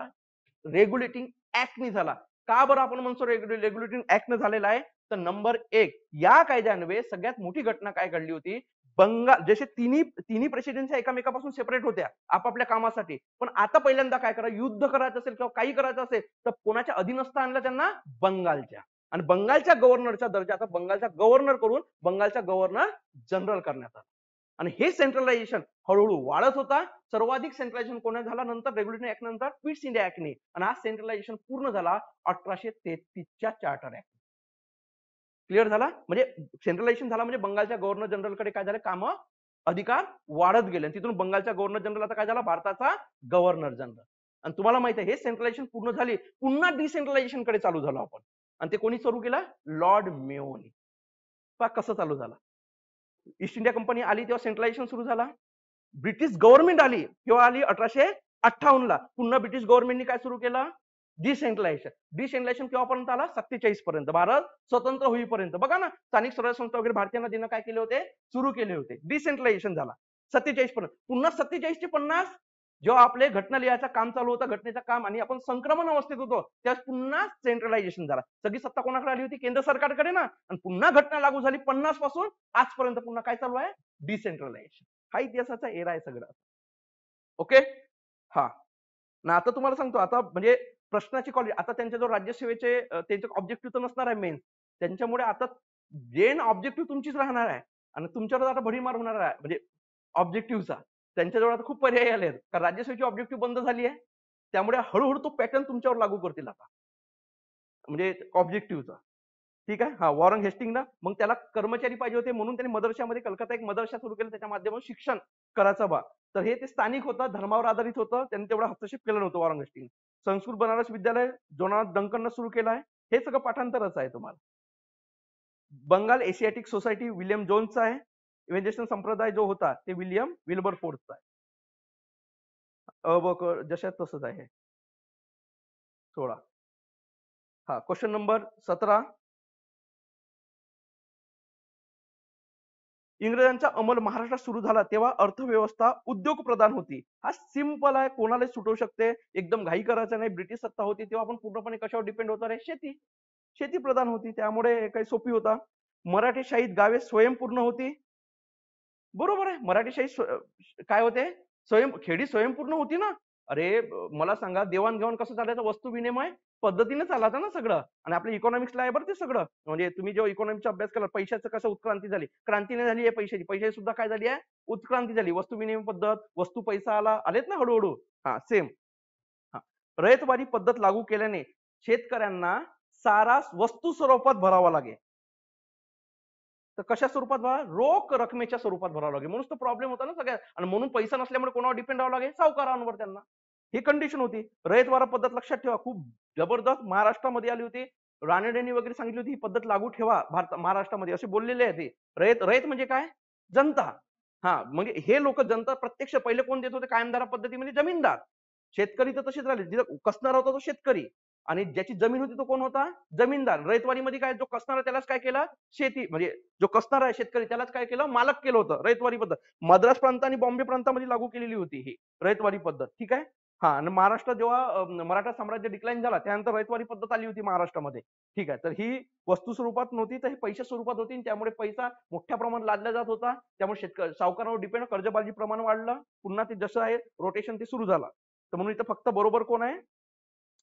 Speaker 1: रेग्युलेटिंग ऍक्टनी झाला. का बरं आपण म्हणतो रेग्युलेटिंग ऍक्टने झालेला आहे? तर नंबर 1, या कायद्यान्वये सगळ्यात मोठी घटना काय घडली होती? बंगाल जसे तिन्ही तिन्ही प्रेसिडेन्सी एकामेकापासून सेपरेट होत्या आपापल्या कामासाठी, पण आता पहिल्यांदा काय करा, युद्ध करायचं असेल किंवा काही करायचं असेल तर कोणाच्या अधीनस्थ आणलं त्यांना? बंगालच्या. आणि बंगालच्या गव्हर्नरचा दर्जा आता बंगालचा गव्हर्नर करून बंगालचा गव्हर्नर जनरल करण्यात आला. आणि हे सेंट्रलायझेशन हळूहळू वाढत होता. सर्वाधिक सेंट्रलायझेशन कोणात झाला? नंतर रेग्युलेटिंग ऍक्ट नंतर क्विट्स इंडिया ऍक्टने. आणि हा सेंट्रलायझेशन पूर्ण झाला 1833च्या चार्टर ऍक्ट. क्लिअर झाला? म्हणजे सेंट्रलायझेशन झाला म्हणजे बंगालच्या गव्हर्नर जनरलकडे काय झालं? काम अधिकार वाढत गेले. तिथून बंगालच्या गव्हर्नर जनरल आता काय झाला? भारताचा गव्हर्नर जनरल. आणि तुम्हाला माहिती आहे हे सेंट्रलायझेशन पूर्ण झाली, पुन्हा डिसेंट्रलायझेशन कडे चालू झालो आपण. आणि ते कोणी सुरू केलं? लॉर्ड मेयोने. पहा कसं चालू झालं. ईस्ट इंडिया कंपनी आली तेव्हा सेंट्रलायझेशन सुरू झाला. ब्रिटिश गव्हर्नमेंट आली केव्हा आली? 1858ला. पुन्हा ब्रिटिश गव्हर्नमेंटने काय सुरू केलं? डिसेंट्रलायझेशन. डिसेंट्रलायझेशन केव्हापर्यंत आला? 47 पर्यंत, भारत स्वतंत्र होईपर्यंत. बघा ना, स्थानिक स्वराज्य संस्था वगैरे भारतीयांना देणं काय केले होते? सुरू केले होते. डिसेंट्रलायझेशन झाला 47 पर्यंत. पुन्हा 47 ते 50 जेव्हा आपले घटना लिहायचं काम चालू होतं, घटनेचं काम, आणि आपण संक्रमण अवस्थेत होतो, त्यास पुन्हा सेंट्रलायझेशन झाला. सगळी सत्ता कोणाकडे आली होती? केंद्र सरकारकडे ना. आणि पुन्हा घटना लागू झाली 50 पासून आजपर्यंत पुन्हा काय चालू आहे? डिसेंट्रलायझेशन. हा इतिहासाचा एरा आहे सगळं. ओके. हा ना, आता तुम्हाला सांगतो, आता म्हणजे प्रश्नाची क्वालिटी, आता त्यांच्या जो राज्यसेवेचे त्यांचे ऑब्जेक्टिव्ह तर नसणार आहे मेन. त्यांच्यामुळे आता जेन ऑब्जेक्टिव्ह तुमचीच राहणार आहे आणि तुमच्यावर आता भडीमार होणार आहे म्हणजे ऑब्जेक्टिव्हचा. त्यांच्याजवळ आता खूप पर्याय आले आहेत, कारण राज्यसेवेची ऑब्जेक्टिव्ह बंद झाली आहे. त्यामुळे हळूहळू तो पॅटर्न तुमच्यावर लागू करतील आता, म्हणजे ऑब्जेक्टिव्हचा. ठीक आहे. हा, वॉरन हेस्टिंगला मग त्याला कर्मचारी पाहिजे होते, म्हणून त्यांनी मदरशामध्ये कलकत्ता एक मदरशा सुरू केला, त्याच्या माध्यमातून शिक्षण करायचं बा. तर हे ते स्थानिक होतं, धर्मावर आधारित होतं, त्यांनी तेवढा हस्तक्षेप केला नव्हतं वॉरन हेस्टिंग. संस्कृत बनारस विद्यालय जोनाथ डंकननं सुरू केलं आहे. हे सगळं पाठांतरच आहे तुम्हाला. बंगाल एशियाटिक सोसायटी विलियम जोन्सचा आहे. इव्हॅन्जेशन संप्रदाय जो होता ते विलियम विल्बरफोर्सचा आहे. जशात तसंच आहे. 16. हा, क्वेश्चन नंबर 17. इंग्रजांचा अंमल महाराष्ट्रात सुरू झाला तेव्हा अर्थव्यवस्था उद्योग प्रधान होती. हा सिंपल आहे, कोणालाही सुटू शकते. एकदम घाई करायचं नाही. ब्रिटिश सत्ता होती तेव्हा आपण पूर्णपणे कशावर डिपेंड होतो रे? शेती. शेती प्रधान होती, त्यामुळे काही सोपी होता. मराठी शाहीत गावे स्वयंपूर्ण होती. बरोबर आहे. मराठी शाही काय होते? खेडी स्वयंपूर्ण होती ना. अरे मला सांगा देवाण-घेवाण कसं चालायचं? वस्तू विनिमय पद्धतीने चालायचं ना सगळं. आणि आपल्या इकॉनॉमिक्सला आहे बरं ते सगळं. म्हणजे तुम्ही जेव्हा इकॉनॉमिक्सचा अभ्यास केला पैशाचं कसं उत्क्रांती झाली. क्रांती नाही झाली आहे पैशाची. पैशाची सुद्धा काय झाली आहे? उत्क्रांती झाली. वस्तू विनिमय पद्धत, वस्तू पैसा आलेत ना हळू-हळू. सेम. हां. रयतवारी पद्धत लागू केल्याने शेतकऱ्यांना सारा वस्तू स्वरूपात भरावा लागेल. तर कशा स्वरूपात भरा? रोख रकमेच्या स्वरूपात भरावं लागेल. म्हणूनच तो प्रॉब्लेम होता ना सगळ्यात. आणि म्हणून पैसा नसल्यामुळे कोणावर डिपेंड राहावं लागेल? सावकारांवर त्यांना. ही कंडिशन होती. रयतवारा पद्धत लक्षात ठेवा. खूप जबरदस्त महाराष्ट्रामध्ये आली होती. रानडेंनी वगैरे सांगितली होती ही पद्धत लागू ठेवा महाराष्ट्रामध्ये असे बोललेले आहे ते. रयत रयत म्हणजे काय? जनता. म्हणजे हे लोक जनता प्रत्यक्ष पहिले कोण देत होते कायमधारा पद्धतीमध्ये? जमीनदार. शेतकरी तर तसेच राहिले. जिथं कसणारा होता तो शेतकरी. आणि ज्याची जमीन होती तो कोण होता? जमीनदार. रयतवारीमध्ये काय जो कसणारा त्यालाच काय केलं? शेती म्हणजे जो कसणारा आहे शेतकरी त्यालाच काय केलं? मालक केलं होतं. रयतवारी पद्धत. मद्रास प्रांत आणि बॉम्बे प्रांतामध्ये लागू केलेली होती ही रयतवारी पद्धत. ठीक आहे. आणि महाराष्ट्रात जेव्हा मराठा साम्राज्य डिक्लाइन झाला त्यानंतर रयतवारी पद्धत आली होती महाराष्ट्रामध्ये. ठीक आहे. तर ही वस्तू स्वरूपात नव्हती तर ही पैशा स्वरूपात होती आणि त्यामुळे पैसा मोठ्या प्रमाणात लादला जात होता. त्यामुळे शेतकरी सावकारांवर डिपेंड कर्जबाजारी प्रमाण वाढलं. पुन्हा ते जसं आहे रोटेशन ते सुरू झालं. तर म्हणून इथं फक्त बरोबर कोण आहे?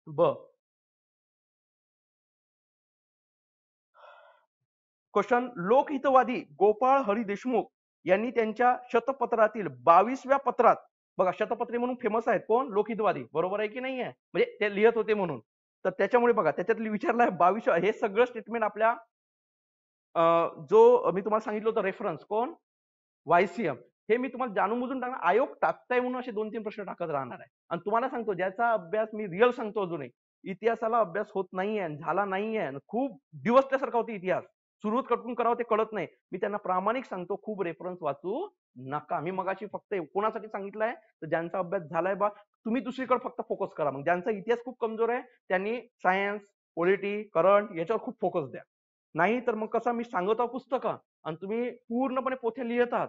Speaker 1: ब. क्वेश्चन लोकहितवादी गोपाळ हरी देशमुख यांनी त्यांच्या शतपत्रातील 22व्या पत्रात बघा शतपत्रे म्हणून फेमस आहेत कोण? लोकहितवादी. बरोबर आहे की नाही आहे? म्हणजे ते लिहित होते म्हणून. तर त्याच्यामुळे बघा त्याच्यातली विचारलाय 22 हे सगळं स्टेटमेंट आपल्या जो मी तुम्हाला सांगितलं होतं रेफरन्स कोण? वायसीएम. हे मी तुम्हाला जाणून बुजून टाकणार आयोग टाकताय म्हणून असे 2-3 प्रश्न टाकत राहणार आहे. आणि तुम्हाला सांगतो ज्याचा अभ्यास मी रिअल सांगतो अजूनही इतिहासाला अभ्यास होत नाहीये झाला नाहीये खूप दिवसल्यासारखा होता इतिहास. सुरुवात कटून करावं ते कळत नाही. मी त्यांना प्रामाणिक सांगतो खूप रेफरन्स वाचू नका. मी मगाशी फक्त कोणासाठी सांगितलंय तर ज्यांचा अभ्यास झालाय बा तुम्ही दुसरीकडे फक्त फोकस करा. मग ज्यांचा इतिहास खूप कमजोर आहे त्यांनी सायन्स, पॉलिटी, करंट याच्यावर खूप फोकस द्या. नाही तर मग कसं मी सांगत आहोत पुस्तकं आणि तुम्ही पूर्णपणे पोथे लिहित आहात.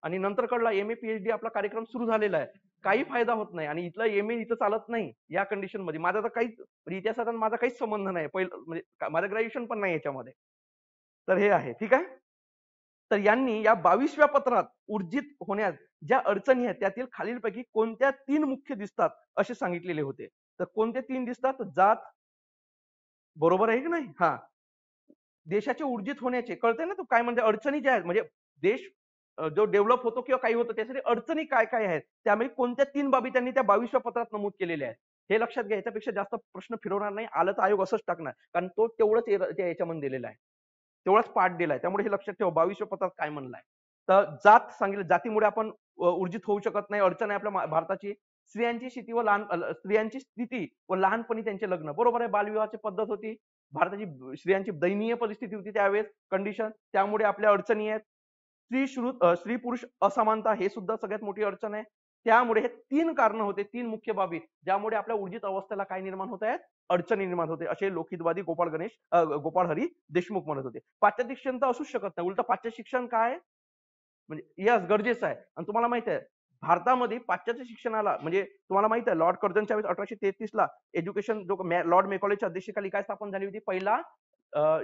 Speaker 1: आणि नंतर कळला एम ए पीएचडी आपला कार्यक्रम सुरू झालेला आहे. काही फायदा होत नाही आणि इथलं एम ए इथं चालत नाही या कंडिशन मध्ये. माझा तर काहीच इतिहासाचा माझा काहीच संबंध नाही. पहिलं म्हणजे माझं ग्रॅज्युएशन पण नाही याच्यामध्ये. तर हे आहे ठीक आहे. तर यांनी या 22व्या पत्रात ऊर्जित होण्यास ज्या अडचणी आहेत त्यातील खालीलपैकी कोणत्या 3 मुख्य दिसतात असे सांगितलेले होते. तर कोणते 3 दिसतात? जात. बरोबर आहे की नाही? देशाचे ऊर्जित होण्याचे कळतंय ना? तो काय म्हणजे अडचणी ज्या आहेत म्हणजे देश जो डेव्हलप होतो किंवा काही होतं त्यासाठी अडचणी काय काय आहेत त्यामुळे कोणत्या 3 बाबी त्यांनी त्या 22व्या पत्रात नमूद केलेल्या आहेत. हे लक्षात घ्या. याच्यापेक्षा जास्त प्रश्न फिरवणार नाही. आलं तर आयोग असंच टाकणार. कारण तो तेवढंच त्या याच्यामध्ये दिलेला आहे. तेवढाच पाठ दिलाय. त्यामुळे हे लक्षात ठेवा 22व्या पत्रात काय म्हणलंय. तर जात सांगितलं जातीमुळे आपण ऊर्जित होऊ शकत नाही. अडचण आहे आपल्या भारताची. स्त्रियांची स्थिती व स्त्रियांची स्थिती व लहानपणी त्यांचे लग्न. बरोबर आहे. बालविवाहाची पद्धत होती. भारताची स्त्रियांची दयनीय परिस्थिती होती त्यावेळेस कंडिशन. त्यामुळे आपल्या अडचणी आहेत. स्त्री पुरुष असमानता हे सुद्धा सगळ्यात मोठी अडचण आहे. त्यामुळे हे 3 कारण होते 3 मुख्य बाबी ज्यामुळे आपल्या ऊर्जित अवस्थेला काय निर्माण होत आहेत? अडचणी निर्माण होते असे लोकहितवादी गोपाळ हरी देशमुख म्हणत होते. पाश्चात्य शिक्षण तर असूच शकत नाही. उलट पाश्चात्य शिक्षण काय म्हणजे यस गरजेचं आहे. आणि तुम्हाला माहित आहे भारतामध्ये पाश्चात्य शिक्षणाला म्हणजे तुम्हाला माहित आहे लॉर्ड कर्झनच्या वेळेस 1833 ला एज्युकेशन जो लॉर्ड मेकॉलेच्या अध्यक्षतेखाली काय स्थापन झाली होती? पहिला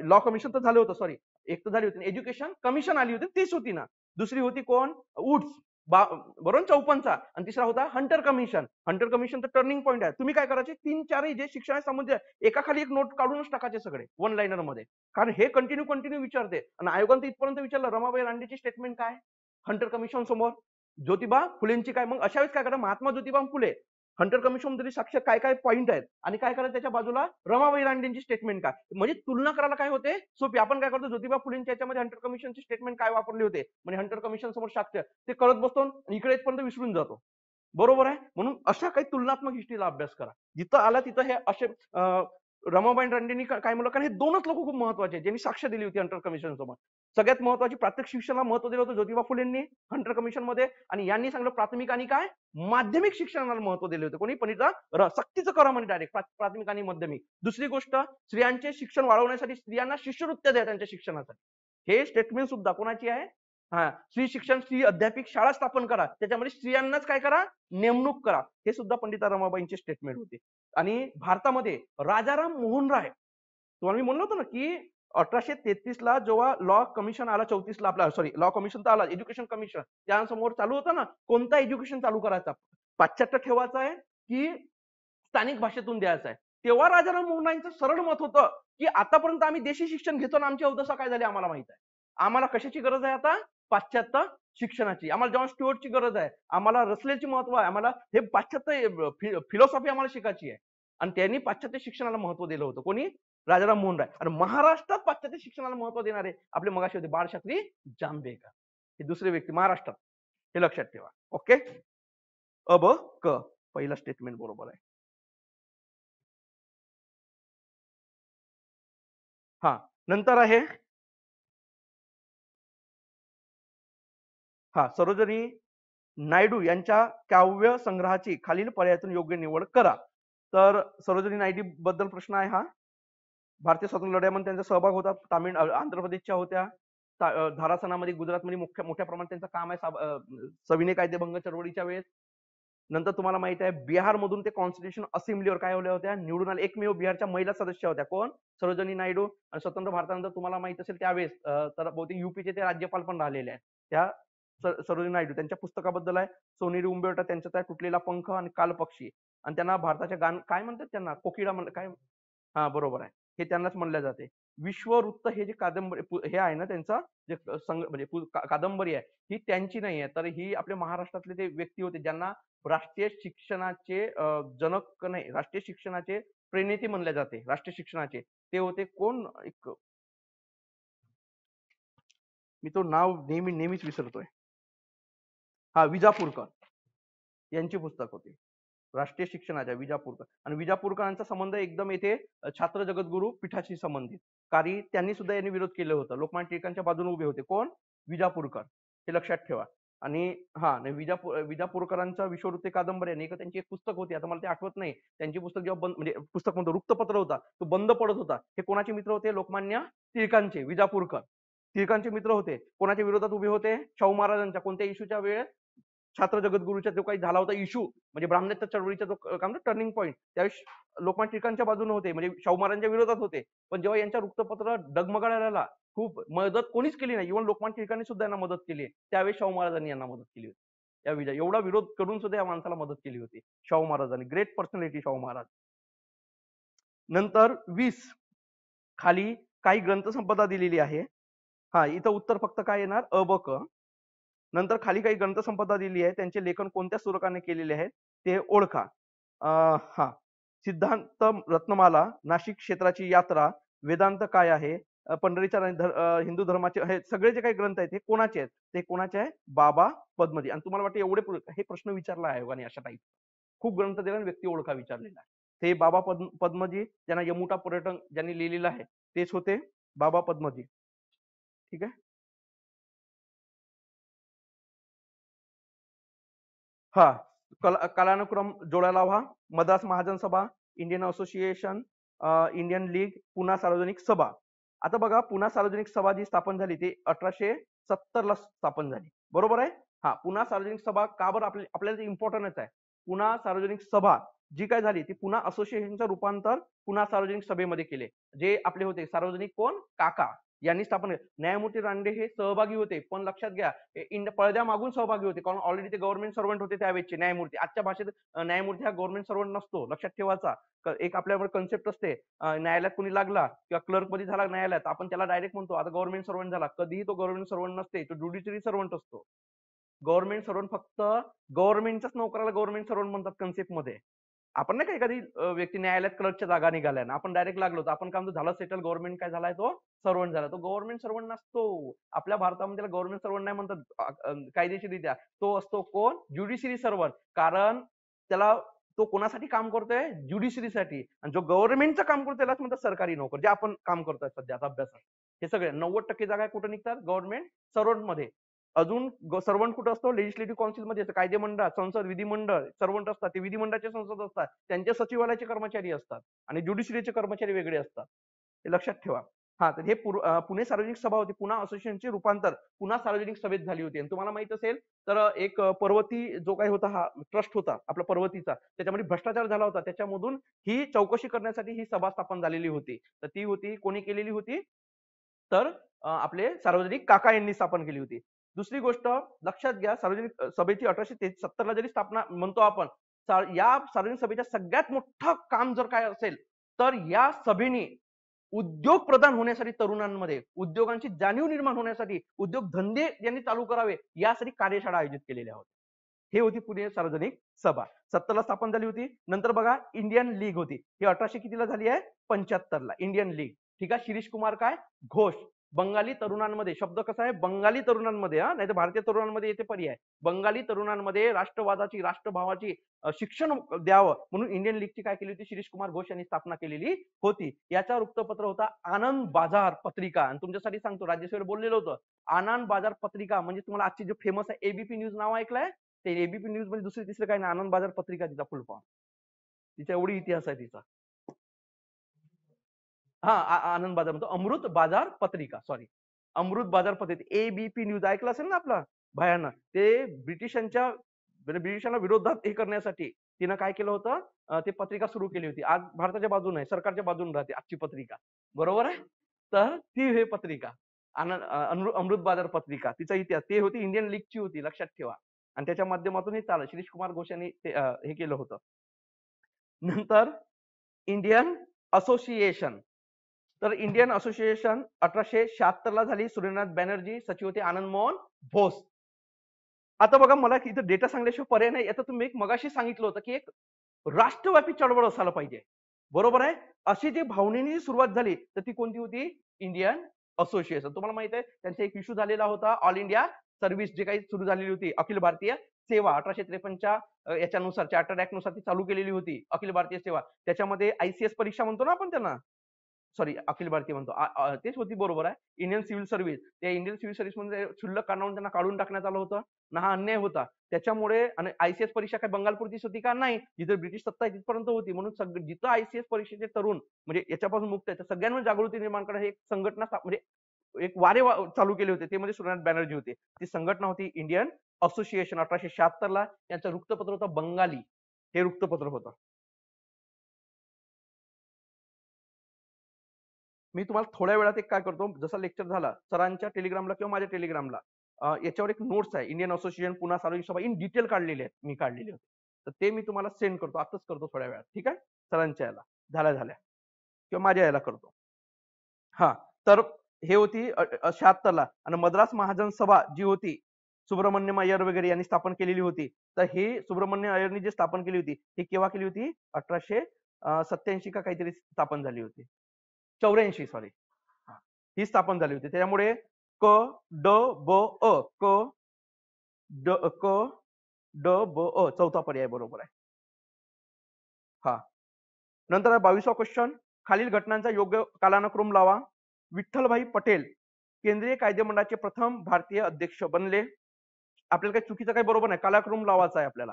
Speaker 1: लॉ कमिशन तर झालं होतं सॉरी एक तर झाली होती एज्युकेशन कमिशन आली होती तीच होती ना. दुसरी होती कोण? वुड्स बरोबर 54चा आणि तिसरा होता हंटर कमिशन. हंटर कमिशन तर टर्निंग पॉईंट आहे. तुम्ही काय करायचे 3-4 जे शिक्षण संबंधित एका खाली एक नोट काढूनच टाकायचे सगळे वन लाइनर मध्ये. कारण हे कंटिन्यू विचारते आणि आयोगाने इथपर्यंत विचारलं रमाबाई रानडेची स्टेटमेंट काय? हंटर कमिशन समोर ज्योतिबा फुलेंची काय? मग अशा वेळेस काय करा महात्मा ज्योतिबा फुले हंटर कमिशन मध्ये साक्ष काय काय पॉईंट आहेत आणि काय करायचं त्याच्या बाजूला रमाबाई रानडेंची स्टेटमेंट काय म्हणजे तुलना करायला काय होते सोपी. आपण काय करतो ज्योतिबा फुलेंच्या याच्यामध्ये हंटर कमिशनची स्टेटमेंट काय वापरले होते म्हणजे हंटर कमिशन समोर साक्ष ते करत बसतो इकडे येतपर्यंत विसरून जातो. बरोबर आहे. म्हणून अशा काही तुलनात्मक हिस्ट्रीला अभ्यास करा. जिथं आला तिथं हे असे रमाबाई रानडेंनी काय म्हणलं कारण हे दोनच लोक खूप महत्वाचे ज्यांनी साक्ष दिली होती हंटर कमिशन समोर. सगळ्यात महत्वाची प्राथमिक शिक्षणाला महत्व दिलं होतं ज्योतिबा फुलेंनी हंटर कमिशन मध्ये आणि यांनी सांगितलं प्राथमिक आणि काय माध्यमिक शिक्षणाला महत्व दिले होते. कोणी पण सक्तीचं करा म्हणजे डायरेक्ट प्राथमिक आणि माध्यमिक. दुसरी गोष्ट स्त्रियांचे शिक्षण वाढवण्यासाठी स्त्रियांना शिष्यवृत्त्या द्या त्यांच्या शिक्षणासाठी. हे स्टेटमेंट सुद्धा कोणाची आहे? स्त्री शिक्षण स्त्री अध्यापिक शाळा स्थापन करा त्याच्यामध्ये स्त्रियांनाच काय करा नेमणूक करा. हे सुद्धा पंडिता रमाबाईंचे स्टेटमेंट होते. आणि भारतामध्ये राजाराम मोहन राय तुम्हाला मी म्हणलं होतं ना की 1833 ला जेव्हा लॉ कमिशन आला, 34 ला आपला सॉरी लॉ कमिशन तर आला, एज्युकेशन कमिशन त्यासमोर चालू होतं ना, कोणता एज्युकेशन चालू करायचा, पाश्चात्य ठेवायचा आहे की स्थानिक भाषेतून द्यायचा आहे. तेव्हा राजाराम मोहन रायांचं सरळ मत होतं की आतापर्यंत आम्ही देशी शिक्षण घेतो ना, आमची अवदशा काय झाली आम्हाला माहित आहे. आम्हाला कशाची गरज आहे आता? पाश्चात्य शिक्षणाची. आम्हाला जॉन स्टुअर्टची गरज आहे, आम्हाला रसलेची महत्व आहे, आम्हाला हे पाश्चात्य फिलॉसॉफी आम्हाला शिकायची आहे. आणि त्यांनी पाश्चात्य शिक्षणाला महत्व दिलं होतं. कोणी? राजाराम मोहन राय. आणि महाराष्ट्रात पाश्चात्य शिक्षणाला महत्व देणारे आपले मगाशी होते बाळशास्त्री जांभेकर, हे दुसरे व्यक्ती महाराष्ट्रात. हे लक्षात ठेवा. ओके. अब क पहिला स्टेटमेंट बरोबर आहे. हा नंतर आहे सरोजिनी नायडू यांच्या काव्य संग्रहाची खालील पर्यायातून योग्य निवड करा. तर सरोजिनी नायडू बद्दल प्रश्न आहे हा. भारतीय स्वातंत्र्य लढ्यामध्ये त्यांचा सहभाग होता. आंध्र प्रदेशच्या होत्या. धारासनामध्ये गुजरातमध्ये मोठ्या प्रमाणात त्यांचं काम आहे सविनय कायदेभंग चळवळीच्या वेळेस. नंतर तुम्हाला माहित आहे बिहार मधून ते कॉन्स्टिट्यूशन असेंब्लीवर काय होत्या निवडून आले. एकमेव बिहारच्या महिला सदस्य होत्या. कोण? सरोजिनी नायडू. आणि स्वतंत्र भारतानंतर तुम्हाला माहित असेल त्यावेळेस तर बहुतेक युपीचे ते राज्यपाल पण राहिलेले आहेत. त्या सरोजिनी नायडू. त्यांच्या पुस्तकाबद्दल आहे सोनेरी उंबरठा त्यांच्यात आहे तुटलेला पंख आणि कालपक्षी. आणि त्यांना भारताच्या गान काय म्हणतात त्यांना कोकिळा काय बरोबर आहे. हे त्यांनाच म्हणले जाते. विश्ववृत्त हे जे कादंबरी हे आहे ना त्यांचा जे म्हणजे कादंबरी आहे ही त्यांची नाही आहे, तर ही आपल्या महाराष्ट्रातले ते व्यक्ती होते ज्यांना राष्ट्रीय शिक्षणाचे जनक नाही, राष्ट्रीय शिक्षणाचे प्रणेते म्हणले जाते. राष्ट्रीय शिक्षणाचे ते होते कोण? एक मी तो नाव नेहमीच विसरतोय. विजापूरकर यांची पुस्तक होती राष्ट्रीय शिक्षणाच्या. विजापूरकर. आणि विजापूरकरांचा संबंध एकदम येथे छात्र जगद्गुरु पीठाशी संबंधित. कारण त्यांनी सुद्धा यांनी विरोध केले होता. लोकमान्य टिळकांच्या बाजूने उभे होते. कोण? विजापूरकर. हे लक्षात ठेवा. आणि विजापूरकरांचा विश्ववृत्ती कादंबरी आहे. त्यांची एक पुस्तक होती, आता मला ते आठवत नाही. त्यांची पुस्तक जेव्हा बंद म्हणजे पुस्तक म्हणतो वृत्तपत्र होता तो बंद पडत होता. हे कोणाचे मित्र होते? लोकमान्य टिळकांचे. विजापूरकर टिळकांचे मित्र होते. कोणाच्या विरोधात उभे होते? शाहू महाराजांच्या. कोणत्या इश्यूच्या वेळेस? छात्र जगद्गुरूच्या जो काही झाला होता इश्यू म्हणजे ब्राह्मणत्व चळवळीचा जो काय टर्निंग पॉईंट त्यावेळेस लोकमान्य टिळकांच्या बाजूने होते, म्हणजे शाहू महाराजांच्या विरोधात होते. पण जेव्हा यांच्या वृत्तपत्र डगमगायला लागला खूप मदत कोणीच केली नाही. इव्हन लोकमान्य टिळकांनी सुद्धा यांना मदत केली. त्यावेळेस शाहू महाराजांनी यांना मदत केली होती. या एवढा विरोध करून सुद्धा या माणसाला मदत केली होती शाहू महाराजांनी. Great personality Shahu Maharaj. नंतर 20 खाली काही ग्रंथसंपदा दिलेली आहे. इथं उत्तर फक्त काय येणार? अ ब क. नंतर खाली काही ग्रंथसंपदा दिली आहे, त्यांचे लेखन कोणत्या सुरकाने केलेले आहे ते ओळखा. सिद्धांत रत्नमाला, नाशिक क्षेत्राची यात्रा, वेदांत काय आहे, पंढरीच्या हिंदू धर्माचे हे सगळे जे काही ग्रंथ आहेत ते कोणाचे आहेत? ते कोणाचे आहे? बाबा पद्मजी. आणि तुम्हाला वाटतं एवढे हे प्रश्न विचारला आहे आयोगाने अशा टाईप खूप ग्रंथ दिला व्यक्ती ओळखा विचारलेला आहे. ते बाबा पद्मजी ज्यांना यमुटा पर्यटन ज्यांनी लिहिलेलं आहे तेच होते बाबा पद्मजी. ठीक आहे. कालानुक्रम जोडायला हवा. Madras Mahajan Sabha, Indian association, Indian league, Poona Sarvajanik Sabha. आता बघा पुणा सार्वजनिक सभा जी स्थापन झाली ती 1870 ला स्थापन झाली. बरोबर आहे. पुणा सार्वजनिक सभा का बरं आपल्याला इम्पॉर्टंटच आहे. पुणा सार्वजनिक सभा जी काय झाली ती पुणा असोसिएशनचं रूपांतर पुणा सार्वजनिक सभेमध्ये केले. जे आपले होते सार्वजनिक कोण? काका यांनी स्थापन केले. न्यायमूर्ती रानडे हे सहभागी होते, पण लक्षात घ्या पडद्या मागून सहभागी होते, कारण ऑलरेडी ते गव्हर्नमेंट सर्वंट होते त्यावेळेचे न्यायमूर्ती. आजच्या भाषेत न्यायमूर्ती हा गव्हर्नमेंट सर्वंट नसतो, लक्षात ठेवायचा. एक आपल्यावर कन्सेप्ट असते न्यायालयात कोणी लागला किंवा क्लर्क मध्ये झाला न्यायालयात आपण त्याला डायरेक्ट म्हणतो आता गव्हर्नमेंट सर्वंट झाला. कधीही तो गव्हर्नमेंट सर्वंट नसते, तो ज्युडिशरी सर्वंट असतो. गव्हर्नमेंट सर्वंट फक्त गव्हर्नमेंटच्याच नोकराला गव्हर्नमेंट सर्वंट म्हणतात कन्सेप्ट मध्ये. आपण नाही का एखादी व्यक्ती न्यायालयात क्लर्कच्या जागा निघाल्या ना आपण डायरेक्ट लागलो तर आपण काम झालं सेटल गव्हर्नमेंट काय झालाय तो सर्वंट झाला. तो गव्हर्नमेंट सर्वंट नसतो. आपल्या भारतामध्ये त्याला गव्हर्नमेंट सर्वंट नाही म्हणतात कायदेशीररित्या. तो असतो कोण? Judiciary servant. कारण त्याला तो कोणासाठी काम करतोय? ज्युडिशरीसाठी. आणि जो गव्हर्नमेंटचं काम करतो त्यालाच म्हणतात सरकारी नोकर, जे आपण काम करतोय सध्या अभ्यासात. हे सगळे 90% जागा कुठे निघतात? गव्हर्नमेंट सर्वंट मध्ये. अजून सर्वंट कुठं असतो? लेजिस्लेटिव्ह काउन्सिल मध्ये कायदेमंडळ, संसद, विधिमंडळ सर्वंट असतात. ते विधिमंडळाचे संसद असतात, त्यांचे सचिवालयाचे कर्मचारी असतात आणि ज्युडिशरीचे कर्मचारी वेगळे असतात. हे लक्षात ठेवा. तर हे पुणे सार्वजनिक सभा होती. पुणा असोसिएशनचे रूपांतर पुणा सार्वजनिक सभेत झाली होती. आणि तुम्हाला माहित असेल तर एक पर्वती जो काही होता हा ट्रस्ट होता आपला पर्वतीचा, त्याच्यामध्ये भ्रष्टाचार झाला होता. त्याच्यामधून ही चौकशी करण्यासाठी ही सभा स्थापन झालेली होती. तर ती होती कोणी केलेली होती? तर आपले सार्वजनिक काका यांनी स्थापन केली होती. दुसरी गोष्ट लक्षात घ्या, सार्वजनिक सभेची 1870 ला जरी स्थापना म्हणतो आपण, या सार्वजनिक सभेच्या सगळ्यात मोठं काम जर काय असेल तर या सभेने उद्योग प्रदान होण्यासाठी, तरुणांमध्ये उद्योगांची जाणीव निर्माण होण्यासाठी, उद्योगधंदे यांनी चालू करावे यासाठी कार्यशाळा आयोजित केलेल्या होत्या. हे होती पुणे सार्वजनिक सभा. 70 ला स्थापन झाली होती. नंतर बघा इंडियन लीग होती. ही 1800 कितीला झाली आहे? 75 ला इंडियन लीग. ठीक आहे. शिरीष कुमार काय घोष. बंगाली तरुणांमध्ये, शब्द कसा आहे? बंगाली तरुणांमध्ये, हा, नाही तर भारतीय तरुणांमध्ये येते पर्याय. बंगाली तरुणांमध्ये राष्ट्रवादाची, राष्ट्रभावाची शिक्षण द्यावं म्हणून इंडियन लीगची काय केली होती? शिरीष कुमार घोष यांनी स्थापना केलेली होती. याचा वृत्तपत्र होता आनंद बाजार पत्रिका. आणि तुमच्यासाठी सांगतो, राज्यसभेवर बोललेलं होतं, आनंद बाजार पत्रिका म्हणजे तुम्हाला आजची जो फेमस आहे एबीपी न्यूज नाव ऐकलंय? ते एबीपी न्यूज म्हणजे दुसरी तिसरं काही नाही, आनंद बाजार पत्रिका तिचा फुल फॉर्म. तिचा एवढी इतिहास आहे तिचा. हा, आनंद बाजार म्हणतो, अमृत बाजार पत्रिका, सॉरी, अमृत बाजार पत्रिका. एबीपी न्यूज ऐकलं असेल ना आपला भयानक. ते ब्रिटिशांना विरोधात हे करण्यासाठी तिनं काय केलं होतं? ते पत्रिका सुरू केली होती. आज भारताच्या बाजूने, सरकारच्या बाजूने राहते आजची पत्रिका, बरोबर आहे? तर ती हे पत्रिका अमृत बाजार पत्रिका, तिचा इतिहास ते होती, इंडियन लीगची होती, लक्षात ठेवा. आणि त्याच्या माध्यमातून हे चाललं. शिरीष कुमार घोष यांनी हे केलं होतं. नंतर इंडियन असोसिएशन. तर इंडियन असोसिएशन 1876 ला झाली. सूर्यनाथ बॅनर्जी सचिव होते, आनंद मोहन बोस. आता बघा, मला इथं डेटा सांगल्याशिवाय पर्याय नाही. आता तुम्ही एक मगाशी सांगितलं होतं की एक राष्ट्रव्यापी चळवळ असायला पाहिजे, बरोबर आहे? अशी जी भावनेने सुरुवात झाली तर ती कोणती होती? Indian association. तुम्हाला माहित आहे त्यांचा एक इश्यू झालेला होता, ऑल इंडिया सर्व्हिस जे काही सुरू झालेली होती, अखिल भारतीय सेवा. 1853च्या याच्यानुसार, चार्टर्ड ऍक्ट नुसार ती चालू केलेली होती, अखिल भारतीय सेवा. त्याच्यामध्ये आयसीएस परीक्षा म्हणतो ना आपण त्यांना, सॉरी अखिल भारतीय म्हणतो, तेच होती, बरोबर आहे, इंडियन सिव्हिल सर्व्हिस. त्या इंडियन सिव्हिल सर्व्हिस मध्ये क्षुल्लक कारणावरून त्यांना काढून टाकण्यात आलं होतं ना, हा अन्याय होता. त्याच्यामुळे, आणि आयसीएस परीक्षा काय बंगालपुरतीच होती का? नाही, जिथे ब्रिटिश सत्ता आहे तिथपर्यंत होती. म्हणून जिथं आयसीएस परीक्षेचे तरुण म्हणजे याच्यापासून मुक्त आहे, सगळ्यांवर जागृती निर्माण करणं हे एक संघटना, म्हणजे एक वारे चालू केले होते. ते म्हणजे सूर्यनाथ बॅनर्जी होते. ती संघटना होती इंडियन असोसिएशन. 1876 ला त्यांचं वृत्तपत्र होतं बंगाली, हे वृत्तपत्र होतं. मी तुम्हाला थोड्या वेळात एक काय करतो, जसा लेक्चर झाला सरांच्या टेलिग्रामला किंवा माझ्या टेलिग्रामला याच्यावर एक नोट्स आहे, इंडियन असोसिएशन पुन्हा सार्वजनिक सभा इन डिटेल काढलेले आहेत, मी काढलेले होते. तर ते मी तुम्हाला सेंड करतो, आताच करतो थोड्या वेळात, ठीक आहे? सरांच्या याला झाल्या किंवा माझ्या याला करतो. हा, तर हे होती 76 ला. आणि मद्रास महाजन सभा जी होती, सुब्रमण्यम अय्यर वगैरे यांनी स्थापन केलेली होती. तर हे सुब्रमण्य अय्यरनी जी स्थापन केली होती, ही केव्हा केली होती? 1887 का काहीतरी स्थापन झाली होती, 84, सॉरी, ही स्थापन झाली होती. त्याच्यामुळे क ड ब अ, क ड ब अ, चौथा पर्याय बरोबर आहे. हा, नंतर 22वा क्वेश्चन, खालील घटनांचा योग्य कालानुक्रम लावा. विठ्ठलभाई पटेल केंद्रीय कायदेमंडळाचे प्रथम भारतीय अध्यक्ष बनले. आपल्याला काही चुकीचं काही बरोबर नाही, कालानुक्रम लावायचा आहे आपल्याला.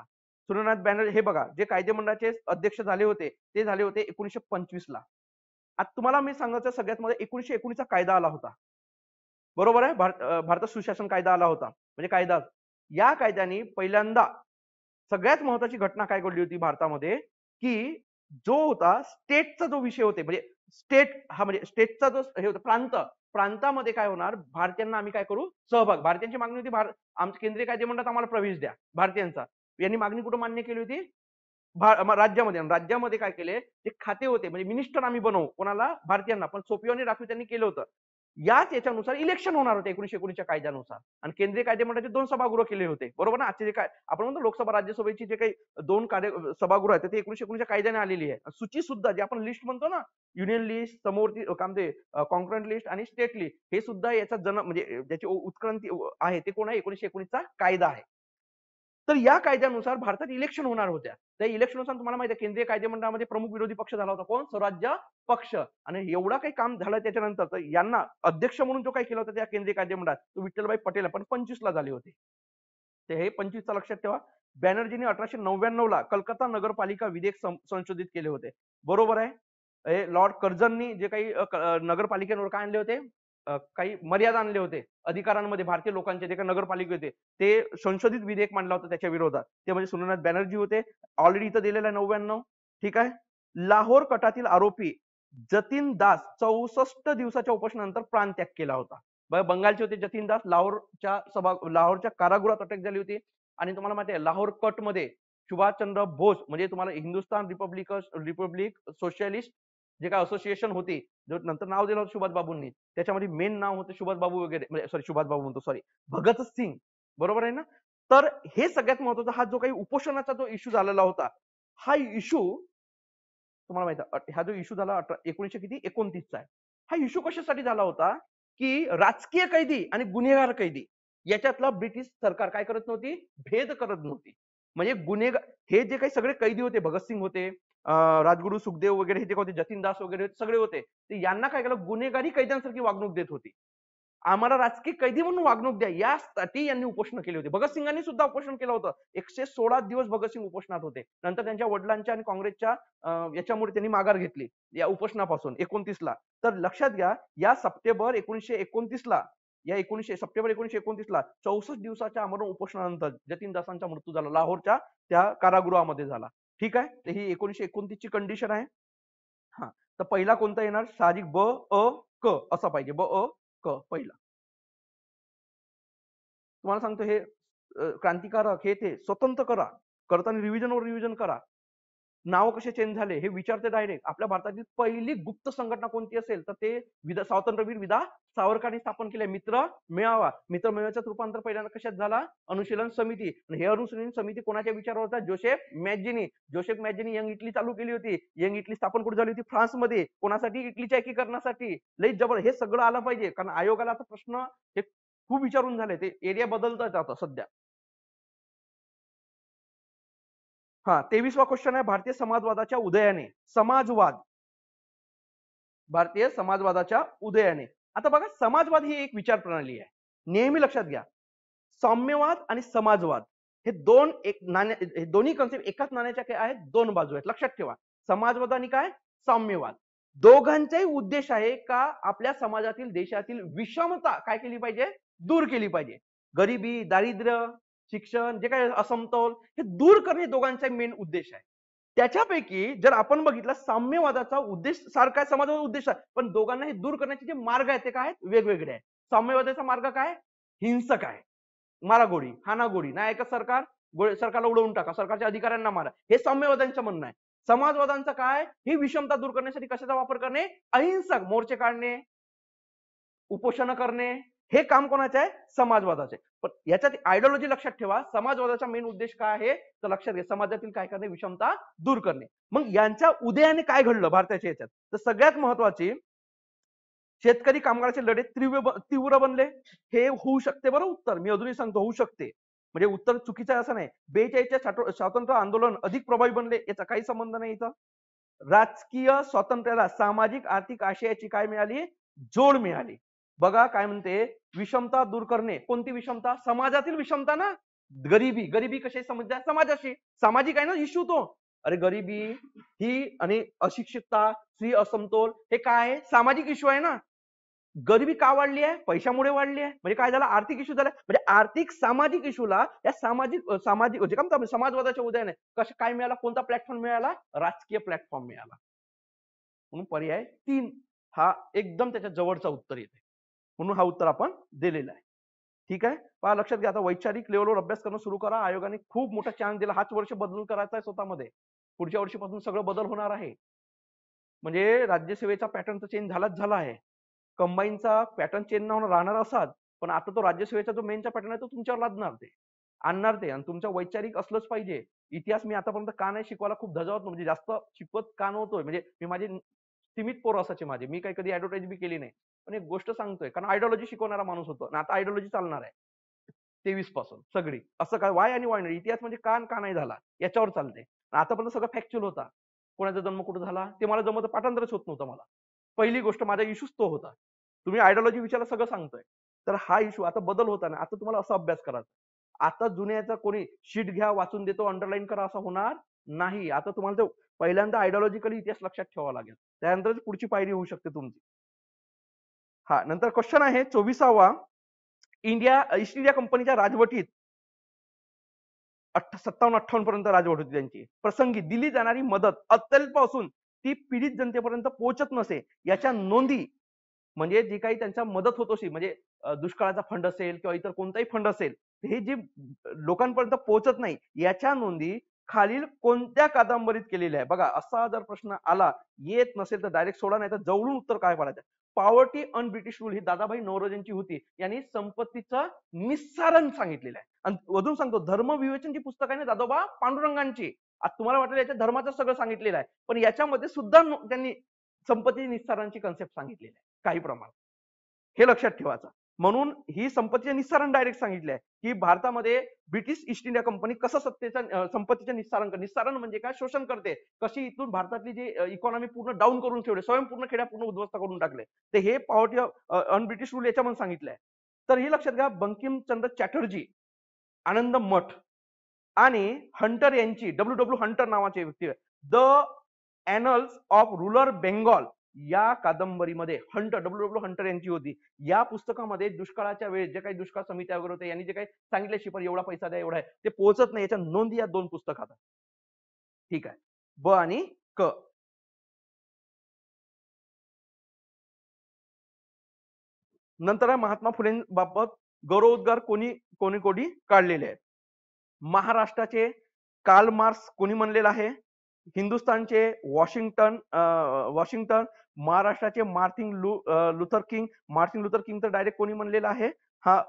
Speaker 1: सूर्यनाथ बॅनर्जी, हे बघा, जे कायदेमंडळाचे अध्यक्ष झाले होते ते झाले होते 1925 ला. आता तुम्हाला मी सांगायचं, सगळ्यात मध्ये 1919 चा कायदा आला होता, बरोबर आहे? भारत सुशासन कायदा आला होता. म्हणजे कायदा, या कायद्याने पहिल्यांदा सगळ्यात महत्वाची घटना काय घडली होती भारतामध्ये, की जो होता स्टेटचा जो विषय होते, म्हणजे स्टेट हा म्हणजे स्टेटचा जो हे होता प्रांत, प्रांतामध्ये काय होणार, भारतीयांना आम्ही काय करू, सहभाग. भारतीयांची मागणी होती, आमच्या केंद्रीय कायदेमंडळात आम्हाला प्रवेश द्या भारतीयांचा. यांनी मागणी कुठं मान्य केली होती? राज्यामध्ये. राज्यामध्ये काय केले, जे खाते होते म्हणजे मिनिस्टर आम्ही बनवू कोणाला, भारतीयांना, पण सोपियो आणि राखीव त्यांनी केलं होतं. याच याच्यानुसार इलेक्शन होणार होते 1919 च्या कायद्यानुसार. आणि केंद्रीय कायदेमंडळाचे 2 सभागृह केले होते, बरोबर ना? आजचे जे काय आपण म्हणतो लोकसभा राज्यसभेची जे काही 2 सभागृह आहेत ते 1919 च्या कायद्याने आलेली आहे. सूची सुद्धा जे आपण लिस्ट म्हणतो ना, युनियन लिस्ट, समोरती काम ते कॉन्करंट लिस्ट आणि स्टेट लिस्ट, हे सुद्धा याचा जन्म म्हणजे ज्याची उत्क्रांती आहे ते कोण आहे? 1919 चा कायदा आहे. तर या कायद्यानुसार भारतात इलेक्शन होणार होत्या. त्या इलेक्शननुसार तुम्हाला माहिती आहे केंद्रीय कायदेमंडळामध्ये प्रमुख विरोधी पक्ष झाला होता, कोण? स्वराज्य पक्ष. आणि एवढा काही काम झालं त्याच्यानंतर, तर यांना अध्यक्ष म्हणून जो काही केला होता त्या केंद्रीय कायदेमंडळात, तो विठ्ठलभाई पटेल, पण 25 ला झाले होते. ते हे 25 चा लक्षात ठेवा. बॅनर्जीने 1899 ला कलकत्ता नगरपालिका विधेयक संशोधित केले होते, बरोबर आहे? लॉर्ड कर्झननी जे काही नगरपालिकेवर काय आणले होते, काही मर्यादा आणले होते अधिकारांमध्ये, भारतीय लोकांचे जे काही नगरपालिका होते ते संशोधित विधेयक मांडला होता त्याच्या विरोधात. ते म्हणजे सूर्यनाथ बॅनर्जी होते. ऑलरेडी इथं दिलेला आहे 99, ठीक आहे? लाहोर कटातील आरोपी जतीन दास 64 दिवसाच्या उपोषणानंतर प्राणत्याग केला होता. बंगालचे होते जतीन दास, लाहोरच्या कारागृहात अटक झाली होती. आणि तुम्हाला माहिती आहे लाहोर कट मध्ये सुभाषचंद्र बोस म्हणजे तुम्हाला हिंदुस्थान रिपब्लिक सोशलिस्ट जे काय असोसिएशन होती, जो नंतर नाव दिलं होतं सुभाष बाबूंनी, त्याच्यामध्ये मेन नाव होते सुभाष बाबू वगैरे, म्हणजे सॉरी सुभाष बाबू म्हणतो, सॉरी भगत सिंग, बरोबर आहे ना. तर हे सगळ्यात महत्वाचा हा जो काही उपोषणाचा जो इश्यू झालेला होता, हा इश्यू तुम्हाला माहिती आहे हा जो इश्यू झाला 1929 आहे. हा इश्यू कशासाठी झाला होता की राजकीय कैदी आणि गुन्हेगार कैदी याच्यातला ब्रिटिश सरकार काय करत नव्हती, भेद करत नव्हती. म्हणजे गुन्हेगार हे जे काही सगळे कैदी होते, भगतसिंग होते, राजगुरू सुखदेव वगैरे हे जे होते, जतीन दास वगैरे सगळे होते, ते यांना काय केलं, गुन्हेगारी कैद्यांसारखी वागणूक देत होती. आम्हाला राजकीय कैदी म्हणून वागणूक द्या, यासाठी यांनी उपोषण केले होते. भगतसिंगांनी सुद्धा उपोषण केलं होतं. 116 दिवस भगतसिंग उपोषणात होते. नंतर त्यांच्या वडिलांच्या आणि काँग्रेसच्या याच्यामुळे त्यांनी माघार घेतली या उपोषणापासून 29 ला. तर लक्षात घ्या, या सप्टेंबर 1929 ला सप्टेंबर 1929ला 64 दिवसाच्या आमरण उपोषणानंतर जतीन दासांचा मृत्यू झाला, लाहोरच्या त्या कारागृहामध्ये झाला. ठीक आहे, तर ही 1929 ची कंडिशन आहे. हा, तर पहिला कोणता येणार, साहजिक ब अ क असा पाहिजे, ब अ क पहिला. तुम्हाला सांगतो हे क्रांतिकारक हे ते स्वतंत्र करा, करताना रिव्हिजनवर रिव्हिजन करा. नाव कसे चेंज झाले हे विचारते डायरेक्ट. आपल्या भारतातील पहिली गुप्त संघटना कोणती असेल तर ते स्वातंत्र्यवीर विदा सावरकरांनी स्थापन केले, मित्र मेळावा. मित्र मेळाव्याचं रूपांतर पहिल्यांदा कशात झाला, अनुशीलन समिती. हे अनुशीलन समिती कोणाच्या विचारावर होता, जोसेफ मॅजिनी यंग इटली चालू केली होती. यंग इटली स्थापन कुठे झाली होती, फ्रान्समध्ये. कोणासाठी, इटलीच्या एकीकरणासाठी. लई जबर हे सगळं आलं पाहिजे, कारण आयोगाला आता प्रश्न हे खूप विचारून झाले, ते एरिया बदलतात आता सध्या. हा, 23वा क्वेश्चन आहे, भारतीय समाजवादाच्या उदयाने. भारतीय समाजवादाच्या उदयाने. आता बघा, समाजवाद ही एक विचार प्रणाली आहे. नेहमी लक्षात घ्या, साम्यवाद आणि समाजवाद हे दोन्ही कन्सेप्ट एकाच नाण्याच्या काय आहेत, दोन बाजू आहेत. लक्षात ठेवा, समाजवाद आणि काय, साम्यवाद. दोघांचाही उद्देश आहे का आपल्या समाजातील, देशातील विषमता काय केली पाहिजे, दूर केली पाहिजे. गरिबी, दारिद्र्य, शिक्षण, जे काही असमतोल, हे दूर करणे दोघांचा मेन उद्देश आहे. त्याच्यापैकी जर आपण बघितलं, साम्यवादाचा उद्देश सारखा आहे, समाजाचा उद्देश आहे, पण दोघांना हे दूर करण्याचे जे मार्ग आहेत ते काय आहेत, वेगवेगळे आहेत. साम्यवादाचा मार्ग काय, हिंसक आहे, मारागोळी, हाणागोळी, नाही ऐकत सरकार, सरकारला उडवून टाका, सरकारच्या अधिकाऱ्यांना मारा, हे साम्यवादांचं म्हणणं आहे. समाजवादांचं काय, ही विषमता दूर करण्यासाठी कशाचा वापर करणे, अहिंसक मोर्चे काढणे, उपोषण करणे, हे काम कोणाचे आहे, समाजवादाचे. पण याच्यात आयडियोलॉजी लक्षात ठेवा, समाजवादाचा मेन उद्देश काय आहे तर लक्षात घ्या, समाजातील काय करणे, विषमता दूर करणे. मग यांच्या उदयाने काय घडलं भारताच्या याच्यात, तर सगळ्यात महत्वाची, शेतकरी कामगाराचे लढे तीव्र बनले. हे होऊ शकते, बरं उत्तर मी अजूनही सांगतो, होऊ शकते, म्हणजे उत्तर चुकीचं आहे असं नाही. 42च्या स्वातंत्र्य आंदोलन अधिक प्रभावी बनले, याचा काही संबंध नाही इथं. राजकीय स्वातंत्र्याला सामाजिक आर्थिक आशयाची काय मिळाली, जोड मिळाली. बघा काय म्हणते, विषमता दूर करणे, कोणती विषमता, समाजातील विषमता ना. गरिबी कशी समजा, समाजाशी सामाजिक आहे ना इश्यू तो. अरे गरिबी ही आणि अशिक्षितता, स्त्री असमतोल, हे काय आहे, सामाजिक इश्यू आहे ना. गरिबी का वाढली आहे, पैशामुळे वाढली आहे, म्हणजे काय झालं, आर्थिक इश्यू झाला. म्हणजे आर्थिक सामाजिक इश्यूला या सामाजिक म्हणजे काय म्हणतात, समाजवादाच्या उदयाने कसं काय मिळाला, कोणता प्लॅटफॉर्म मिळाला, राजकीय प्लॅटफॉर्म मिळाला. म्हणून पर्याय 3 हा एकदम त्याच्या जवळचा उत्तर येते, म्हणून हा उत्तर आपण दिलेला आहे. ठीक आहे, पहा लक्षात घ्या, आता वैचारिक लेवलवर अभ्यास करणं सुरू करा. आयोगाने खूप मोठा चान्स दिला, हाच वर्ष बदल करायचा आहे स्वतःमध्ये, पुढच्या वर्षीपासून सगळं बदल होणार आहे. म्हणजे राज्यसेवेचा पॅटर्न तर चेंज झाला आहे, कंबाईनचा पॅटर्न चेंज राहणार असाच, पण आता तो राज्यसेवेचा जो मेनचा पॅटर्न आहे तो तुमच्यावर लादणार, ते आणणार ते. आणि तुमच्या वैचारिक असलंच पाहिजे. इतिहास मी आतापर्यंत का नाही शिकवायला खूप धजावत, म्हणजे जास्त शिकवत का नव्हतोय, म्हणजे मी माझे सीमित पोर असायचे माझे, मी काही कधी ऍडव्हर्टाईज बी केली नाही, पण एक गोष्ट सांगतोय, कारण आयडियोलॉजी शिकवणारा माणूस होतो, आणि आता आयडियोलॉजी चालणार आहे 23 पासून सगळी. असं काय वाय आणि वाय नाही, इतिहास म्हणजे का नाही झाला याच्यावर चालते. आतापर्यंत सगळं फॅक्च्युअल होता, कोणाचा जन्म कुठे झाला ते मला जमत, पाठांतरच होत नव्हतं मला. पहिली गोष्ट माझा इश्यूच तो होता. तुम्ही आयडियोलॉजी विचारला सगळं सांगतोय, तर हा इश्यू आता बदल होता ना, आता तुम्हाला असा अभ्यास करायचा. आता जुन्याचा कोणी शीट घ्या, वाचून देतो, अंडरलाईन करा असं होणार नाही. आता तुम्हाला तो पहिल्यांदा आयडियोलॉजिकली इतिहास लक्षात ठेवावा लागेल, त्यानंतरच पुढची पायरी होऊ शकते तुमची. हा, नंतर क्वेश्चन आहे 24वा, ईस्ट इंडिया कंपनीच्या राजवटीत 57-58 पर्यंत राजवट होती त्यांची, प्रसंगी दिली जाणारी मदत अत्यल्प असून ती पीडित जनतेपर्यंत पोहोचत नसे याच्या नोंदी, म्हणजे जी काही त्यांच्या मदत होत असेल, म्हणजे दुष्काळाचा फंड असेल किंवा इतर कोणताही फंड असेल, हे जे लोकांपर्यंत पोहोचत नाही याच्या नोंदी खालील कोणत्या कादंबरीत केलेल्या आहे? बघा, असा जर प्रश्न आला, येत नसेल तर डायरेक्ट सोडा, नाही तर जवळून उत्तर काय पडायचं? पॉवर्टी अन ब्रिटिश रूल ही दादाभाई नौरोजींची होती. यांनी संपत्तीचं निस्सारण सांगितलेलं आहे. आणि अजून सांगतो, धर्मविवेचन जी पुस्तक आहे ना दादोबा पांडुरंगांची, आता तुम्हाला वाटेल याच्यात धर्माचं सगळं सांगितलेलं आहे, पण याच्यामध्ये सुद्धा त्यांनी संपत्ती निस्सारांची कन्सेप्ट सांगितलेली आहे काही प्रमाणात. हे लक्षात ठेवायचं. म्हणून ही संपत्तीचे निस्सारण डायरेक्ट सांगितले आहे, की भारतामध्ये ब्रिटिश ईस्ट इंडिया कंपनी कसं संपत्तीचे निस्सारण म्हणजे काय, शोषण करते, कशी इथून भारतातली जी इकॉनॉमी पूर्ण डाऊन करून ठेवले, स्वयंपूर्ण खेड्या पूर्ण उद्ध्वस्त करून टाकले. तर हे पॉवर्टी अन ब्रिटिश रूल याच्यामध्ये सांगितलंय. तर हे लक्षात घ्या, बंकिमचंद्र चॅटर्जी, आनंद मठ आणि हंटर यांची, डब्ल्यू हंटर नावाचे व्यक्ती, the annuls of rural Bengal या कादंबरीमध्ये डब्ल्यू हंटर यांची होती. या पुस्तकामध्ये दुष्काळाच्या वेळेस जे काही दुष्काळ समित्या वगैरे होते, यांनी जे काही सांगितले, शिपर एवढा पैसा द्या, एवढा आहे, ते पोहोचत नाही, याच्या नोंदी या 2 पुस्तकात. ठीक आहे. ब आणि क. नंतर आहे महात्मा फुलेंबाबत गौरवोद्गार कोणी कोणी कोणी काढलेले आहेत? महाराष्ट्राचे कार्ल मार्क्स कोणी म्हणलेलं आहे? हिंदुस्थानचे वॉशिंग्टन, महाराष्ट्राचे मार्टिन लुथर किंग तर डायरेक्ट कोणी म्हणलेलं आहे? हा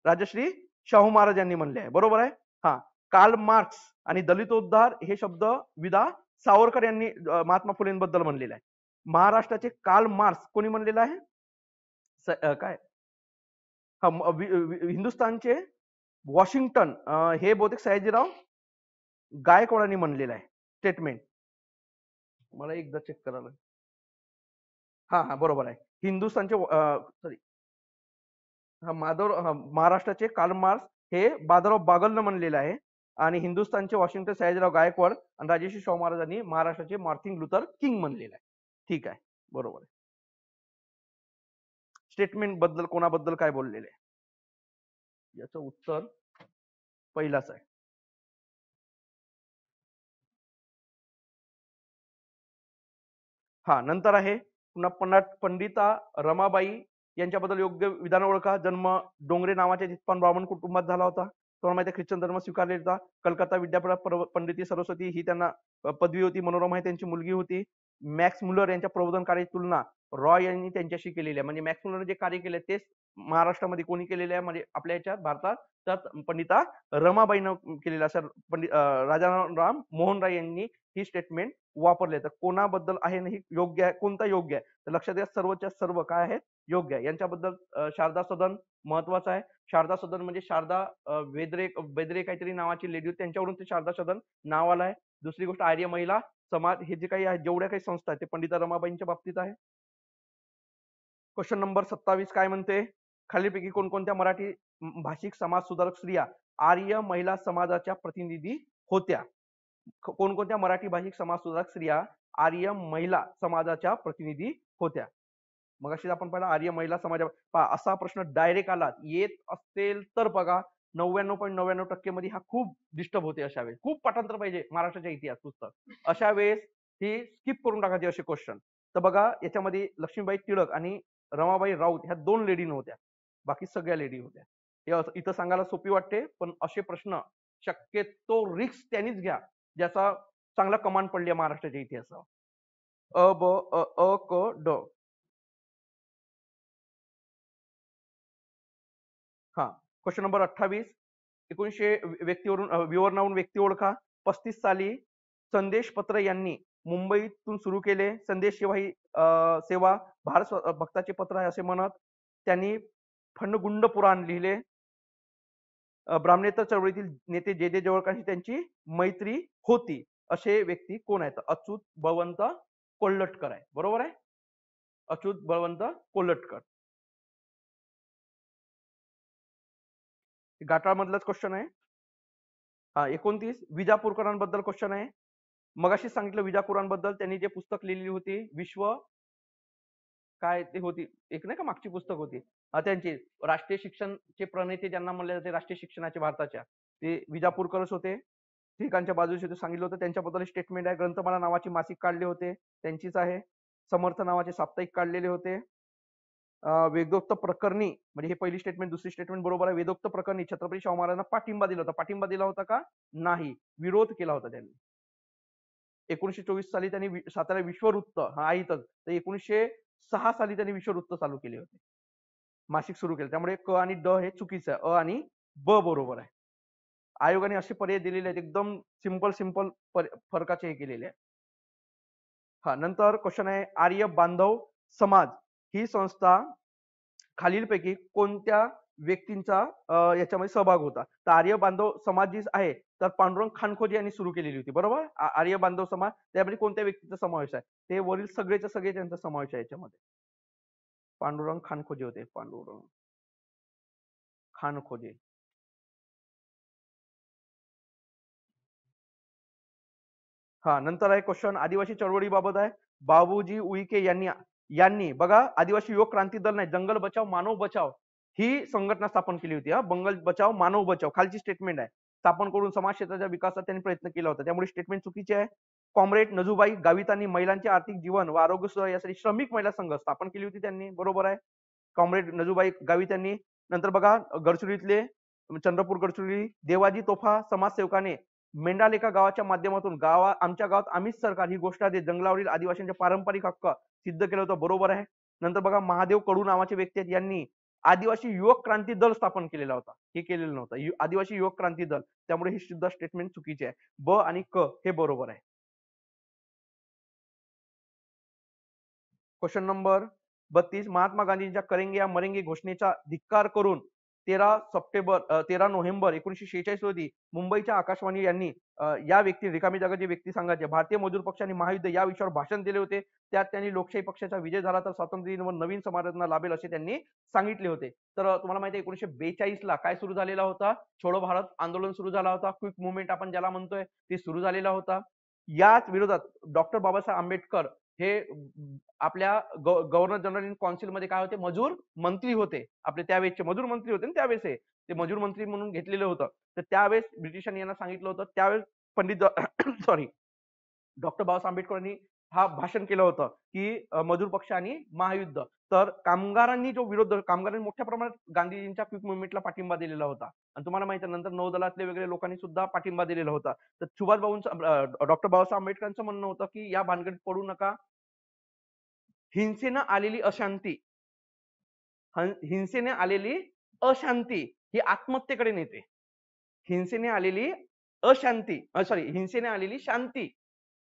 Speaker 1: राजश्री शाहू महाराज यांनी म्हणले आहे, बरोबर आहे. हा, कार्ल मार्क्स आणि दलितोद्धार हे शब्द विदा सावरकर यांनी महात्मा फुलेंबद्दल म्हणलेलं आहे. महाराष्ट्राचे कार्ल मार्क्स कोणी म्हणलेलं आहे? काय, हा, हिंदुस्थानचे वॉशिंग्टन हे बहुतेक सयाजीराव गायकवाडांनी म्हणलेलं आहे स्टेटमेंट. मला एकदा चेक करायला. हा हा, बरोबर आहे. हिंदुस्थानचे सॉरी, महाराष्ट्राचे कार्ल मार्क्स हे बादराव बागलनं म्हणलेलं आहे, आणि हिंदुस्थानचे वॉशिंग्टन सयाजीराव गायकवाड आणि राजर्षी शाहू महाराजांनी महाराष्ट्राचे मार्टिन लुथर किंग म्हणलेलं आहे. ठीक आहे, बरोबर आहे. स्टेटमेंट बद्दल कोणाबद्दल काय बोललेले आहे? याचं उत्तर पहिलाच आहे. हा, नंतर आहे पुन्हा पंडिता रमाबाई यांच्याबद्दल योग्य विधान ओळखा. जन्म डोंगरे नावाच्या चित्पान ब्राह्मण कुटुंबात झाला होता. तुम्हाला माहिती आहे ख्रिश्चन धर्म स्वीकारलेला होता. कलकत्ता विद्यापीठात पंडिती सरस्वती ही त्यांना पदवी होती. मनोरमा ही त्यांची मुलगी होती. मॅक्स मुलर यांच्या प्रबोधन कार्याची तुलना रॉय यांनी त्यांच्याशी केलेली आहे. म्हणजे मॅक्स मुलर जे कार्य केले तेच महाराष्ट्रामध्ये कोणी केलेले आहे, म्हणजे आपल्या याच्यात भारतात तर पंडिता रमाबाईनं केलेलं. असं पंडित राजाराम मोहन राय यांनी ही स्टेटमेंट वापरले. तर कोणाबद्दल आहे नाही योग्य आहे, कोणता योग्य आहे? तर लक्षात घ्या, सर्वच्या सर्व काय आहेत, योग्य आहे. यांच्याबद्दल शारदा सदन महत्वाचं आहे. शारदा सदन म्हणजे शारदा बेद्रे काहीतरी नावाची लेडी होती, त्यांच्यावरून ते शारदा सदन नाव आलं आहे. दुसरी गोष्ट, आर्य महिला समाज हे जे काही आहे, जेवढ्या काही संस्था आहेत ते पंडिता रमाबाईंच्या बाबतीत आहे. क्वेश्चन नंबर 27 काय म्हणते? खालीलपैकी कोणकोणत्या मराठी भाषिक समाज सुधारक स्त्रिया आर्य महिला समाजाच्या प्रतिनिधी होत्या? कोणकोणत्या मराठी भाषिक समाज सुधारक स्त्रिया आर्य महिला समाजाच्या प्रतिनिधी होत्या? मग अशी आपण पाहिला आर्य महिला समाजा, असा प्रश्न डायरेक्ट आला येत असेल तर बघा 99.99% मध्ये हा खूप डिस्टर्ब होते. अशा वेळेस खूप पाठांतर पाहिजे महाराष्ट्राच्या इतिहास पुस्तक, अशा वेळेस ही स्किप करून टाकायचे असे क्वेश्चन. तर बघा, याच्यामध्ये लक्ष्मीबाई टिळक आणि रमाबाई राऊत ह्या 2 लेडी नव्हत्या, बाकी सगळ्या लेडी होत्या. हे इथं सांगायला सोपी वाटते, पण असे प्रश्न शक्यतो रिक्स त्यांनीच घ्या ज्याचा चांगला कमांड पडली महाराष्ट्राच्या इतिहासावर. अ ब अ क ड. हा, क्वेश्चन नंबर 28, 1900 विवरणावरून व्यक्ती ओळखा. 35 साली संदेश पत्र यांनी मुंबईतून सुरू केले. संदेश सेवा ही सेवा भारत भक्ताचे पत्र आहे असे म्हणत. त्यांनी फणगुंड पुराण लिहिले. ब्राह्मणेतर चळवळीतील नेते जे जे जवळकांशी त्यांची मैत्री होती. असे व्यक्ती कोण आहेत? अच्युत बळवंत कोल्हटकर आहे, बरोबर आहे. अच्युत बळवंत कोल्हटकर. घाटाळ मधलाच क्वेश्चन आहे. हा, 29 विजापूरकरांबद्दल क्वेश्चन आहे. मगाशी सांगितलं विजापुरांबद्दल, त्यांनी जे पुस्तक लिहिली होती विश्व काय ते होती, एक नाही का मागची पुस्तक होती, त्यांची राष्ट्रीय शिक्षणचे प्रणेते ज्यांना म्हणले जाते, राष्ट्रीय शिक्षणाचे भारताच्या, ते विजापूरकरच होते. टिळकांच्या बाजूचे ते सांगितलं होतं त्यांच्याबद्दल स्टेटमेंट आहे. ग्रंथमाला नावाचे मासिक काढले होते त्यांचीच आहे. समर्थ नावाचे साप्ताहिक काढलेले होते. वेदोक्त प्रकरणी म्हणजे हे पहिली स्टेटमेंट, दुसरी स्टेटमेंट बरोबर आहे. वेदोक्त प्रकरणी छत्रपती शाहू महाराजांना पाठिंबा दिला होता. पाठिंबा दिला होता का? नाही, विरोध केला होता त्यांनी. 1924 साली त्यांनी सातारा विश्ववृत्त हा इथंच, तर 1906 साली त्यांनी विश्ववृत्त चालू केले होते, मासिक सुरू केले. त्यामुळे क आणि ड हे चुकीचं आहे, अ आणि ब बरोबर आहे. आयोगाने असे पर्याय दिलेले आहेत, एकदम सिंपल फरकाचे हे केलेले आहे. हा, नंतर क्वेश्चन आहे, आर्य बांधव समाज ही संस्था खालीलपैकी कोणत्या व्यक्तींचा याच्यामध्ये सहभाग होता? तर आर्य बांधव समाज जी आहे तर पांडुरंग खानखोजे यांनी सुरू केलेली होती, बरोबर. आर्य बांधव समाज, त्यामध्ये कोणत्या व्यक्तीचा समावेश आहे? ते वरील सगळेच्या सगळे त्यांचा समावेश आहे याच्यामध्ये. पांडुरंग खानखोजे होते, पांडुरंग खानखोजे. हा, नंतर आहे क्वेश्चन आदिवासी चळवळीबाबत आहे. बाबूजी उईके यांनी बघा, आदिवासी युवक क्रांती दल नाही, जंगल बचाव मानव बचाव ही संघटना स्थापन केली होती. हा, बंगल बचाव मानव बचाव खालची स्टेटमेंट आहे. स्थापन करून समाज क्षेत्राच्या विकासात त्यांनी प्रयत्न केला होता, त्यामुळे स्टेटमेंट चुकीची आहे. कॉम्रेड नजूबाई गावितांनी महिलांचे आर्थिक जीवन व आरोग्य सुधार यासाठी श्रमिक महिला संघ स्थापन केली होती त्यांनी, बरोबर आहे. कॉम्रेड नजूबाई गावित यांनी. नंतर बघा, गडचिरोलीतले चंद्रपूर गडचिरोली देवाजी तोफा समाजसेवकाने मेंढालेखा गावाच्या माध्यमातून आमच्या गावात आम्हीच सरकार ही गोष्ट आहे, जंगलावरील आदिवासींचे पारंपरिक हक्क सिद्ध केलं होतं, बरोबर आहे. नंतर बघा, महादेव कडू नावाचे व्यक्ती आहेत, यांनी आदिवासी युवक क्रांती दल स्थापन केलेला होता, हे केलेलं नव्हतं, आदिवासी युवक क्रांती दल, त्यामुळे ही सुद्धा स्टेटमेंट चुकीची आहे. ब आणि क हे बरोबर आहे. क्वेश्चन नंबर 32, महात्मा गांधींच्या करेंगे या मरेंगे घोषणेचा धिक्कार करून 13 नोव्हेंबर 1946 रोजी मुंबईच्या आकाशवाणी यांनी या व्यक्ती रिकामी जागा व्यक्ती सांगायचे भारतीय मजूर पक्ष आणि महायुद्ध या विषयावर भाषण दिले होते. त्यात त्यांनी लोकशाही पक्षाचा विजय झाला तर स्वातंत्र्य दिन व नवीन समारंभ लाभेल असे त्यांनी सांगितले होते. तर तुम्हाला माहिती आहे 1942 ला काय सुरू झालेला होता? छोडो भारत आंदोलन सुरू झाला होता. क्विक मुवमेंट आपण ज्याला म्हणतोय ते सुरू झालेला होता. याच विरोधात डॉक्टर बाबासाहेब आंबेडकर हे आपल्या गव्हर्नर जनरल इन काउन्सिल मध्ये काय होते? मजूर मंत्री होते. आपले त्यावेळेसचे मजूर मंत्री होते ना त्यावेळेस, ते मजूर मंत्री म्हणून घेतलेलं होतं. तर त्यावेळेस ब्रिटिशांनी यांना सांगितलं होतं, त्यावेळेस पंडित सॉरी डॉक्टर बाबासाहेब आंबेडकरांनी हा भाषण केलं होतं की मजूर पक्ष आणि महायुद्ध. तर कामगारांनी जो विरोध, कामगारांनी मोठ्या प्रमाणात गांधीजींच्या क्विक मुवमेंटला पाठिंबा दिलेला होता. आणि तुम्हाला माहिती आहे, नंतर नौदलातले वगैरे लोकांनी सुद्धा पाठिंबा दिलेला होता. तर डॉक्टर बाबासाहेब आंबेडकरांचं म्हणणं होतं की या भानगडीत पडू नका. हिंसेने आलेली अशांती, हिंसेने आलेली अशांती ही आत्महत्येकडे नेते. हिंसेने आलेली अशांती, सॉरी, हिंसेने आलेली शांती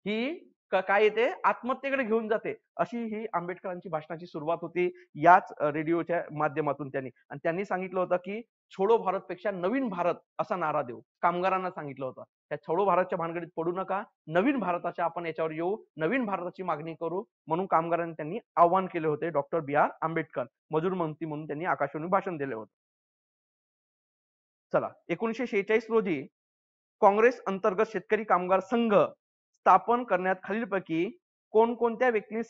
Speaker 1: ही काय येते? आत्महत्येकडे घेऊन जाते. अशी ही आंबेडकरांची भाषणाची सुरुवात होती याच रेडिओच्या माध्यमातून त्यांनी. आणि त्यांनी सांगितलं होतं की छोडो भारत पेक्षा नवीन भारत असा नारा देऊ. कामगारांना सांगितलं होतं, त्या छोडो भारतच्या भानगडीत पडू नका, नवीन भारताच्या आपण याच्यावर येऊ, नवीन भारताची मागणी करू, म्हणून कामगारांनी त्यांनी आव्हान केले होते. डॉक्टर बी आर आंबेडकर मजूर मंत्री म्हणून त्यांनी आकाशवाणी भाषण दिले होते. चला, 1946 रोजी काँग्रेस अंतर्गत शेतकरी कामगार संघ स्थापन करण्यात खालीलपैकी कोणकोणत्या व्यक्तींनी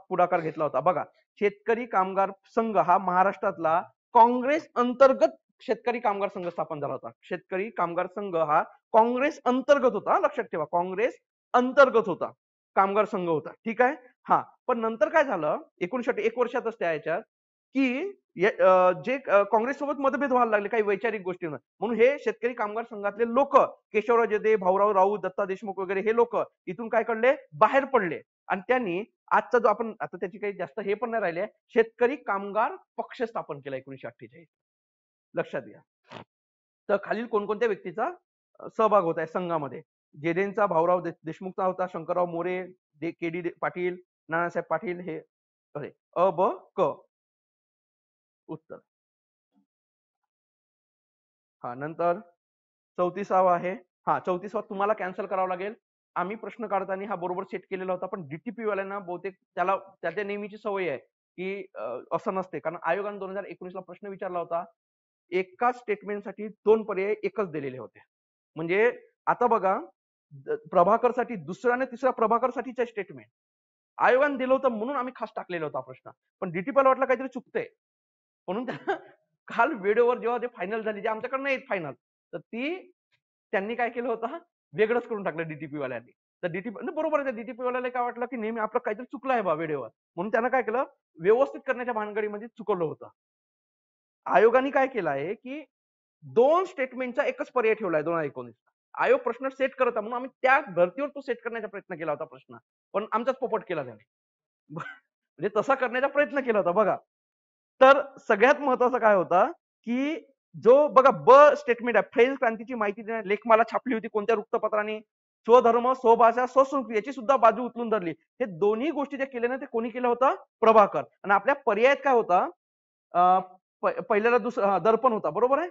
Speaker 1: पुढाकार घेतला होता? बघा, शेतकरी कामगार संघ हा महाराष्ट्रातला काँग्रेस अंतर्गत शेतकरी कामगार संघ स्थापन झाला होता. शेतकरी कामगार संघ हा काँग्रेस अंतर्गत होता, लक्षात ठेवा, काँग्रेस अंतर्गत होता, कामगार संघ होता, ठीक आहे. हा, पण नंतर काय झालं 1960 एक वर्षातच त्या याच्यात की जे काँग्रेस सोबत मतभेद व्हायला लागले काही वैचारिक गोष्टींवर, म्हणून हे शेतकरी कामगार संघातले लोक केशवराव जदे, भाऊराव राऊत, दत्ता देशमुख वगैरे हे लोक इथून काय करले? बाहेर पडले. आणि त्यांनी आजचा जो आपण आता त्याची काही जास्त हे पण नाही राहिले, शेतकरी कामगार पक्ष स्थापन केला 1948, लक्षात घ्या. तर खालील कोणकोणत्या व्यक्तीचा सहभाग होता या संघामध्ये? जेदेंचा भाऊराव देशमुखचा होता, शंकरराव मोरे, के डी पाटील, नानासाहेब पाटील, हे अ ब क उत्तर. हा, नंतर 34वा आहे. हा, 34वा तुम्हाला कॅन्सल करावा लागेल. आम्ही प्रश्न काढताना हा बरोबर सेट केलेला होता, पण डीटीपी वाल्यांना बहुतेक त्याला त्याच्या नेहमीची सवय आहे की असं नसते, कारण आयोगाने 2019 ला प्रश्न विचारला होता, एकाच स्टेटमेंटसाठी 2 पर्याय एकच दिलेले होते. म्हणजे आता बघा, प्रभाकरसाठी दुसरा आणि तिसरा प्रभाकरसाठीचा स्टेटमेंट आयोगाने दिलं होतं, म्हणून आम्ही खास टाकलेला होता प्रश्न. पण डीटीपीला वाटलं काहीतरी चुकतंय, म्हणून काल व्हिडिओवर जेव्हा ते फायनल झाली, जे आमच्याकडे नाही फायनल, तर ती त्यांनी काय केलं होतं, वेगळंच करून टाकलं डीटीपी वाल्यांनी. तर डीटीपी बरोबर आहे, डीटीपी वाल्याला काय वाटलं की नेहमी आपलं काहीतरी चुकलं आहे बा वेळेवर, म्हणून त्यानं काय केलं, व्यवस्थित करण्याच्या भानगडीमध्ये चुकवलं होतं. आयोगाने काय केलं आहे की 2 स्टेटमेंटचा एकच पर्याय ठेवलाय 2019. आयोग प्रश्न सेट करत म्हणून आम्ही त्या धर्तीवर तो सेट करण्याचा प्रयत्न केला होता प्रश्न. पण आमचाच पोपट केला त्याने. म्हणजे तसा करण्याचा प्रयत्न केला होता बघा. तर सगळ्यात महत्वाचं काय होतं, की जो बघा स्टेटमेंट आहे, फ्रेंच क्रांतीची माहिती देणारी लेखमाला छापली होती कोणत्या वृत्तपत्राने? स्वधर्म, स्वभाषा, स्वसंस्कृती याची सुद्धा बाजू उचलून धरली. हे दोन्ही गोष्टी जे केल्या ना ते कोणी केलं होतं? प्रभाकर. आणि आपल्या पर्यायात काय होता? अ, पहिल्याला दर्पण होता, बरोबर आहे?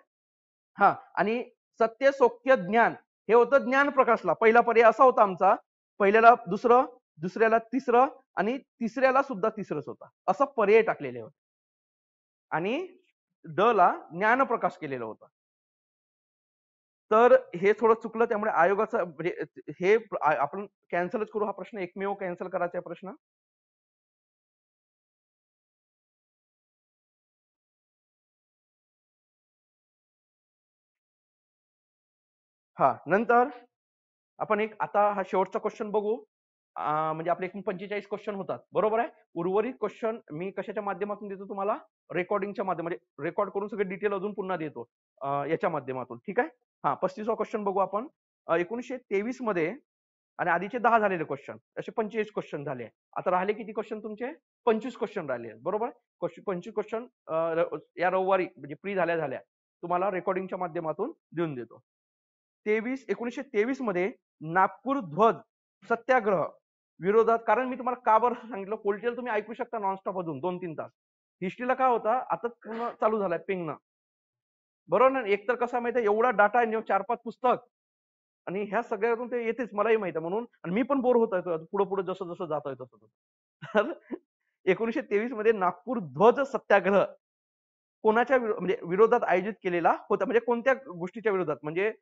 Speaker 1: हां. आणि सत्य, सौख्य, ज्ञान हे होतं ज्ञान प्रकाशला. पहिला पर्याय असा होता आमचा. पहिल्याला दुसरं, दुसऱ्याला तिसरं आणि तिसऱ्याला सुद्धा तिसरंच होता. असं पर्याय टाकलेले होते. आणि ड ला ज्ञानप्रकाश केलेलं होतं. तर हे थोडं चुकलं त्यामुळे आयोगाचं म्हणजे हे आपण कॅन्सलच करू हा प्रश्न. एकमेव कॅन्सल करायचा आहे प्रश्न. हां. नंतर आपण एक आता हा शेवटचा क्वेश्चन बघू. म्हणजे आपले एकूण 45 क्वेश्चन होतात. बरोबर आहे? उर्वरित क्वेश्चन मी कशाच्या माध्यमातून देतो तुम्हाला? रेकॉर्डिंगच्या माध्यमात म्हणजे रेकॉर्ड करून सगळे डिटेल अजून पुन्हा देतो. याच्या माध्यमातून. ठीक आहे? हां. 35वा क्वेश्चन बघू आपण. 1923 मध्ये आणि आधीचे 10 झालेले क्वेश्चन. असे 45 क्वेश्चन झाले. आता राहिले किती क्वेश्चन तुमचे? 25 क्वेश्चन राहिले आहेत. बरोबर? 25 क्वेश्चन या रविवारी म्हणजे फ्री झाल्या तुम्हाला रेकॉर्डिंगच्या माध्यमातून देऊन देतो. 1923 मध्ये नागपूर ध्वज सत्याग्रह विरोधात, कारण मी तुम्हाला का बरं सांगितलं, पोलिटिकल तुम्ही ऐकू शकता नॉनस्टॉप अजून 2-3 तास. हिस्ट्रीला काय होता आता पूर्ण चालू झालाय पेंगणं. बरोबर ना? एक तर कसं माहितीये एवढा डाटा आहे 4-5 पुस्तक आणि ह्या सगळ्यातून ते येतेच मलाही माहिती आहे म्हणून, आणि मी पण बोर होतोय पुढे जसं जसं जातोय तसं तसं. तर 1923 मध्ये नागपूर ध्वज सत्याग्रह कोणाच्या म्हणजे विरोधात आयोजित केलेला होता, म्हणजे कोणत्या गोष्टीच्या विरोधात, म्हणजे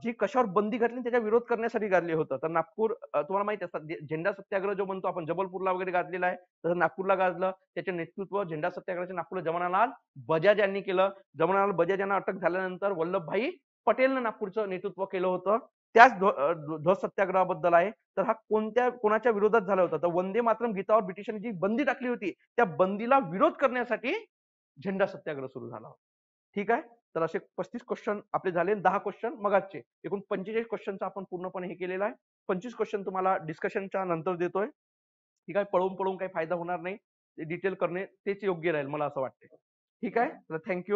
Speaker 1: जी कशावर बंदी घातली त्याचा विरोध करण्यासाठी गाजले होतं. तर नागपूर तुम्हाला माहिती असतात झेंडा सत्याग्रह जो म्हणतो आपण जबलपूरला वगैरे गाजलेला आहे, तसं नागपूरला गाजलं. त्याचे नेतृत्व झेंडा सत्याग्रहाचे नागपूरला जवाहरलाल बजाज यांनी केलं. जवाहरलाल बजाज यांना अटक झाल्यानंतर वल्लभभाई पटेलनं नागपूरचं नेतृत्व केलं होतं. त्याच ध्वज सत्याग्रहाबद्दल आहे. तर हा कोणाच्या विरोधात झाला होता? तर वंदे मातरम गीतावर ब्रिटिशांनी जी बंदी टाकली होती त्या बंदीला विरोध करण्यासाठी झेंडा सत्याग्रह सुरू झाला होता. ठीक आहे? तर असे 35 क्वेश्चन आपले झाले. 10 क्वेश्चन मगाचचे. एकूण 45 क्वेश्चनचा आपण पूर्णपणे हे केलेलं आहे. 25 क्वेश्चन तुम्हाला डिस्कशनच्या नंतर देतोय. ठीक आहे? पळून काही फायदा होणार नाही. डिटेल करणे तेच योग्य राहील मला असं वाटतंय. ठीक आहे? तर थँक